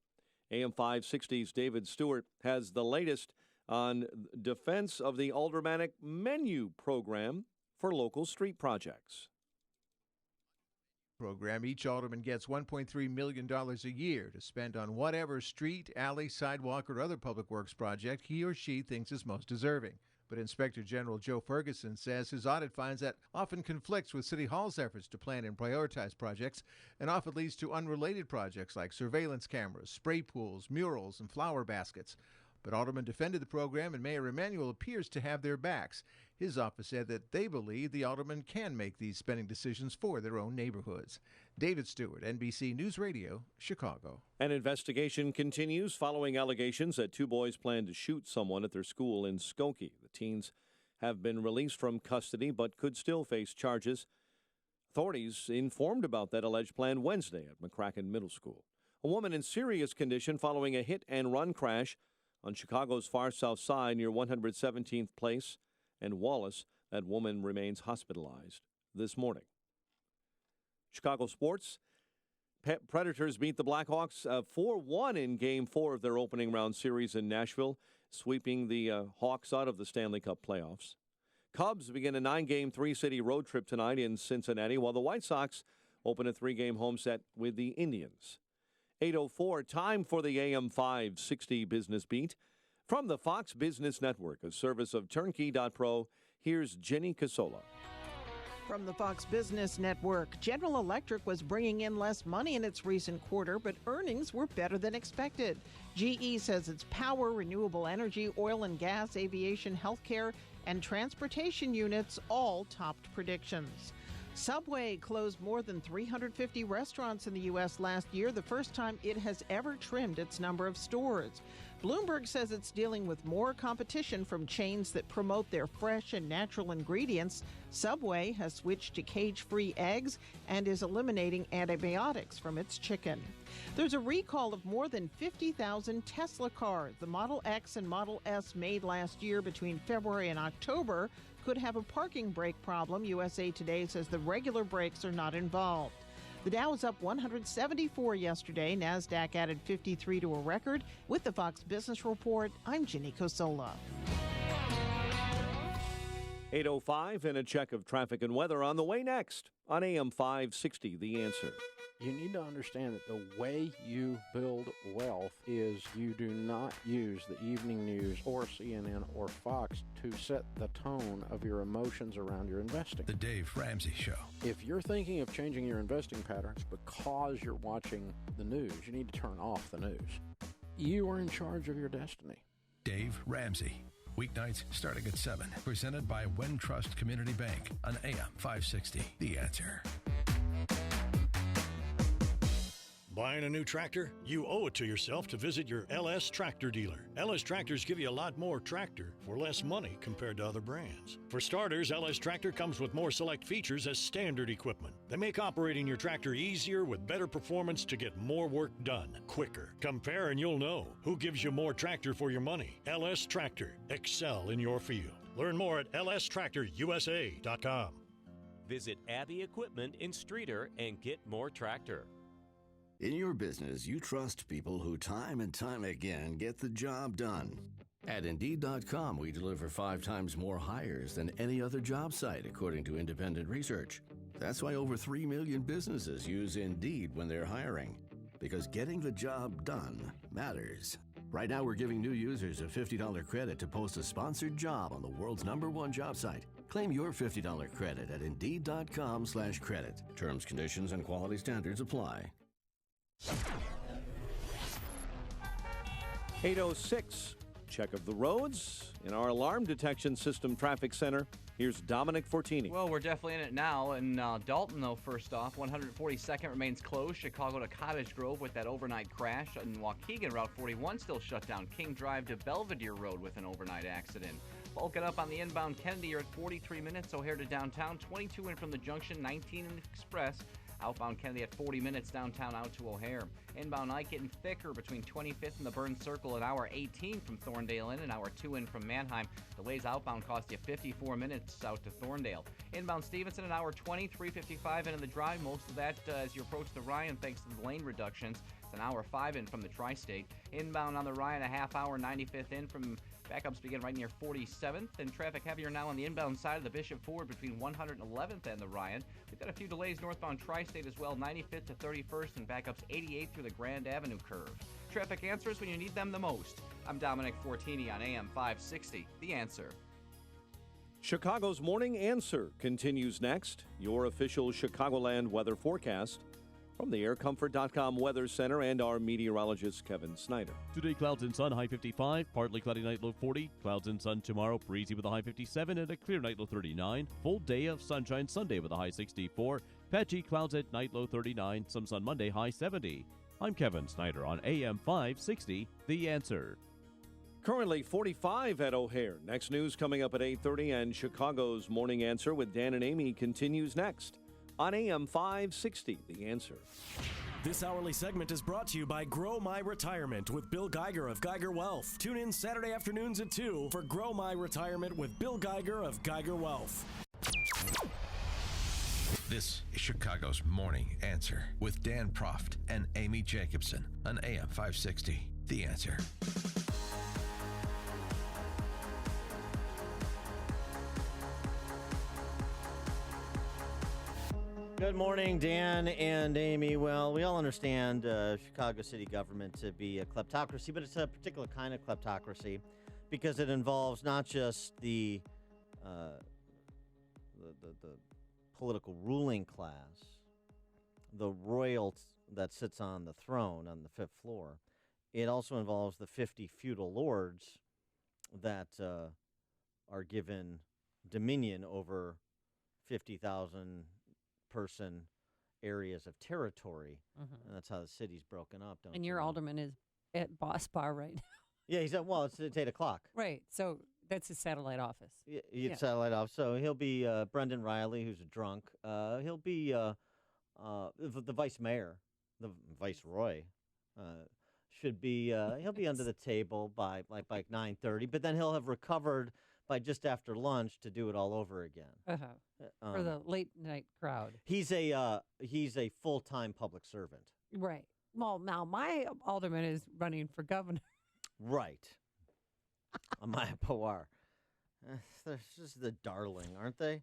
AM 560's David Stewart has the latest on defense of the Aldermanic menu program for local street projects. Program, each alderman gets $1.3 million a year to spend on whatever street, alley, sidewalk, or other public works project he or she thinks is most deserving. But Inspector General Joe Ferguson says his audit finds that often conflicts with City Hall's efforts to plan and prioritize projects, and often leads to unrelated projects like surveillance cameras, spray pools, murals, and flower baskets. But aldermen defended the program, and Mayor Emanuel appears to have their backs. His office said that they believe the aldermen can make these spending decisions for their own neighborhoods. David Stewart, NBC News Radio, Chicago. An investigation continues following allegations that two boys planned to shoot someone at their school in Skokie. The teens have been released from custody but could still face charges. Authorities informed about that alleged plan Wednesday at McCracken Middle School. A woman in serious condition following a hit-and-run crash on Chicago's far south side near 117th Place and Wallace. That woman remains hospitalized this morning. Chicago sports. Predators beat the Blackhawks 4-1 in Game 4 of their opening round series in Nashville, sweeping the Hawks out of the Stanley Cup playoffs. Cubs begin a 9-game, 3-city road trip tonight in Cincinnati, while the White Sox open a 3-game home set with the Indians. 8:04, time for the AM 560 Business Beat. From the Fox Business Network, a service of Turnkey.pro, here's Jenny Casola. From the Fox Business Network, General Electric was bringing in less money in its recent quarter, but earnings were better than expected. GE says its power, renewable energy, oil and gas, aviation, healthcare, and transportation units all topped predictions. Subway closed more than 350 restaurants in the U.S. last year, the first time it has ever trimmed its number of stores. Bloomberg says it's dealing with more competition from chains that promote their fresh and natural ingredients. Subway has switched to cage-free eggs and is eliminating antibiotics from its chicken. There's a recall of more than 50,000 Tesla cars. The Model X and Model S made last year between February and October could have a parking brake problem. USA Today says the regular brakes are not involved. The Dow was up 174 yesterday. NASDAQ added 53 to a record. With the Fox Business Report, I'm Ginny Cosola. 8:05 and a check of traffic and weather on the way next on AM 560, The Answer. You need to understand that the way you build wealth is you do not use the evening news or CNN or Fox to set the tone of your emotions around your investing. The Dave Ramsey Show. If you're thinking of changing your investing patterns because you're watching the news, you need to turn off the news. You are in charge of your destiny. Dave Ramsey. Weeknights starting at 7. Presented by Wintrust Community Bank on AM 560. The Answer. Buying a new tractor? You owe it to yourself to visit your LS Tractor dealer. LS Tractors give you a lot more tractor for less money compared to other brands. For starters, LS Tractor comes with more select features as standard equipment. They make operating your tractor easier with better performance to get more work done quicker. Compare and you'll know who gives you more tractor for your money. LS Tractor. Excel in your field. Learn more at lstractorusa.com. Visit Abbey Equipment in Streeter and get more tractor. In your business, you trust people who time and time again get the job done. At Indeed.com, we deliver 5 times more hires than any other job site, according to independent research. That's why over 3 million businesses use Indeed when they're hiring, because getting the job done matters. Right now, we're giving new users a $50 credit to post a sponsored job on the world's #1 job site. Claim your $50 credit at Indeed.com/credit. Terms, conditions, and quality standards apply. 8:06 check of the roads in our alarm detection system traffic center. Here's Dominic Fortini. Well, we're definitely in it now. In Dalton, though, first off, 142nd remains closed. Chicago to Cottage Grove with that overnight crash. In Waukegan, Route 41 still shut down. King Drive to Belvedere Road with an overnight accident. Bulking up on the inbound Kennedy, you're at 43 minutes. O'Hare to downtown, 22 in from the junction, 19 in the Express. Outbound Kennedy at 40 minutes downtown out to O'Hare. Inbound Ike getting thicker between 25th and the Burn Circle at hour 18 from Thorndale in and hour 2 in from Manheim. Delays outbound cost you 54 minutes out to Thorndale. Inbound Stevenson at hour 20, 355 into the drive. Most of that as you approach the Ryan thanks to the lane reductions. It's an hour 5 in from the Tri-State. Inbound on the Ryan a half hour, 95th in from backups begin right near 47th, and traffic heavier now on the inbound side of the Bishop Ford between 111th and the Ryan. We've got a few delays northbound Tri-State as well, 95th to 31st, and backups 88th through the Grand Avenue curve. Traffic answers when you need them the most. I'm Dominic Fortini on AM 560, The Answer. Chicago's Morning Answer continues next. Your official Chicagoland weather forecast from the AirComfort.com Weather Center and our meteorologist, Kevin Snyder. Today, clouds and sun, high 55. Partly cloudy night, low 40. Clouds and sun tomorrow, breezy with a high 57 and a clear night, low 39. Full day of sunshine Sunday with a high 64. Patchy clouds at night, low 39. Some sun Monday, high 70. I'm Kevin Snyder on AM 560, The Answer. Currently 45 at O'Hare. Next news coming up at 8:30, and Chicago's Morning Answer with Dan and Amy continues next on AM 560, The Answer. This hourly segment is brought to you by Grow My Retirement with Bill Geiger of Geiger Wealth. Tune in Saturday afternoons at 2 for Grow My Retirement with Bill Geiger of Geiger Wealth. This is Chicago's Morning Answer with Dan Proft and Amy Jacobson on AM 560, The Answer. Good morning, Dan and Amy. Well, we all understand Chicago city government to be a kleptocracy, but it's a particular kind of kleptocracy because it involves not just the political ruling class, the royal that sits on the throne on the 5th floor. It also involves the 50 feudal lords that are given dominion over 50,000 person areas of territory, and that's how the city's broken up. And your alderman is at Boss Bar right now. Yeah, he's at, well, it's 8 o'clock. Right, so that's his satellite office. Yeah. Satellite office. So he'll be Brendan Riley, who's a drunk. He'll be the vice mayor, the viceroy. Should be he'll be under the table by like 9:30, but then he'll have recovered by just after lunch to do it all over again. For the late night crowd. He's a full-time public servant. Right. Well, now my alderman is running for governor. Right. Amaya Pawar. They're just the darling, aren't they?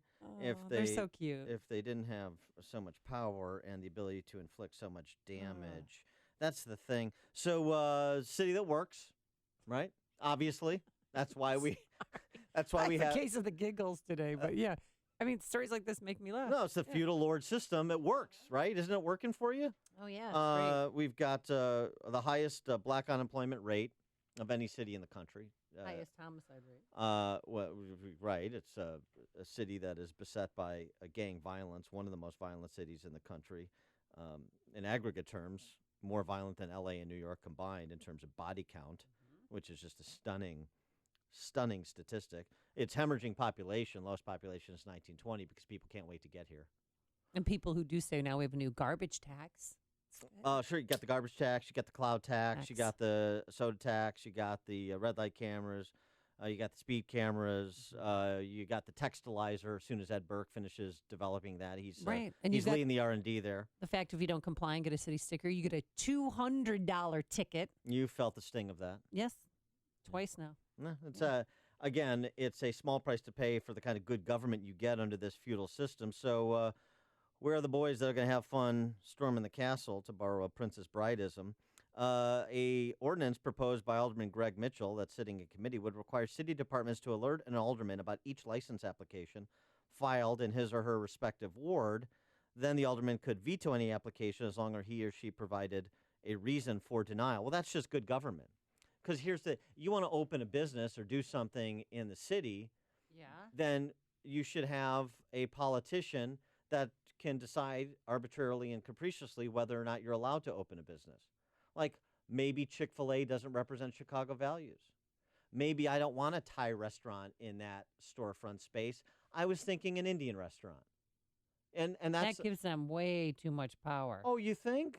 They're so cute. If they didn't have so much power and the ability to inflict so much damage. That's the thing. So, city that works, right? Obviously. That's why we have the case of the giggles today, but yeah. I mean, stories like this make me laugh. No, it's the feudal lord system. It works, right? Isn't it working for you? Oh, yeah. Great. We've got the highest black unemployment rate of any city in the country. Highest homicide rate. Right. It's a city that is beset by gang violence, one of the most violent cities in the country. In aggregate terms, more violent than L.A. and New York combined in terms of body count, which is just a stunning statistic. It's hemorrhaging population, lowest population since 1920 because people can't wait to get here. And people who do say now we have a new garbage tax. Sure, you got the garbage tax, you got the cloud tax, you got the soda tax, you got the red light cameras, you got the speed cameras, you got the textilizer as soon as Ed Burke finishes developing that. He's right. And he's leading the R&D there. The fact if you don't comply and get a city sticker, you get a $200 ticket. You felt the sting of that. Yes, twice now. No, it's again, it's a small price to pay for the kind of good government you get under this feudal system. So where are the boys that are going to have fun storming the castle, to borrow a Princess Brideism? A ordinance proposed by Alderman Greg Mitchell that's sitting in committee would require city departments to alert an alderman about each license application filed in his or her respective ward. Then the alderman could veto any application as long as he or she provided a reason for denial. Well, that's just good government. Because you want to open a business or do something in the city, then you should have a politician that can decide arbitrarily and capriciously whether or not you're allowed to open a business. Like maybe Chick-fil-A doesn't represent Chicago values. Maybe I don't want a Thai restaurant in that storefront space. I was thinking an Indian restaurant. And that gives them way too much power. Oh, you think?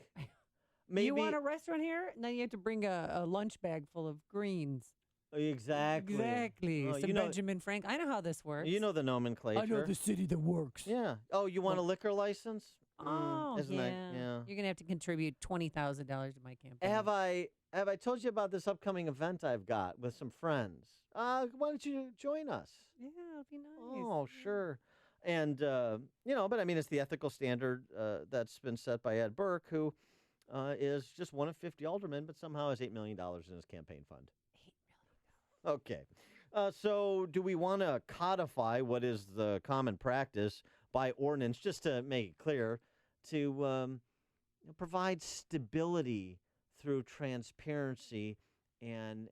Maybe you want a restaurant here? Now you have to bring a lunch bag full of greens. Exactly. Exactly. Oh, Some Benjamin Frank. I know how this works. You know the nomenclature. I know the city that works. Yeah. Oh, you want a liquor license? Oh, Isn't yeah. that, You're gonna have to contribute $20,000 to my campaign. Have I told you about this upcoming event I've got with some friends? Why don't you join us? Yeah, it'll be nice. Oh, sure. And but I mean, it's the ethical standard that's been set by Ed Burke, who is just one of 50 aldermen, but somehow has $8 million in his campaign fund. $8 million. Okay. So do we want to codify what is the common practice by ordinance, just to make it clear, to provide stability through transparency and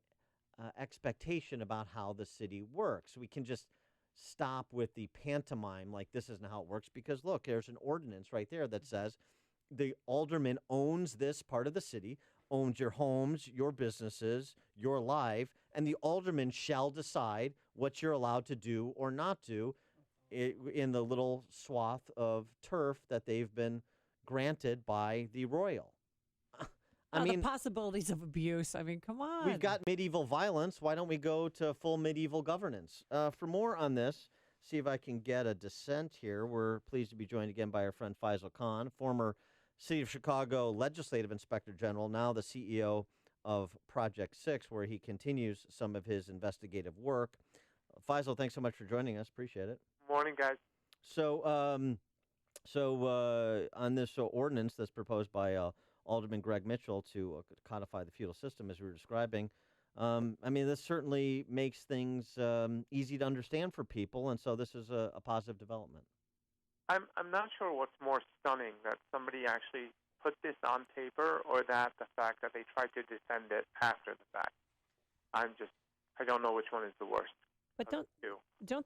expectation about how the city works? We can just stop with the pantomime like this isn't how it works, because look, there's an ordinance right there that says the alderman owns this part of the city, owns your homes, your businesses, your life, and the alderman shall decide what you're allowed to do or not do in the little swath of turf that they've been granted by the royal. I mean, the possibilities of abuse. I mean, come on. We've got medieval violence. Why don't we go to full medieval governance? For more on this, see if I can get a dissent here. We're pleased to be joined again by our friend Faisel Khan, former City of Chicago Legislative Inspector General, now the CEO of Project 6, where he continues some of his investigative work. Faisel, thanks so much for joining us. Appreciate it. Morning, guys. So on this ordinance that's proposed by Alderman Greg Mitchell to codify the feudal system, as we were describing, I mean, this certainly makes things easy to understand for people, and so this is a positive development. I'm not sure what's more stunning, that somebody actually put this on paper, or that the fact that they tried to defend it after the fact. I don't know which one is the worst. But don't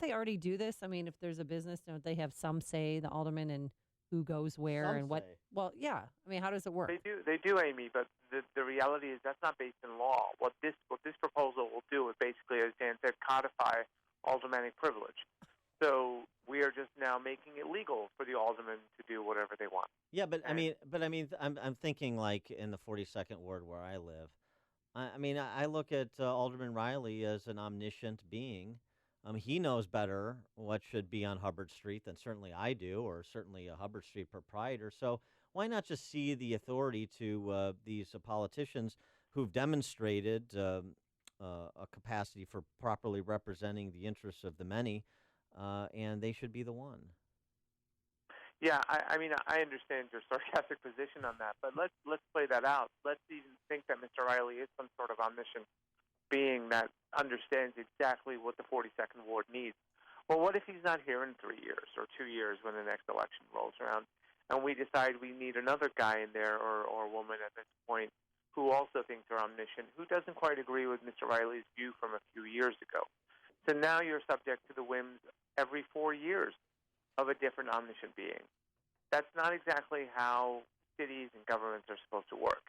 they already do this? I mean, if there's a business, don't they have some say, the alderman, and who goes where Some and what? say. Well, yeah. I mean, how does it work? They do, Amy, but the reality is that's not based in law. What this proposal will do is basically, as Dan said, codify aldermanic privilege. So we are just now making it legal for the aldermen to do whatever they want. Yeah, but I mean, I'm thinking like in the 42nd ward where I live. I look at Alderman Riley as an omniscient being. He knows better what should be on Hubbard Street than certainly I do, or certainly a Hubbard Street proprietor. So why not just see the authority to these politicians who've demonstrated a capacity for properly representing the interests of the many, and they should be the one. Yeah, I mean, I understand your sarcastic position on that, but let's play that out. Let's even think that Mr. Riley is some sort of omniscient being that understands exactly what the 42nd Ward needs. Well, what if he's not here in 3 years or 2 years when the next election rolls around, and we decide we need another guy in there or woman at this point who also thinks they're omniscient, who doesn't quite agree with Mr. Riley's view from a few years ago? So now you're subject to the whims every 4 years of a different omniscient being. That's not exactly how cities and governments are supposed to work.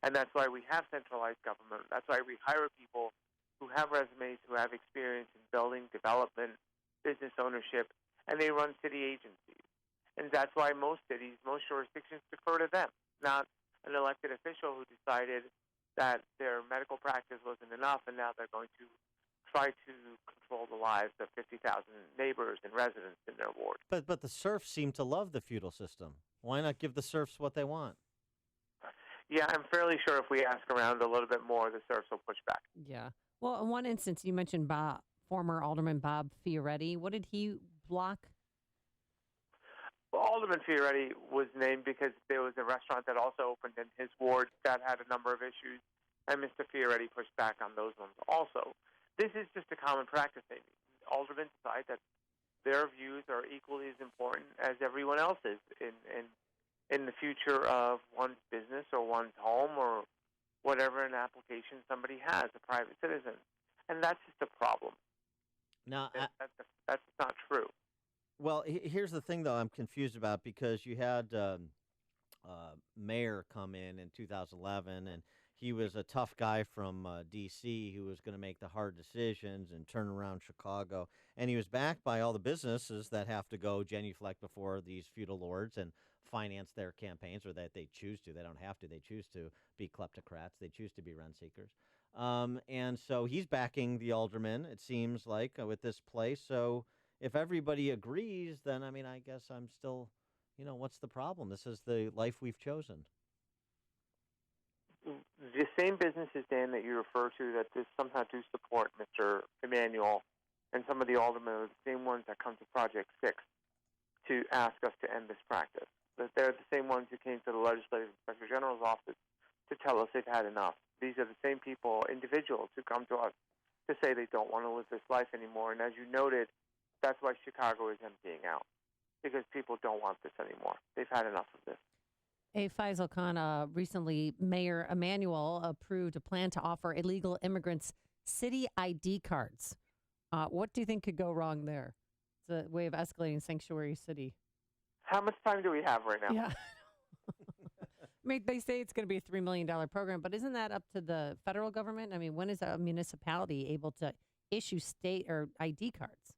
And that's why we have centralized government. That's why we hire people who have resumes, who have experience in building, development, business ownership, and they run city agencies. And that's why most cities, most jurisdictions defer to them, not an elected official who decided that their medical practice wasn't enough and now they're going to try to control the lives of 50,000 neighbors and residents in their ward. But the serfs seem to love the feudal system. Why not give the serfs what they want? Yeah, I'm fairly sure if we ask around a little bit more, the serfs will push back. Yeah. Well, in one instance, you mentioned former Alderman Bob Fioretti. What did he block? Well, Alderman Fioretti was named because there was a restaurant that also opened in his ward that had a number of issues, and Mr. Fioretti pushed back on those ones also. This is just a common practice. Aldermen decide that their views are equally as important as everyone else's in the future of one's business or one's home or whatever an application somebody has, a private citizen. And that's just a problem. Now, that's not true. Well, here's the thing, though, I'm confused about, because you had Mayor come in 2011, and he was a tough guy from D.C. who was going to make the hard decisions and turn around Chicago. And he was backed by all the businesses that have to go genuflect before these feudal lords and finance their campaigns, or that they choose to. They don't have to. They choose to be kleptocrats. They choose to be rent seekers. And so he's backing the aldermen, it seems like, with this place. So if everybody agrees, then, I mean, I guess I'm still, what's the problem? This is the life we've chosen. The same businesses, Dan, that you refer to that somehow do support Mr. Emanuel and some of the aldermen are the same ones that come to Project 6 to ask us to end this practice. They're the same ones who came to the Legislative Inspector General's office to tell us they've had enough. These are the same people, individuals, who come to us to say they don't want to live this life anymore. And as you noted, that's why Chicago is emptying out, because people don't want this anymore. They've had enough of this. Hey, Faisel Khan, recently Mayor Emanuel approved a plan to offer illegal immigrants city ID cards. What do you think could go wrong there? It's a way of escalating sanctuary city. How much time do we have right now? Yeah. I mean, they say it's going to be a $3 million program, but isn't that up to the federal government? I mean, when is a municipality able to issue state or ID cards?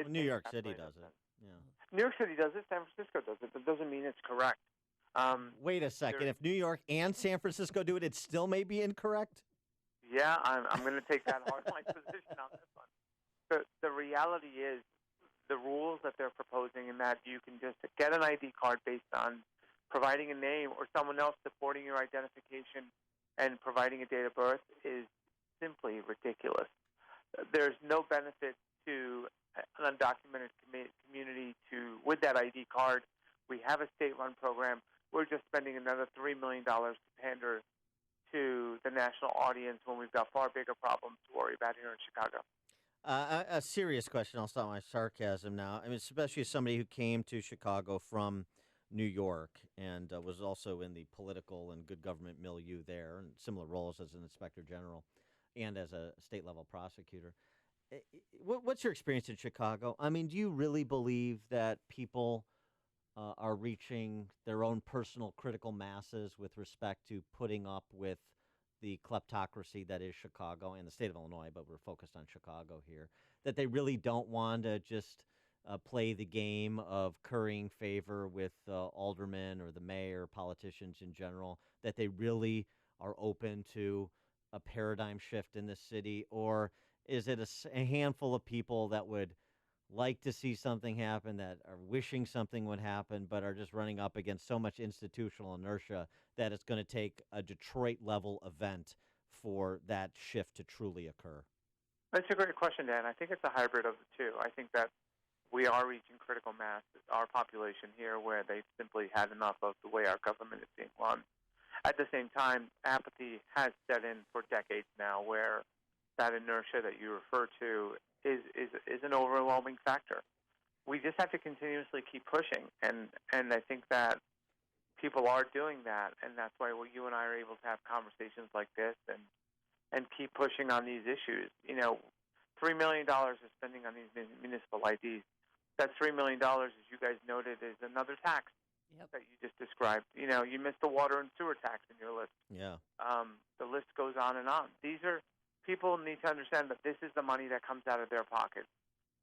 New York City does it. Yeah. New York City does it. San Francisco does it. That doesn't mean it's correct. Wait a second. If New York and San Francisco do it, it still may be incorrect? Yeah, I'm going to take that hardline position on this one. The reality is the rules that they're proposing, in that you can just get an ID card based on providing a name or someone else supporting your identification and providing a date of birth, is simply ridiculous. There's no benefit to an undocumented community with that ID card. We have a state-run program. We're just spending another $3 million to pander to the national audience when we've got far bigger problems to worry about here in Chicago. A serious question. I'll stop my sarcasm now. I mean, especially as somebody who came to Chicago from New York and was also in the political and good government milieu there, and similar roles as an inspector general and as a state-level prosecutor. What's your experience in Chicago? I mean, do you really believe that people are reaching their own personal critical masses with respect to putting up with the kleptocracy that is Chicago and the state of Illinois, but we're focused on Chicago here, that they really don't want to just play the game of currying favor with aldermen or the mayor, politicians in general, that they really are open to a paradigm shift in this city? Or is it a handful of people that would like to see something happen, that are wishing something would happen, but are just running up against so much institutional inertia that it's going to take a Detroit-level event for that shift to truly occur? That's a great question, Dan. I think it's a hybrid of the two. I think that we are reaching critical mass, our population here, where they've simply had enough of the way our government is being run. At the same time, apathy has set in for decades now, where that inertia that you refer to is an overwhelming factor. We just have to continuously keep pushing, and I think that people are doing that, and that's why you and I are able to have conversations like this and keep pushing on these issues. $3 million is spending on these municipal IDs. That $3 million, as you guys noted, is another tax that you just described. You missed the water and sewer tax in your list. Yeah. The list goes on and on. People need to understand that this is the money that comes out of their pocket.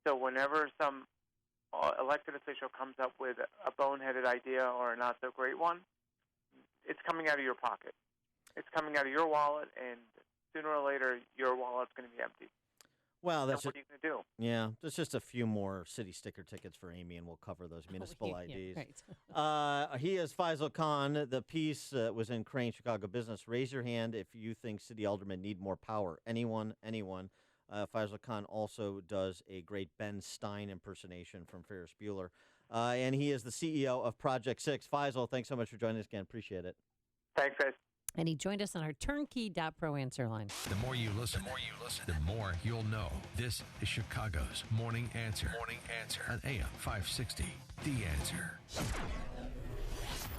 So whenever some elected official comes up with a boneheaded idea or a not-so-great one, it's coming out of your pocket. It's coming out of your wallet, and sooner or later, your wallet's going to be empty. Well, that's what are you going to do? Yeah, there's just a few more city sticker tickets for Amy, and we'll cover those municipal IDs. Right. He is Faisel Khan. The piece was in Crane, Chicago Business. Raise your hand if you think city aldermen need more power. Anyone. Faisel Khan also does a great Ben Stein impersonation from Ferris Bueller. And he is the CEO of Project 6. Faisel, thanks so much for joining us again. Appreciate it. Thanks, guys. And he joined us on our turnkey.pro answer line. The more you listen, the more you'll know. This is Chicago's Morning Answer. On AM 560, The Answer.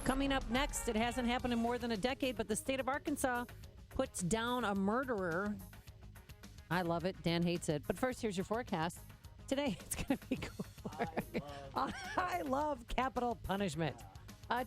Coming up next, it hasn't happened in more than a decade, but the state of Arkansas puts down a murderer. I love it. Dan hates it. But first, here's your forecast. Today, it's going to be cooler. I love capital punishment.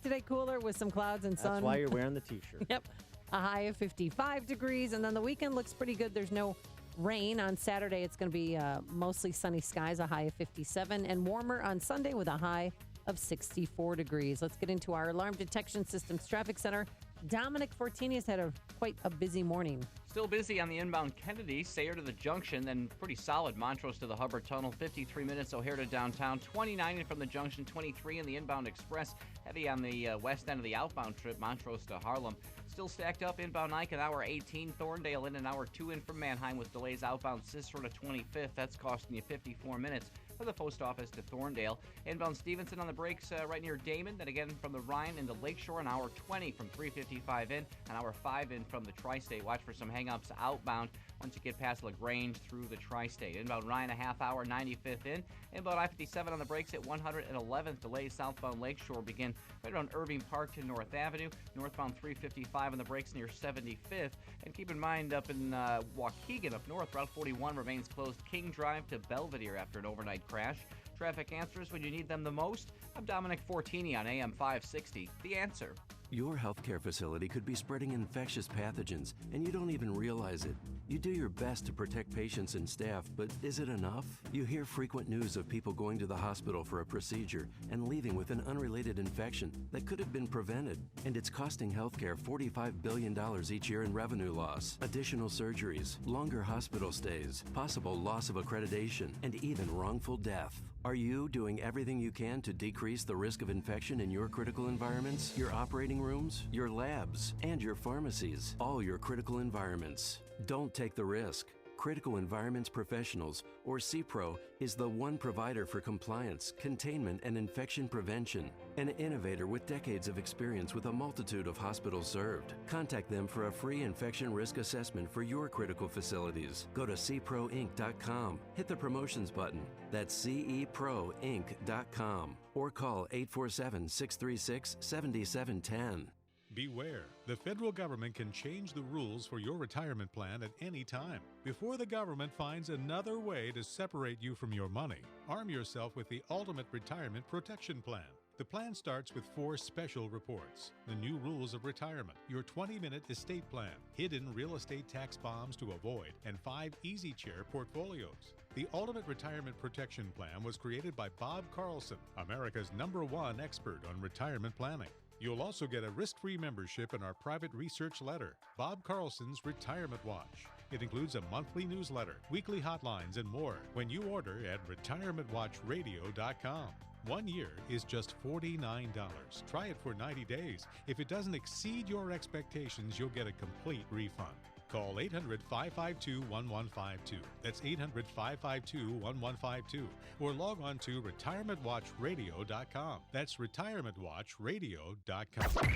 Today, cooler with some clouds and sun. That's why you're wearing the T-shirt. Yep. A high of 55 degrees. And then the weekend looks pretty good. There's no rain. On Saturday, it's going to be mostly sunny skies, a high of 57. And warmer on Sunday with a high of 64 degrees. Let's get into our Alarm Detection Systems Traffic Center. Dominic Fortini has had quite a busy morning. Still busy on the inbound Kennedy, Sayre to the junction, then pretty solid Montrose to the Hubbard Tunnel, 53 minutes O'Hare to downtown, 29 in from the junction, 23 in the inbound Express, heavy on the west end of the outbound trip, Montrose to Harlem. Still stacked up inbound Ike an hour 18, Thorndale in an hour 2 in from Manheim with delays outbound Cicero to 25th. That's costing you 54 minutes. For the post office to Thorndale. Inbound Stevenson on the brakes right near Damon. Then again from the Rhine into Lakeshore, an hour 20 from 355 in, an hour 5 in from the Tri-State. Watch for some hang-ups outbound once you get past LaGrange through the Tri-State. Inbound Rhine a half hour, 95th in. Inbound I-57 on the brakes at 111th. Delays southbound Lakeshore begin right around Irving Park to North Avenue. Northbound 355 on the brakes near 75th. And keep in mind up in Waukegan up north, Route 41 remains closed. King Drive to Belvedere after an overnight crash. Traffic answers when you need them the most. I'm Dominic Fortini on AM 560. The Answer. Your healthcare facility could be spreading infectious pathogens, and you don't even realize it. You do your best to protect patients and staff, but is it enough? You hear frequent news of people going to the hospital for a procedure and leaving with an unrelated infection that could have been prevented, and it's costing healthcare $45 billion each year in revenue loss, additional surgeries, longer hospital stays, possible loss of accreditation, and even wrongful death. Are you doing everything you can to decrease the risk of infection in your critical environments, your operating rooms, your labs, and your pharmacies, all your critical environments? Don't take the risk. Critical Environments Professionals, or CPRO, is the one provider for compliance, containment, and infection prevention. An innovator with decades of experience with a multitude of hospitals served. Contact them for a free infection risk assessment for your critical facilities. Go to cproinc.com. Hit the promotions button. That's ceproinc.com. Or call 847-636-7710. Beware, the federal government can change the rules for your retirement plan at any time. Before the government finds another way to separate you from your money, arm yourself with the Ultimate Retirement Protection Plan. The plan starts with 4 special reports: the new rules of retirement, your 20-minute estate plan, hidden real estate tax bombs to avoid, and 5 easy chair portfolios. The Ultimate Retirement Protection Plan was created by Bob Carlson, America's #1 expert on retirement planning. You'll also get a risk-free membership in our private research letter, Bob Carlson's Retirement Watch. It includes a monthly newsletter, weekly hotlines, and more when you order at retirementwatchradio.com. 1 year is just $49. Try it for 90 days. If it doesn't exceed your expectations, you'll get a complete refund. Call 800-552-1152. That's 800-552-1152. Or log on to retirementwatchradio.com. That's retirementwatchradio.com.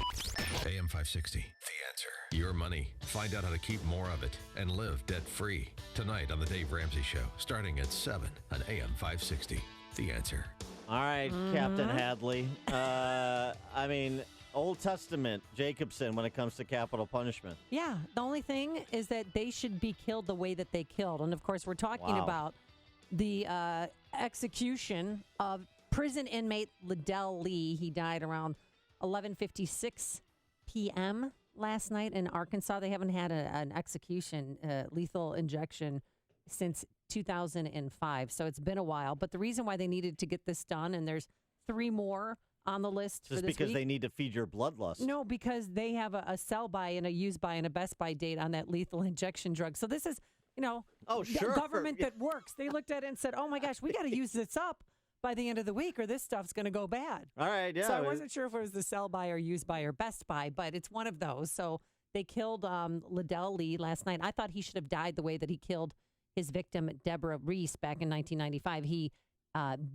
AM 560, The Answer. Your money. Find out how to keep more of it and live debt-free. Tonight on The Dave Ramsey Show, starting at 7 on AM 560. The Answer. All right, Captain Hadley. Old Testament, Jacobson, when it comes to capital punishment. Yeah, the only thing is that they should be killed the way that they killed. And, of course, we're talking about the execution of prison inmate Liddell Lee. He died around 11:56 p.m. last night in Arkansas. They haven't had an execution, lethal injection, since 2005. So it's been a while. But the reason why they needed to get this done, and there's 3 more on the list just for this because week. They need to feed your bloodlust. No, because they have a sell by and a use by and a best by date on that lethal injection drug. So this is, government that works. They looked at it and said, oh my gosh, we got to use this up by the end of the week or this stuff's going to go bad. All right, yeah. So I wasn't sure if it was the sell by or use by or best by, but it's one of those. So they killed Liddell Lee last night. I thought he should have died the way that he killed his victim, Deborah Reese, back in 1995. He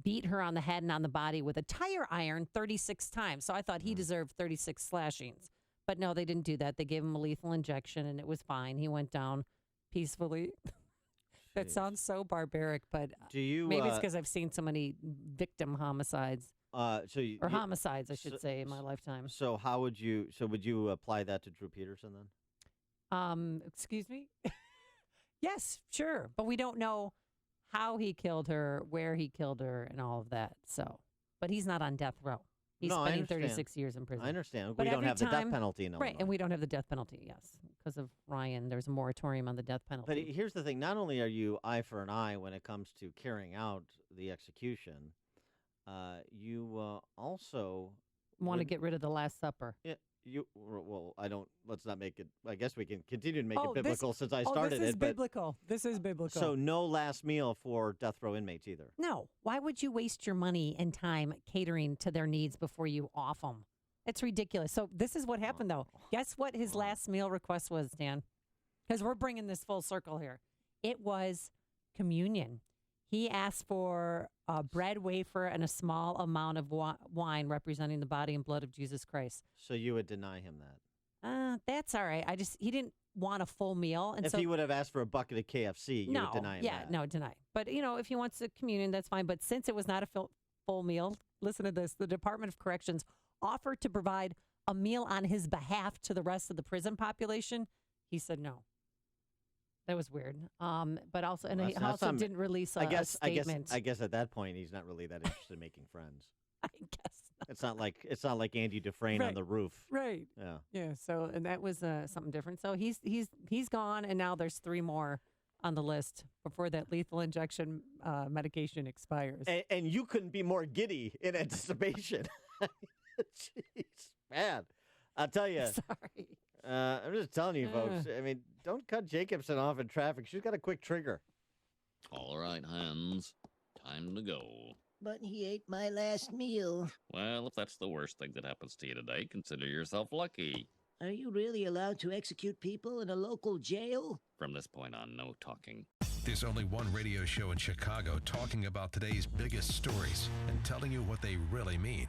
beat her on the head and on the body with a tire iron 36 times. So I thought he deserved 36 slashings. But no, they didn't do that. They gave him a lethal injection, and it was fine. He went down peacefully. That sounds so barbaric, but maybe it's because I've seen so many victim homicides. or homicides, I should say, in my lifetime. So how would you? So would you apply that to Drew Peterson then? Excuse me? Yes, sure. But we don't know how he killed her, where he killed her, and all of that. So, but he's not on death row. He's spending 36 years in prison. I understand. But we don't have the death penalty in Illinois. Right, and we don't have the death penalty, yes. Because of Ryan, there's a moratorium on the death penalty. But here's the thing. Not only are you eye for an eye when it comes to carrying out the execution, you also want to get rid of the Last Supper. Yeah. Well, I don't. Let's not make it. I guess we can continue to make it biblical since I started it. This is biblical. This is biblical. So no last meal for death row inmates either. No. Why would you waste your money and time catering to their needs before you off them? It's ridiculous. So this is what happened, though. Guess what his last meal request was, Dan? Because we're bringing this full circle here. It was communion. He asked for a bread wafer and a small amount of wine representing the body and blood of Jesus Christ. So you would deny him that? That's all right. He didn't want a full meal. And if he would have asked for a bucket of KFC, you would deny him that. No, deny. But, if he wants a communion, that's fine. But since it was not a full meal, listen to this. The Department of Corrections offered to provide a meal on his behalf to the rest of the prison population. He said no. That was weird. But also, and he also didn't release a statement. I guess at that point, he's not really that interested in making friends. I guess not. It's not like Andy Dufresne on the roof. Right. Yeah. Yeah. So, and that was something different. So he's gone, and now there's 3 more on the list before that lethal injection medication expires. And you couldn't be more giddy in anticipation. Jeez, man. I'll tell you. Sorry. I'm just telling you, folks. I mean, don't cut Jacobson off in traffic. She's got a quick trigger. All right, Hans. Time to go. But he ate my last meal. Well, if that's the worst thing that happens to you today, consider yourself lucky. Are you really allowed to execute people in a local jail? From this point on, no talking. There's only one radio show in Chicago talking about today's biggest stories and telling you what they really mean.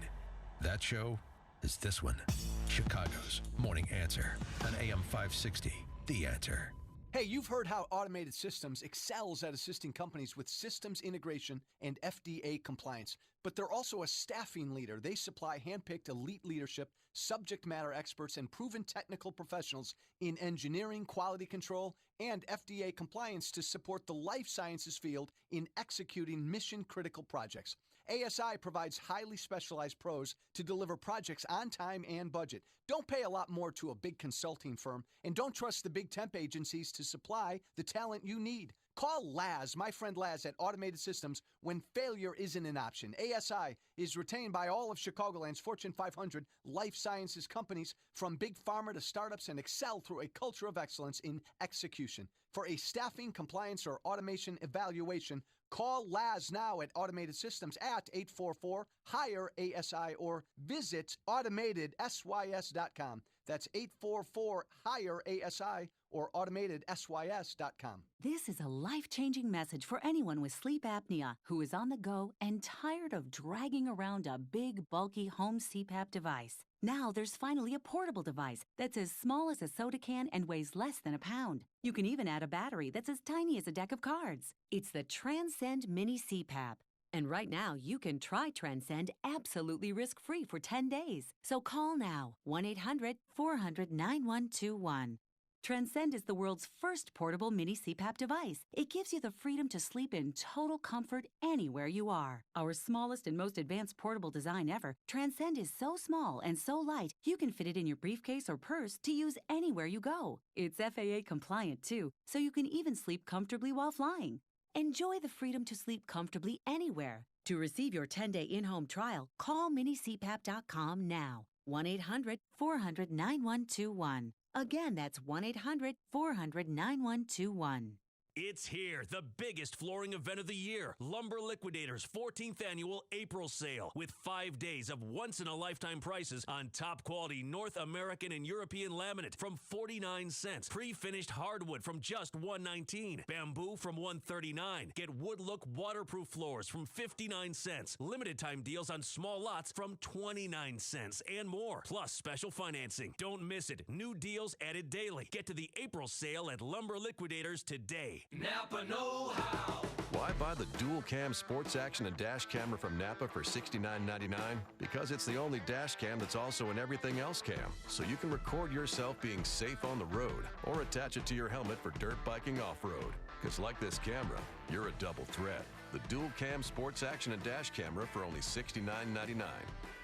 That show is this one, Chicago's Morning Answer on AM 560, The Answer. Hey, you've heard how Automated Systems excels at assisting companies with systems integration and FDA compliance, but they're also a staffing leader. They supply handpicked elite leadership, subject matter experts, and proven technical professionals in engineering, quality control, and FDA compliance to support the life sciences field in executing mission-critical projects. ASI provides highly specialized pros to deliver projects on time and budget. Don't pay a lot more to a big consulting firm, and don't trust the big temp agencies to supply the talent you need. Call Laz, my friend Laz at Automated Systems, when failure isn't an option. ASI is retained by all of Chicagoland's Fortune 500 life sciences companies, from big pharma to startups, and excel through a culture of excellence in execution. For a staffing, compliance, or automation evaluation, call Laz now at Automated Systems at 844-HIRE-ASI or visit automatedsys.com. That's 844-HIRE-ASI or automatedsys.com. This is a life-changing message for anyone with sleep apnea who is on the go and tired of dragging around a big, bulky home CPAP device. Now there's finally a portable device that's as small as a soda can and weighs less than a pound. You can even add a battery that's as tiny as a deck of cards. It's the Transcend Mini CPAP. And right now, you can try Transcend absolutely risk-free for 10 days. So call now, 1-800-400-9121. Transcend is the world's first portable mini CPAP device. It gives you the freedom to sleep in total comfort anywhere you are. Our smallest and most advanced portable design ever, Transcend is so small and so light, you can fit it in your briefcase or purse to use anywhere you go. It's FAA compliant too, so you can even sleep comfortably while flying. Enjoy the freedom to sleep comfortably anywhere. To receive your 10-day in-home trial, call minicpap.com now. 1-800-400-9121. Again, that's 1-800-400-9121. It's here, the biggest flooring event of the year, Lumber Liquidators' 14th annual April sale, with 5 days of once-in-a-lifetime prices on top-quality North American and European laminate from 49 cents, pre-finished hardwood from just $1.19, bamboo from $1.39. Get wood-look waterproof floors from 59 cents, limited-time deals on small lots from 29 cents, and more, plus special financing. Don't miss it. New deals added daily. Get to the April sale at Lumber Liquidators today. Napa know-how. Why buy the dual cam sports action and dash camera from Napa for $69.99? Because it's the only dash cam that's also an everything else cam. So you can record yourself being safe on the road or attach it to your helmet for dirt biking off-road. Because like this camera, you're a double threat. The dual cam sports action and dash camera for only $69.99.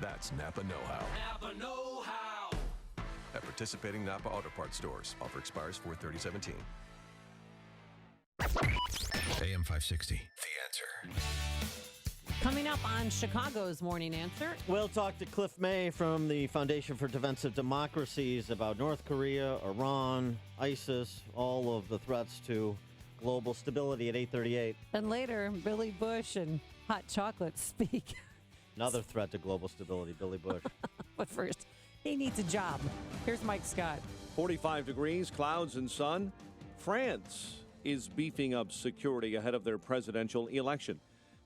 That's Napa know-how. Napa know-how. At participating Napa Auto Parts stores. Offer expires 4/30/17. AM 560, The Answer. Coming up on Chicago's Morning Answer. We'll talk to Cliff May from the Foundation for Defensive Democracies about North Korea, Iran, ISIS, all of the threats to global stability at 8:38. And later, Billy Bush and hot chocolate speak. Another threat to global stability, Billy Bush. But first, he needs a job. Here's Mike Scott. 45 degrees, clouds and sun. France is beefing up security ahead of their presidential election.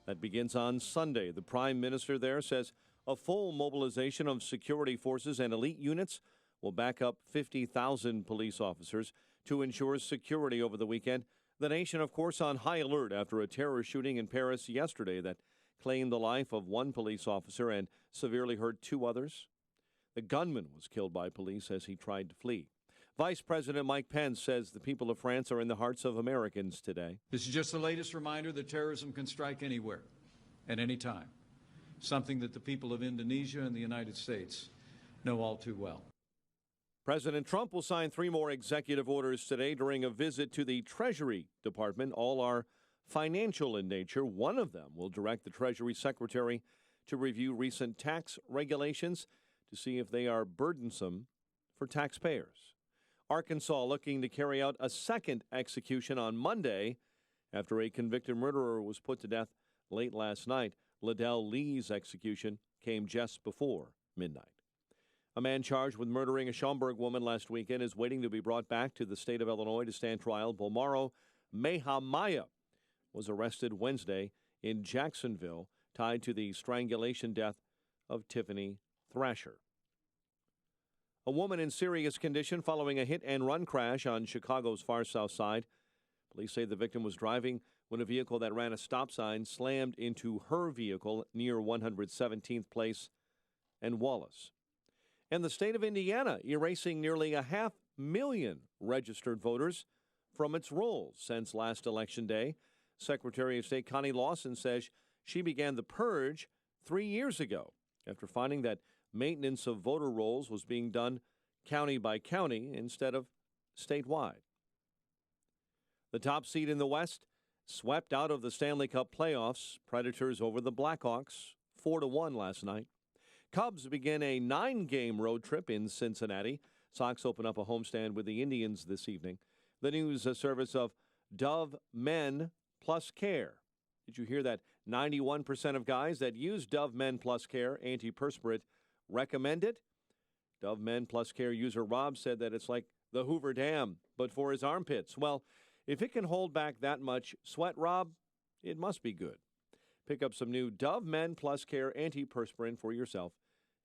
That begins on Sunday. The prime minister there says a full mobilization of security forces and elite units will back up 50,000 police officers to ensure security over the weekend. The nation, of course, on high alert after a terror shooting in Paris yesterday that claimed the life of one police officer and severely hurt two others. The gunman was killed by police as he tried to flee. Vice President Mike Pence says the people of France are in the hearts of Americans today. This is just the latest reminder that terrorism can strike anywhere, at any time, something that the people of Indonesia and the United States know all too well. President Trump will sign 3 more executive orders today during a visit to the Treasury Department. All are financial in nature. One of them will direct the Treasury Secretary to review recent tax regulations to see if they are burdensome for taxpayers. Arkansas looking to carry out a second execution on Monday after a convicted murderer was put to death late last night. Liddell Lee's execution came just before midnight. A man charged with murdering a Schaumburg woman last weekend is waiting to be brought back to the state of Illinois to stand trial. Bomaro Mehamaya was arrested Wednesday in Jacksonville, tied to the strangulation death of Tiffany Thrasher. A woman in serious condition following a hit-and-run crash on Chicago's far south side. Police say the victim was driving when a vehicle that ran a stop sign slammed into her vehicle near 117th Place and Wallace. And the state of Indiana erasing nearly 500,000 registered voters from its rolls since last Election Day. Secretary of State Connie Lawson says she began the purge 3 years ago after finding that maintenance of voter rolls was being done county by county instead of statewide. The top seed in the West swept out of the Stanley Cup playoffs. Predators over the Blackhawks 4-1 last night. Cubs begin a 9-game road trip in Cincinnati. Sox open up a homestand with the Indians this evening. The news service of Dove Men Plus Care. Did you hear that 91% of guys that use Dove Men Plus Care antiperspirant recommend it? Dove Men Plus Care user Rob said that it's like the Hoover Dam, but for his armpits. Well, if it can hold back that much sweat, Rob, it must be good. Pick up some new Dove Men Plus Care antiperspirant for yourself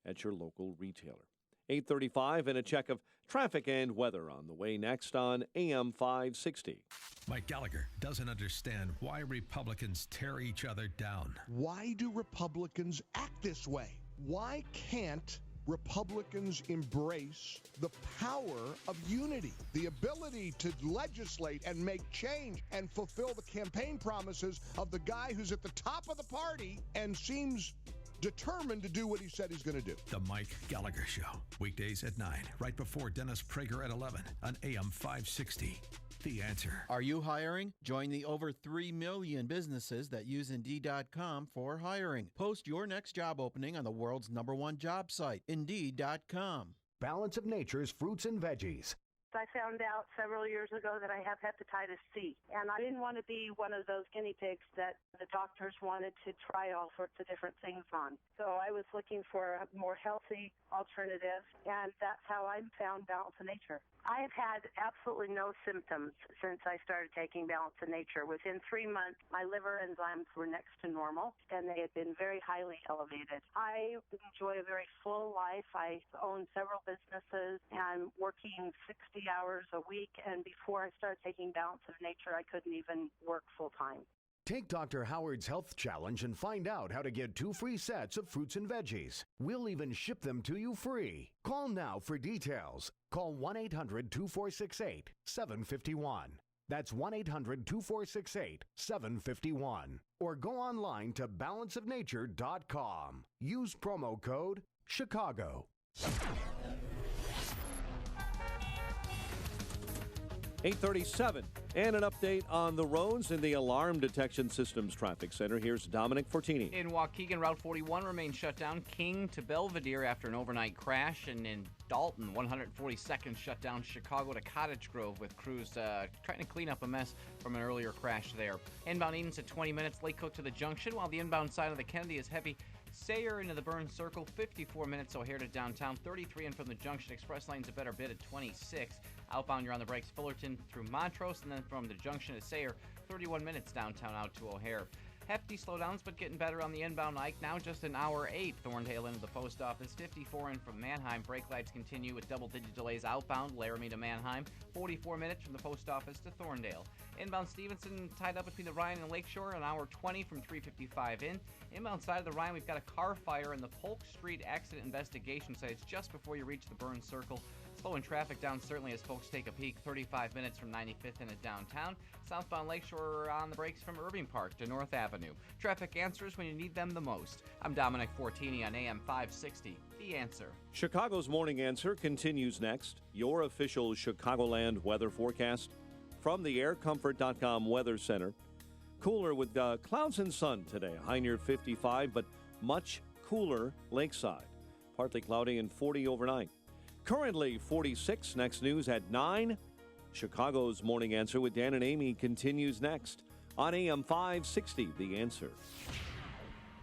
at your local retailer. 8:35 and a check of traffic and weather on the way next on AM 560. Mike Gallagher doesn't understand why Republicans tear each other down. Why do Republicans act this way? Why can't Republicans embrace the power of unity, the ability to legislate and make change and fulfill the campaign promises of the guy who's at the top of the party and seems determined to do what he said he's going to do? The Mike Gallagher Show, weekdays at 9, right before Dennis Prager at 11 on AM 560. The Answer. Are you hiring? Join the over 3 million businesses that use Indeed.com for hiring. Post your next job opening on the world's #1 job site, Indeed.com. Balance of Nature's fruits and veggies. I found out several years ago that I have hepatitis C, and I didn't want to be one of those guinea pigs that the doctors wanted to try all sorts of different things on. So I was looking for a more healthy alternative, and that's how I found Balance of Nature. I have had absolutely no symptoms since I started taking Balance of Nature. Within 3 months, my liver enzymes were next to normal, and they had been very highly elevated. I enjoy a very full life. I own several businesses, and I'm working 60 hours a week, and before I started taking Balance of Nature, I couldn't even work full time. Take Dr. Howard's Health Challenge and find out how to get 2 free sets of fruits and veggies. We'll even ship them to you free. Call now for details. Call 1-800-2468-751. That's 1-800-2468-751. Or go online to balanceofnature.com. Use promo code Chicago. 8:37, and an update on the roads in the Alarm Detection Systems Traffic Center. Here's Dominic Fortini. In Waukegan, Route 41 remains shut down. King to Belvedere after an overnight crash. And in Dalton, 142nd shut down Chicago to Cottage Grove with crews trying to clean up a mess from an earlier crash there. Inbound Eden's at 20 minutes. Lake Cook to the junction, while the inbound side of the Kennedy is heavy. Sayre into the Burns Circle, 54 minutes. O'Hare to downtown, 33 in from the junction. Express lane's a better bit at 26. Outbound, you're on the brakes. Fullerton through Montrose, and then from the junction to Sayre, 31 minutes downtown out to O'Hare. Hefty slowdowns, but getting better on the inbound Ike. Now just an hour 8. Thorndale into the post office, 54 in from Manheim. Brake lights continue with double-digit delays outbound. Laramie to Manheim, 44 minutes from the post office to Thorndale. Inbound Stevenson tied up between the Ryan and Lakeshore, an hour 20 from 355 in. Inbound side of the Ryan, we've got a car fire in the Polk Street accident investigation site. It's just before you reach the Burns Circle. Slowing traffic down certainly as folks take a peek. 35 minutes from 95th into downtown. Southbound Lakeshore on the brakes from Irving Park to North Avenue. Traffic answers when you need them the most. I'm Dominic Fortini on AM 560. The Answer. Chicago's Morning Answer continues next. Your official Chicagoland weather forecast from the aircomfort.com Weather Center. Cooler with clouds and sun today. High near 55, but much cooler lakeside. Partly cloudy and 40 overnight. Currently 46. Next news at 9. Chicago's Morning Answer with Dan and Amy continues next on AM 560. The Answer.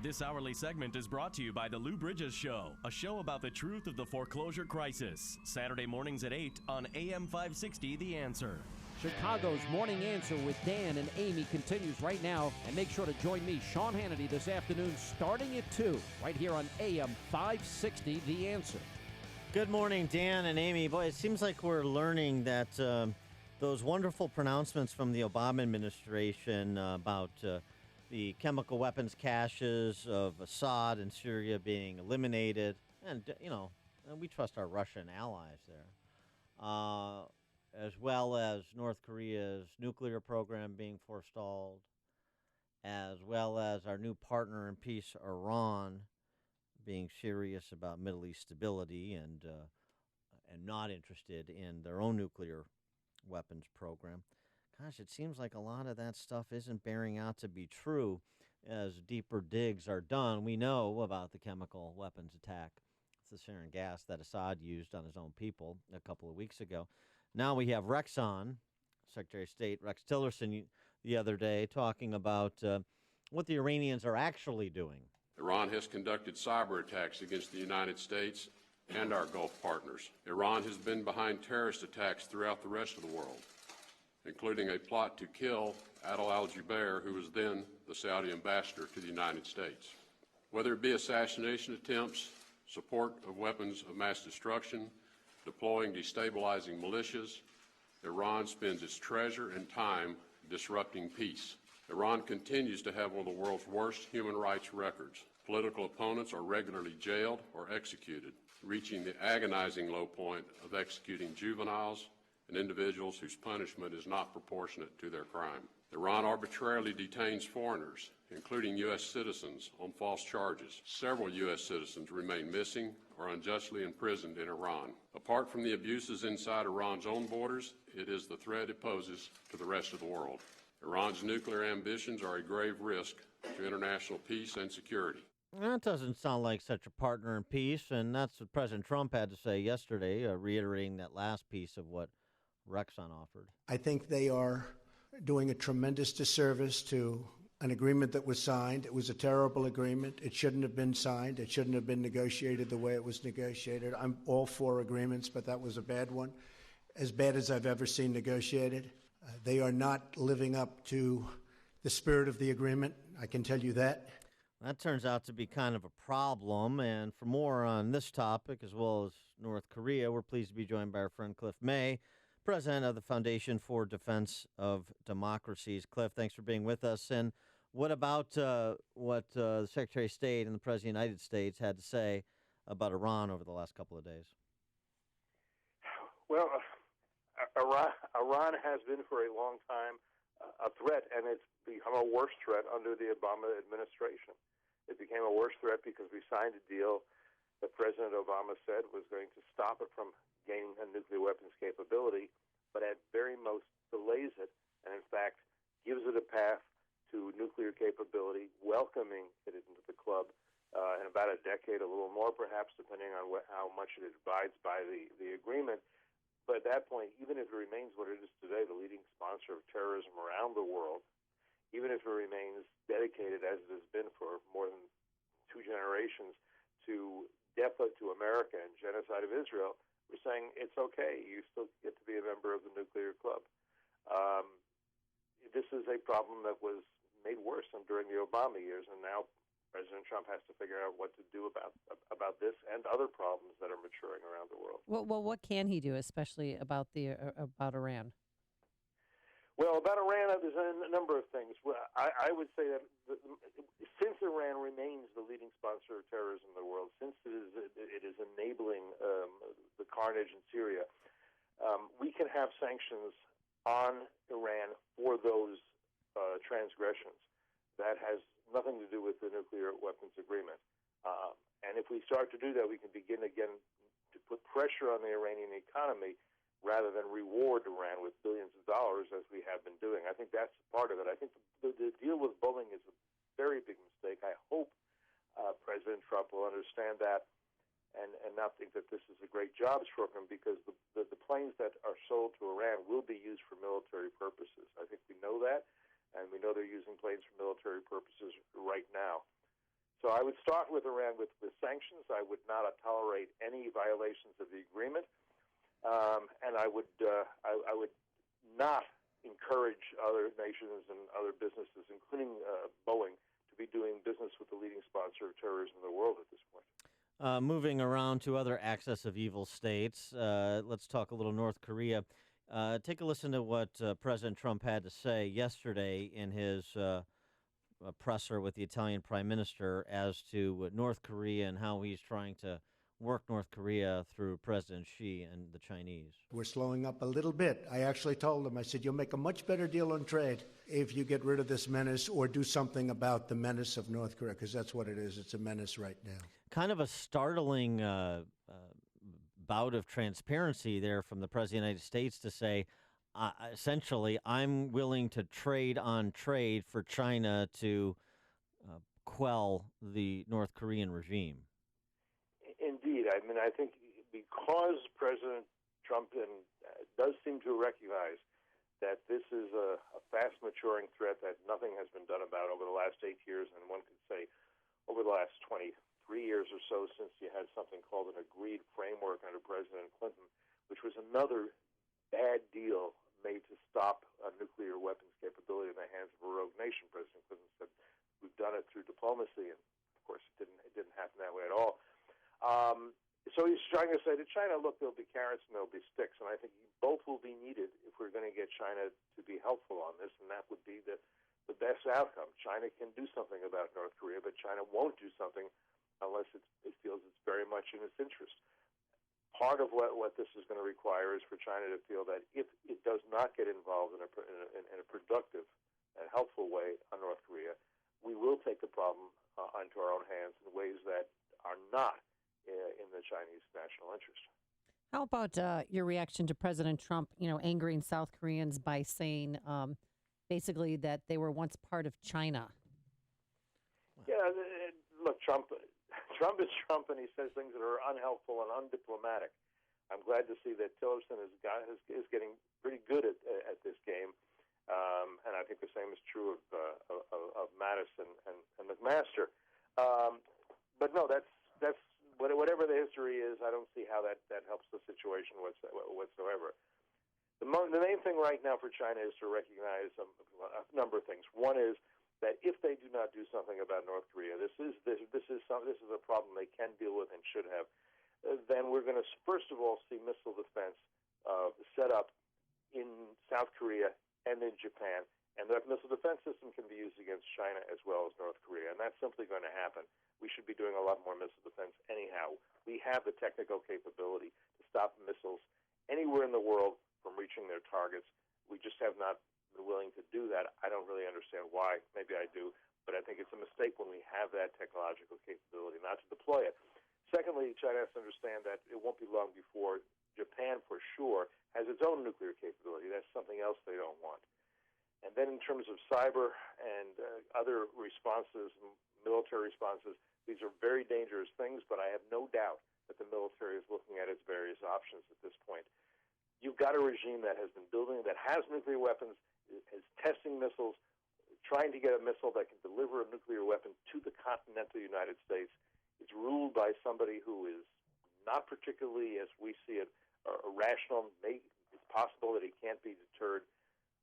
This hourly segment is brought to you by the Lou Bridges Show, a show about the truth of the foreclosure crisis. Saturday mornings at 8 on AM 560. The Answer. Chicago's Morning Answer with Dan and Amy continues right now. And make sure to join me, Sean Hannity, this afternoon starting at 2, right here on AM 560. The Answer. Good morning, Dan and Amy. Boy, it seems like we're learning that those wonderful pronouncements from the Obama administration about the chemical weapons caches of Assad and Syria being eliminated, and, we trust our Russian allies there, as well as North Korea's nuclear program being forestalled, as well as our new partner in peace, Iran, being serious about Middle East stability and not interested in their own nuclear weapons program. Gosh, it seems like a lot of that stuff isn't bearing out to be true as deeper digs are done. We know about the chemical weapons attack, the sarin gas that Assad used on his own people a couple of weeks ago. Now we have Rex on, Secretary of State Rex Tillerson the other day, talking about what the Iranians are actually doing. Iran has conducted cyber attacks against the United States and our Gulf partners. Iran has been behind terrorist attacks throughout the rest of the world, including a plot to kill Adel al-Jubeir, who was then the Saudi ambassador to the United States. Whether it be assassination attempts, support of weapons of mass destruction, deploying destabilizing militias, Iran spends its treasure and time disrupting peace. Iran continues to have one of the world's worst human rights records. Political opponents are regularly jailed or executed, reaching the agonizing low point of executing juveniles and individuals whose punishment is not proportionate to their crime. Iran arbitrarily detains foreigners, including U.S. citizens, on false charges. Several U.S. citizens remain missing or unjustly imprisoned in Iran. Apart from the abuses inside Iran's own borders, it is the threat it poses to the rest of the world. Iran's nuclear ambitions are a grave risk to international peace and security. That doesn't sound like such a partner in peace, and that's what President Trump had to say yesterday, reiterating that last piece of what Rexon offered. I think they are doing a tremendous disservice to an agreement that was signed. It was a terrible agreement. It shouldn't have been signed. It shouldn't have been negotiated the way it was negotiated. I'm all for agreements, but that was a bad one, as bad as I've ever seen negotiated. They are not living up to the spirit of the agreement. I can tell you that. That turns out to be kind of a problem. And for more on this topic, as well as North Korea, we're pleased to be joined by our friend Cliff May, president of the Foundation for Defense of Democracies. Cliff, thanks for being with us. And What about what the Secretary of State and the President of the United States had to say about Iran over the last couple of days? Well, Iran has been for a long time a threat, and it's become a worse threat under the Obama administration. It became a worse threat because we signed a deal that President Obama said was going to stop it from gaining a nuclear weapons capability, but at very most delays it, and in fact gives it a path to nuclear capability, welcoming it into the club in about a decade, a little more perhaps, depending on how much it abides by the agreement. But at that point, even if it remains what it is today, the leading sponsor of terrorism around the world, even if it remains dedicated, as it has been for more than 2 generations, to death to America and genocide of Israel, we're saying it's okay. You still get to be a member of the nuclear club. This is a problem that was made worse during the Obama years, and now President Trump has to figure out what to do about this and other problems that are maturing around the world. Well, what can he do, especially about Iran? Well, about Iran, there's a number of things. Well, I would say that since Iran remains the leading sponsor of terrorism in the world, since it is enabling the carnage in Syria, we can have sanctions on Iran for those transgressions. That has nothing to do with the nuclear weapons agreement. And if we start to do that, we can begin again to put pressure on the Iranian economy rather than reward Iran with billions of dollars as we have been doing. I think that's part of it. I think the deal with Boeing is a very big mistake. I hope President Trump will understand that and not think that this is a great jobs program, because the planes that are sold to Iran will be used for military purposes. I think we know that, and we know they're using planes for military purposes right now. So I would start with Iran with sanctions. I would not tolerate any violations of the agreement, and I would not encourage other nations and other businesses, including Boeing, to be doing business with the leading sponsor of terrorism in the world at this point. Moving around to other axis of evil states, let's talk a little North Korea. Take a listen to what President Trump had to say yesterday in his presser with the Italian Prime Minister as to North Korea and how he's trying to work North Korea through President Xi and the Chinese. We're slowing up a little bit. I actually told him, I said, you'll make a much better deal on trade if you get rid of this menace or do something about the menace of North Korea, because that's what it is. It's a menace right now. Kind of a startling bout of transparency there from the President of the United States to say, essentially, I'm willing to trade on trade for China to quell the North Korean regime. Indeed. I mean, I think because President Trump does seem to recognize that this is a fast-maturing threat that nothing has been done about over the last 8 years, and one could say over the last 23 years or so since you had something called an agreed framework under President Clinton, which was another bad deal made to stop a nuclear weapons capability in the hands of a rogue nation. President Clinton said, we've done it through diplomacy, and of course it didn't happen that way at all. So he's trying to say to China, look, there'll be carrots and there'll be sticks, and I think both will be needed if we're going to get China to be helpful on this, and that would be the best outcome. China can do something about North Korea, but China won't do something unless it feels it's very much in its interest. Part of what this is going to require is for China to feel that if it does not get involved in a productive and helpful way on North Korea, we will take the problem onto our own hands in ways that are not in the Chinese national interest. How about your reaction to President Trump, angering South Koreans by saying basically that they were once part of China? Yeah, look, Trump is Trump, and he says things that are unhelpful and undiplomatic. I'm glad to see that Tillerson is getting pretty good at this game, and I think the same is true of Mattis and McMaster. But no, that's whatever the history is. I don't see how that helps the situation whatsoever. The main thing right now for China is to recognize a number of things. One is that if they do not do something about North Korea, this is a problem they can deal with and should have. Then we're going to first of all see missile defense set up in South Korea and in Japan, And that missile defense system can be used against China as well as North Korea, and that's simply going to happen. We should be doing a lot more missile defense anyhow. We have the technical capability to stop missiles anywhere in the world from reaching their targets. We just have not been willing to do that. I don't really understand why. Maybe I do, but I think it's a mistake when we have that technological capability not to deploy it. Secondly, China has to understand that it won't be long before Japan, for sure, has its own nuclear capability. That's something else they don't want. And then in terms of cyber and other responses, military responses, these are very dangerous things, but I have no doubt that the military is looking at its various options at this point. You've got a regime that has been building, that has nuclear weapons, is testing missiles, trying to get a missile that can deliver a nuclear weapon to the continental United States. It's ruled by somebody who is not particularly, as we see it, rational. It's possible that he can't be deterred.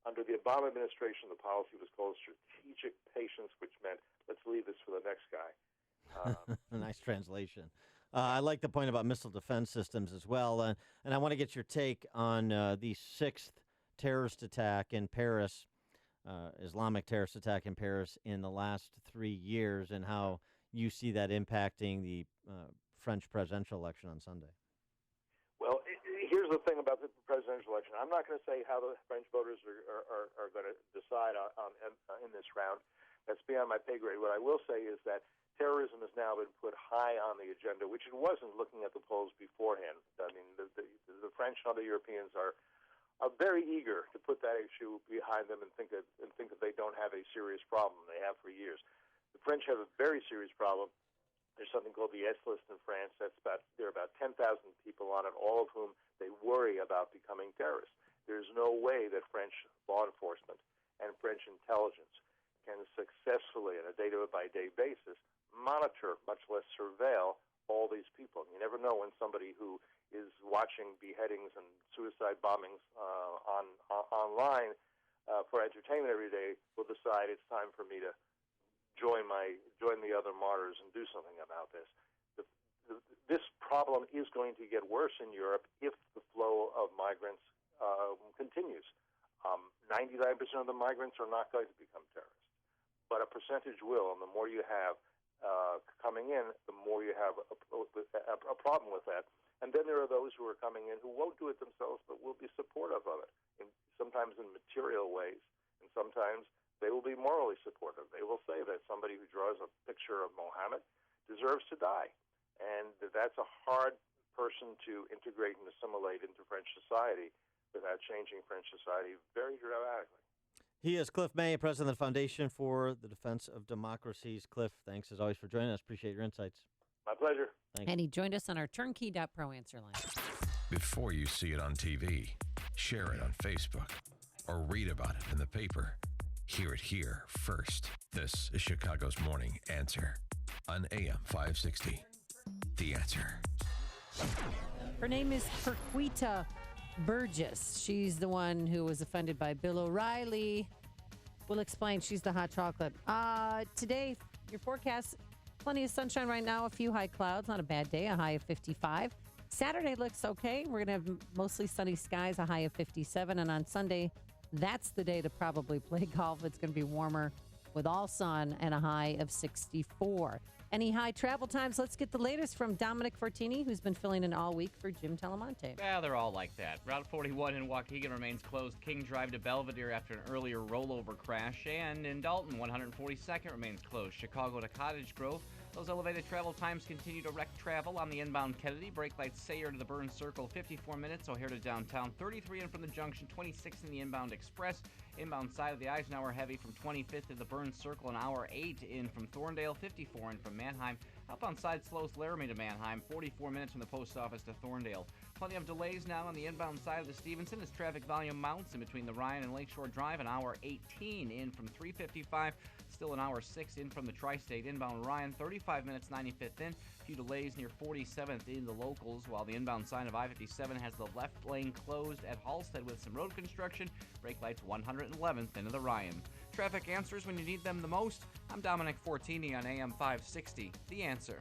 Under the Obama administration, the policy was called strategic patience, which meant let's leave this for the next guy. Nice translation. I like the point about missile defense systems as well. And I want to get your take on the sixth terrorist attack in Paris, Islamic terrorist attack in Paris in the last 3 years, and how you see that impacting the French presidential election on Sunday. Well, here's the thing about the presidential election. I'm not going to say how the French voters are going to decide in this round. That's beyond my pay grade. What I will say is that terrorism has now been put high on the agenda, which it wasn't looking at the polls beforehand. I mean, the French and other Europeans are very eager to put that issue behind them and think that they don't have a serious problem. They have for years. The French have a very serious problem. There's something called the S list in France. There are about 10,000 people on it, all of whom they worry about becoming terrorists. There's no way that French law enforcement and French intelligence can successfully, on a day-by-day basis, monitor, much less surveil, all these people. You never know when somebody who is watching beheadings and suicide bombings online for entertainment every day will decide it's time for me to join the other martyrs and do something about this. This problem is going to get worse in Europe if the flow of migrants continues. 99% of the migrants are not going to become terrorists, but a percentage will, and the more you have coming in, the more you have a problem with that. And then there are those who are coming in who won't do it themselves, but will be supportive of it, sometimes in material ways, and sometimes they will be morally supportive. They will say that somebody who draws a picture of Mohammed deserves to die. And that's a hard person to integrate and assimilate into French society without changing French society very dramatically. He is Cliff May, president of the Foundation for the Defense of Democracies. Cliff, thanks as always for joining us. Appreciate your insights. My pleasure. Thanks. And he joined us on our turnkey.pro answer line. Before you see it on TV, share it on Facebook, or read about it in the paper. Hear it here first. This is Chicago's Morning Answer on AM 560. The Answer. Her name is Perquita Burgess. She's the one who was offended by Bill O'Reilly. We'll explain. She's the hot chocolate. Today, your forecast, plenty of sunshine right now, a few high clouds, not a bad day, a high of 55. Saturday looks okay. We're going to have mostly sunny skies, a high of 57. And on Sunday, that's the day to probably play golf. It's going to be warmer with all sun and a high of 64. Any high travel times? Let's get the latest from Dominic Fortini, who's been filling in all week for Jim Telemonte. Yeah, they're all like that. Route 41 in Waukegan remains closed. King Drive to Belvedere after an earlier rollover crash. And in Dalton, 142nd remains closed. Chicago to Cottage Grove. Those elevated travel times continue to wreck travel on the inbound Kennedy. Brake lights Sayre to the Burn Circle, 54 minutes. O'Hare to downtown, 33 in from the junction, 26 in the inbound Express. Inbound side of the Eisenhower heavy from 25th to the Burn Circle, an hour 8 in from Thorndale, 54 in from Manheim. Outbound side slows Laramie to Manheim, 44 minutes from the post office to Thorndale. Plenty of delays now on the inbound side of the Stevenson as traffic volume mounts in between the Ryan and Lakeshore Drive, an hour 18 in from 355. Still an hour 6 in from the Tri-State. Inbound Ryan, 35 minutes, 95th in. A few delays near 47th in the locals, while the inbound side of I-57 has the left lane closed at Halstead with some road construction. Brake lights 111th into the Ryan. Traffic answers when you need them the most. I'm Dominic Fortini on AM 560. The Answer.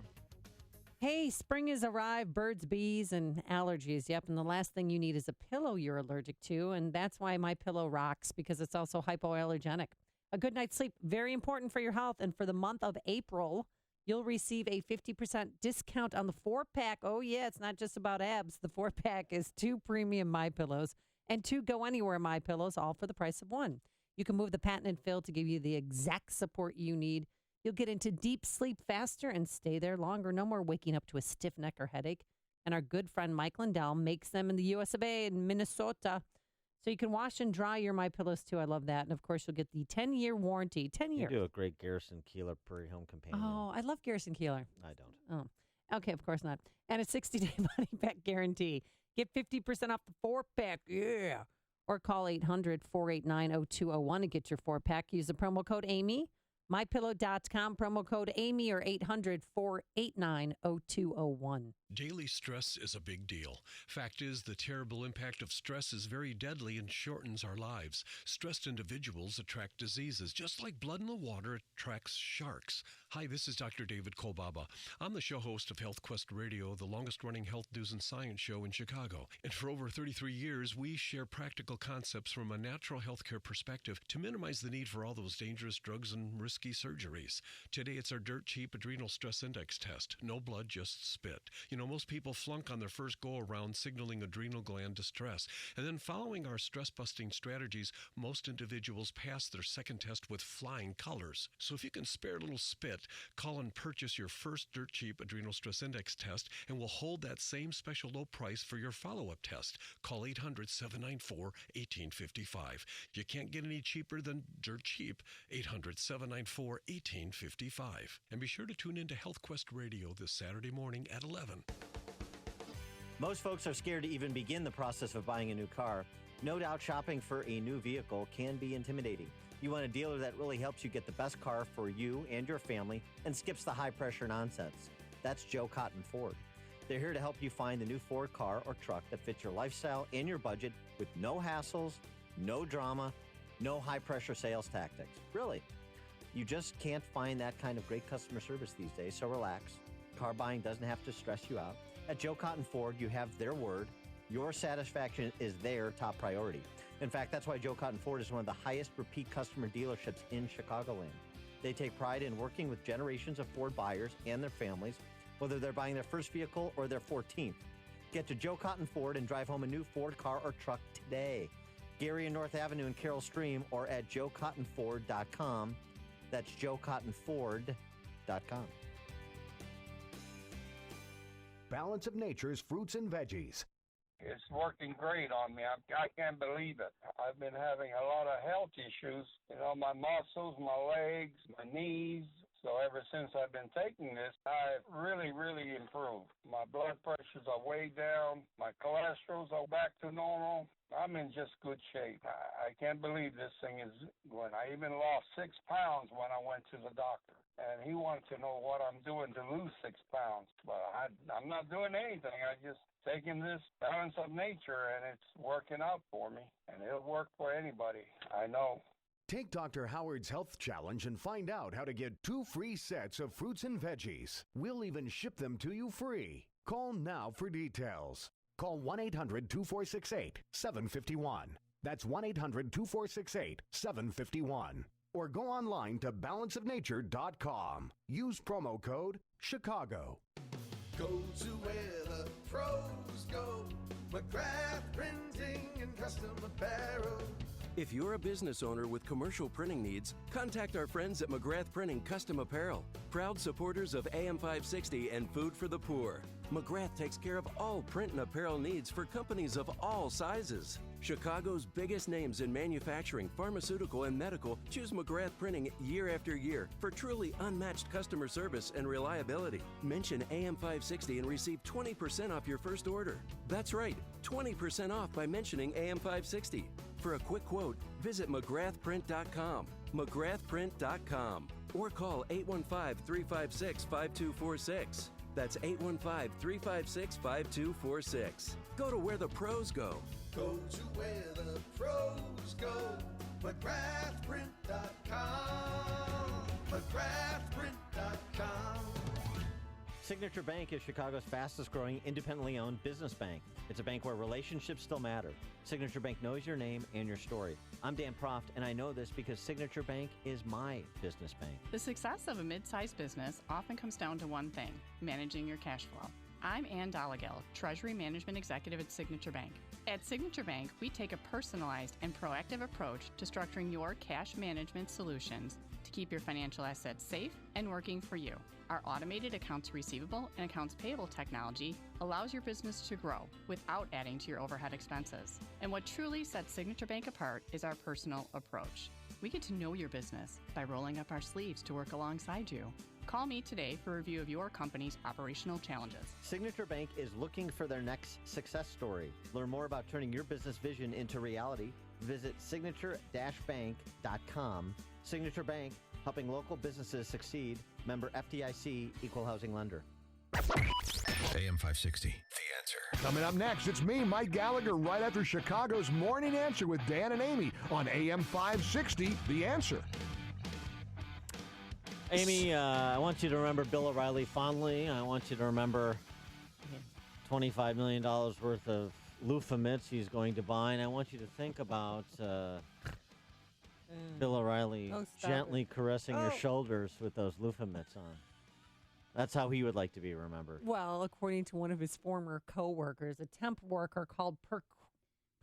Hey, spring has arrived, birds, bees, and allergies. Yep, and the last thing you need is a pillow you're allergic to, and that's why My Pillow rocks, because it's also hypoallergenic. A good night's sleep, very important for your health, and for the month of April, you'll receive a 50% discount on the 4-pack. Oh, yeah, it's not just about abs. The 4-pack is 2 premium My Pillows and 2 Go Anywhere My Pillows, all for the price of 1. You can move the patented fill to give you the exact support you need. You'll get into deep sleep faster and stay there longer. No more waking up to a stiff neck or headache. And our good friend Mike Lindell makes them in the US of A in Minnesota. So you can wash and dry your My Pillows too. I love that. And of course, you'll get the 10-year warranty. 10 years. You do a great Garrison Keillor Prairie Home Companion. Oh, I love Garrison Keillor. I don't. Oh, okay, of course not. And a 60-day money-back guarantee. Get 50% off the 4-pack. Yeah. Or call 800-489-0201 to get your 4-pack. Use the promo code Amy. MyPillow.com, promo code Amy, or 800-489-0201. Daily stress is a big deal. Fact is, the terrible impact of stress is very deadly and shortens our lives. Stressed individuals attract diseases, just like blood in the water attracts sharks. Hi, this is Dr. David Kolbaba. I'm the show host of Health Quest Radio, the longest-running health news and science show in Chicago. And for over 33 years, we share practical concepts from a natural healthcare perspective to minimize the need for all those dangerous drugs and risky surgeries. Today, it's our dirt-cheap adrenal stress index test. No blood, just spit. You know, most people flunk on their first go-around signaling adrenal gland distress. And then following our stress-busting strategies, most individuals pass their second test with flying colors. So if you can spare a little spit, call and purchase your first dirt-cheap adrenal stress index test, and we'll hold that same special low price for your follow-up test. Call 800-794-1855. You can't get any cheaper than dirt cheap. 800-794-1855. And be sure to tune in to Health Quest Radio this Saturday morning at 11. Most folks are scared to even begin the process of buying a new car. No doubt shopping for a new vehicle can be intimidating. You want a dealer that really helps you get the best car for you and your family and skips the high-pressure nonsense. That's Joe Cotton Ford. They're here to help you find the new Ford car or truck that fits your lifestyle and your budget with no hassles, no drama, no high-pressure sales tactics. Really. You just can't find that kind of great customer service these days, so relax. Car buying doesn't have to stress you out. At Joe Cotton Ford, you have their word. Your satisfaction is their top priority. In fact, that's why Joe Cotton Ford is one of the highest repeat customer dealerships in Chicagoland. They take pride in working with generations of Ford buyers and their families, whether they're buying their first vehicle or their 14th. Get to Joe Cotton Ford and drive home a new Ford car or truck today. Gary and North Avenue in Carroll Stream, or at joecottonford.com. That's joecottonford.com. Balance of Nature's fruits and veggies. It's working great on me. I can't believe it. I've been having a lot of health issues, my muscles, my legs, my knees. So ever since I've been taking this, I've really, really improved. My blood pressures are way down. My cholesterol's are back to normal. I'm in just good shape. I can't believe this thing is going. I even lost 6 pounds when I went to the doctor. And he wanted to know what I'm doing to lose 6 pounds. But I'm not doing anything. I just taking this balance of nature, and it's working out for me. And it'll work for anybody, I know. Take Dr. Howard's Health Challenge and find out how to get 2 free sets of fruits and veggies. We'll even ship them to you free. Call now for details. Call 1-800-2468-751. That's 1-800-2468-751. Or go online to balanceofnature.com. Use promo code CHICAGO. Go to where the pros go. McGrath Printing and Custom Apparel. If you're a business owner with commercial printing needs, contact our friends at McGrath Printing Custom Apparel, proud supporters of AM 560 and Food for the Poor. McGrath takes care of all print and apparel needs for companies of all sizes. Chicago's biggest names in manufacturing, pharmaceutical, and medical choose McGrath Printing year after year for truly unmatched customer service and reliability. Mention AM 560 and receive 20% off your first order. That's right, 20% off by mentioning AM 560. For a quick quote, visit McGrathPrint.com, McGrathPrint.com, or call 815-356-5246. That's 815-356-5246. Go to where the pros go. Go to where the pros go. McGrathPrint.com. McGrathPrint.com. Signature Bank is Chicago's fastest-growing, independently owned business bank. It's a bank where relationships still matter. Signature Bank knows your name and your story. I'm Dan Proft, and I know this because Signature Bank is my business bank. The success of a mid-sized business often comes down to one thing: managing your cash flow. I'm Ann Dollagall, Treasury Management Executive at Signature Bank. At Signature Bank, we take a personalized and proactive approach to structuring your cash management solutions to keep your financial assets safe and working for you. Our automated accounts receivable and accounts payable technology allows your business to grow without adding to your overhead expenses. And what truly sets Signature Bank apart is our personal approach. We get to know your business by rolling up our sleeves to work alongside you. Call me today for a review of your company's operational challenges. Signature Bank is looking for their next success story. Learn more about turning your business vision into reality. Visit signature-bank.com. Signature Bank, helping local businesses succeed. Member FDIC, Equal Housing Lender. AM 560, The Answer. Coming up next, it's me, Mike Gallagher, right after Chicago's Morning Answer with Dan and Amy on AM 560, The Answer. Amy, I want you to remember Bill O'Reilly fondly. I want you to remember $25 million worth of loofah mitts he's going to buy. And I want you to think about Bill O'Reilly gently caressing your shoulders with those loofah mitts on. That's how he would like to be remembered. Well, according to one of his former co-workers, a temp worker called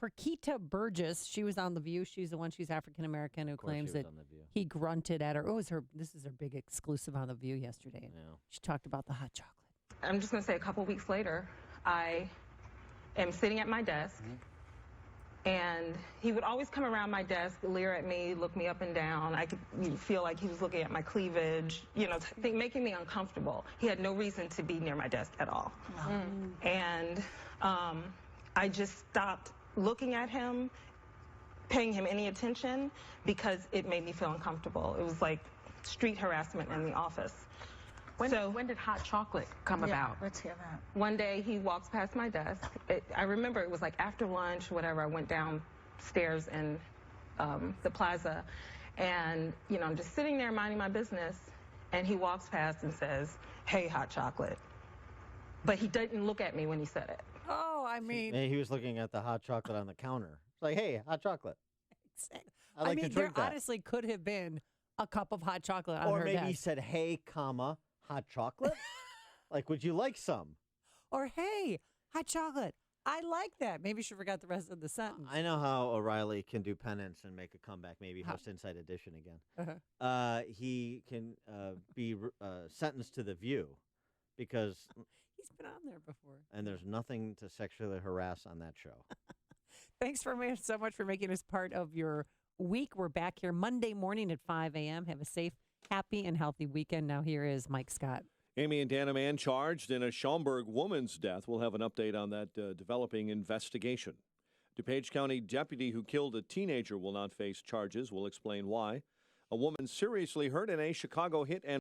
Perquita Burgess. She was on The View. She's African-American who claims that he grunted at her. This is her big exclusive on The View yesterday. Yeah. She talked about the hot chocolate. I'm just going to say a couple weeks later, I am sitting at my desk, and he would always come around my desk, leer at me, look me up and down. I could feel like he was looking at my cleavage, making me uncomfortable. He had no reason to be near my desk at all. And I just stopped looking at him, paying him any attention, because it made me feel uncomfortable. It was like street harassment in the office. When did hot chocolate come about? Let's hear that. One day he walks past my desk. I remember it was like after lunch, whatever. I went downstairs in the plaza, and I'm just sitting there minding my business, and he walks past and says, "Hey, hot chocolate." But he didn't look at me when he said it. Oh, I mean, He was looking at the hot chocolate on the counter. It's like, hey, hot chocolate. I'd like to drink there that. honestly could have been a cup of hot chocolate on or her maybe desk. he said, hey, comma, hot chocolate? Like, would you like some? Or, hey, hot chocolate. I like that. Maybe she forgot the rest of the sentence. I know how O'Reilly can do penance and make a comeback, maybe host Inside Edition again. He can be sentenced to The View because... He's been on there before. And there's nothing to sexually harass on that show. Thanks so much for making us part of your week. We're back here Monday morning at 5 a.m. Have a safe, happy, and healthy weekend. Now here is Mike Scott. Amy and Dan, a man charged in a Schaumburg woman's death. We'll have an update on that developing investigation. DuPage County deputy who killed a teenager will not face charges. We'll explain why. A woman seriously hurt in a Chicago hit and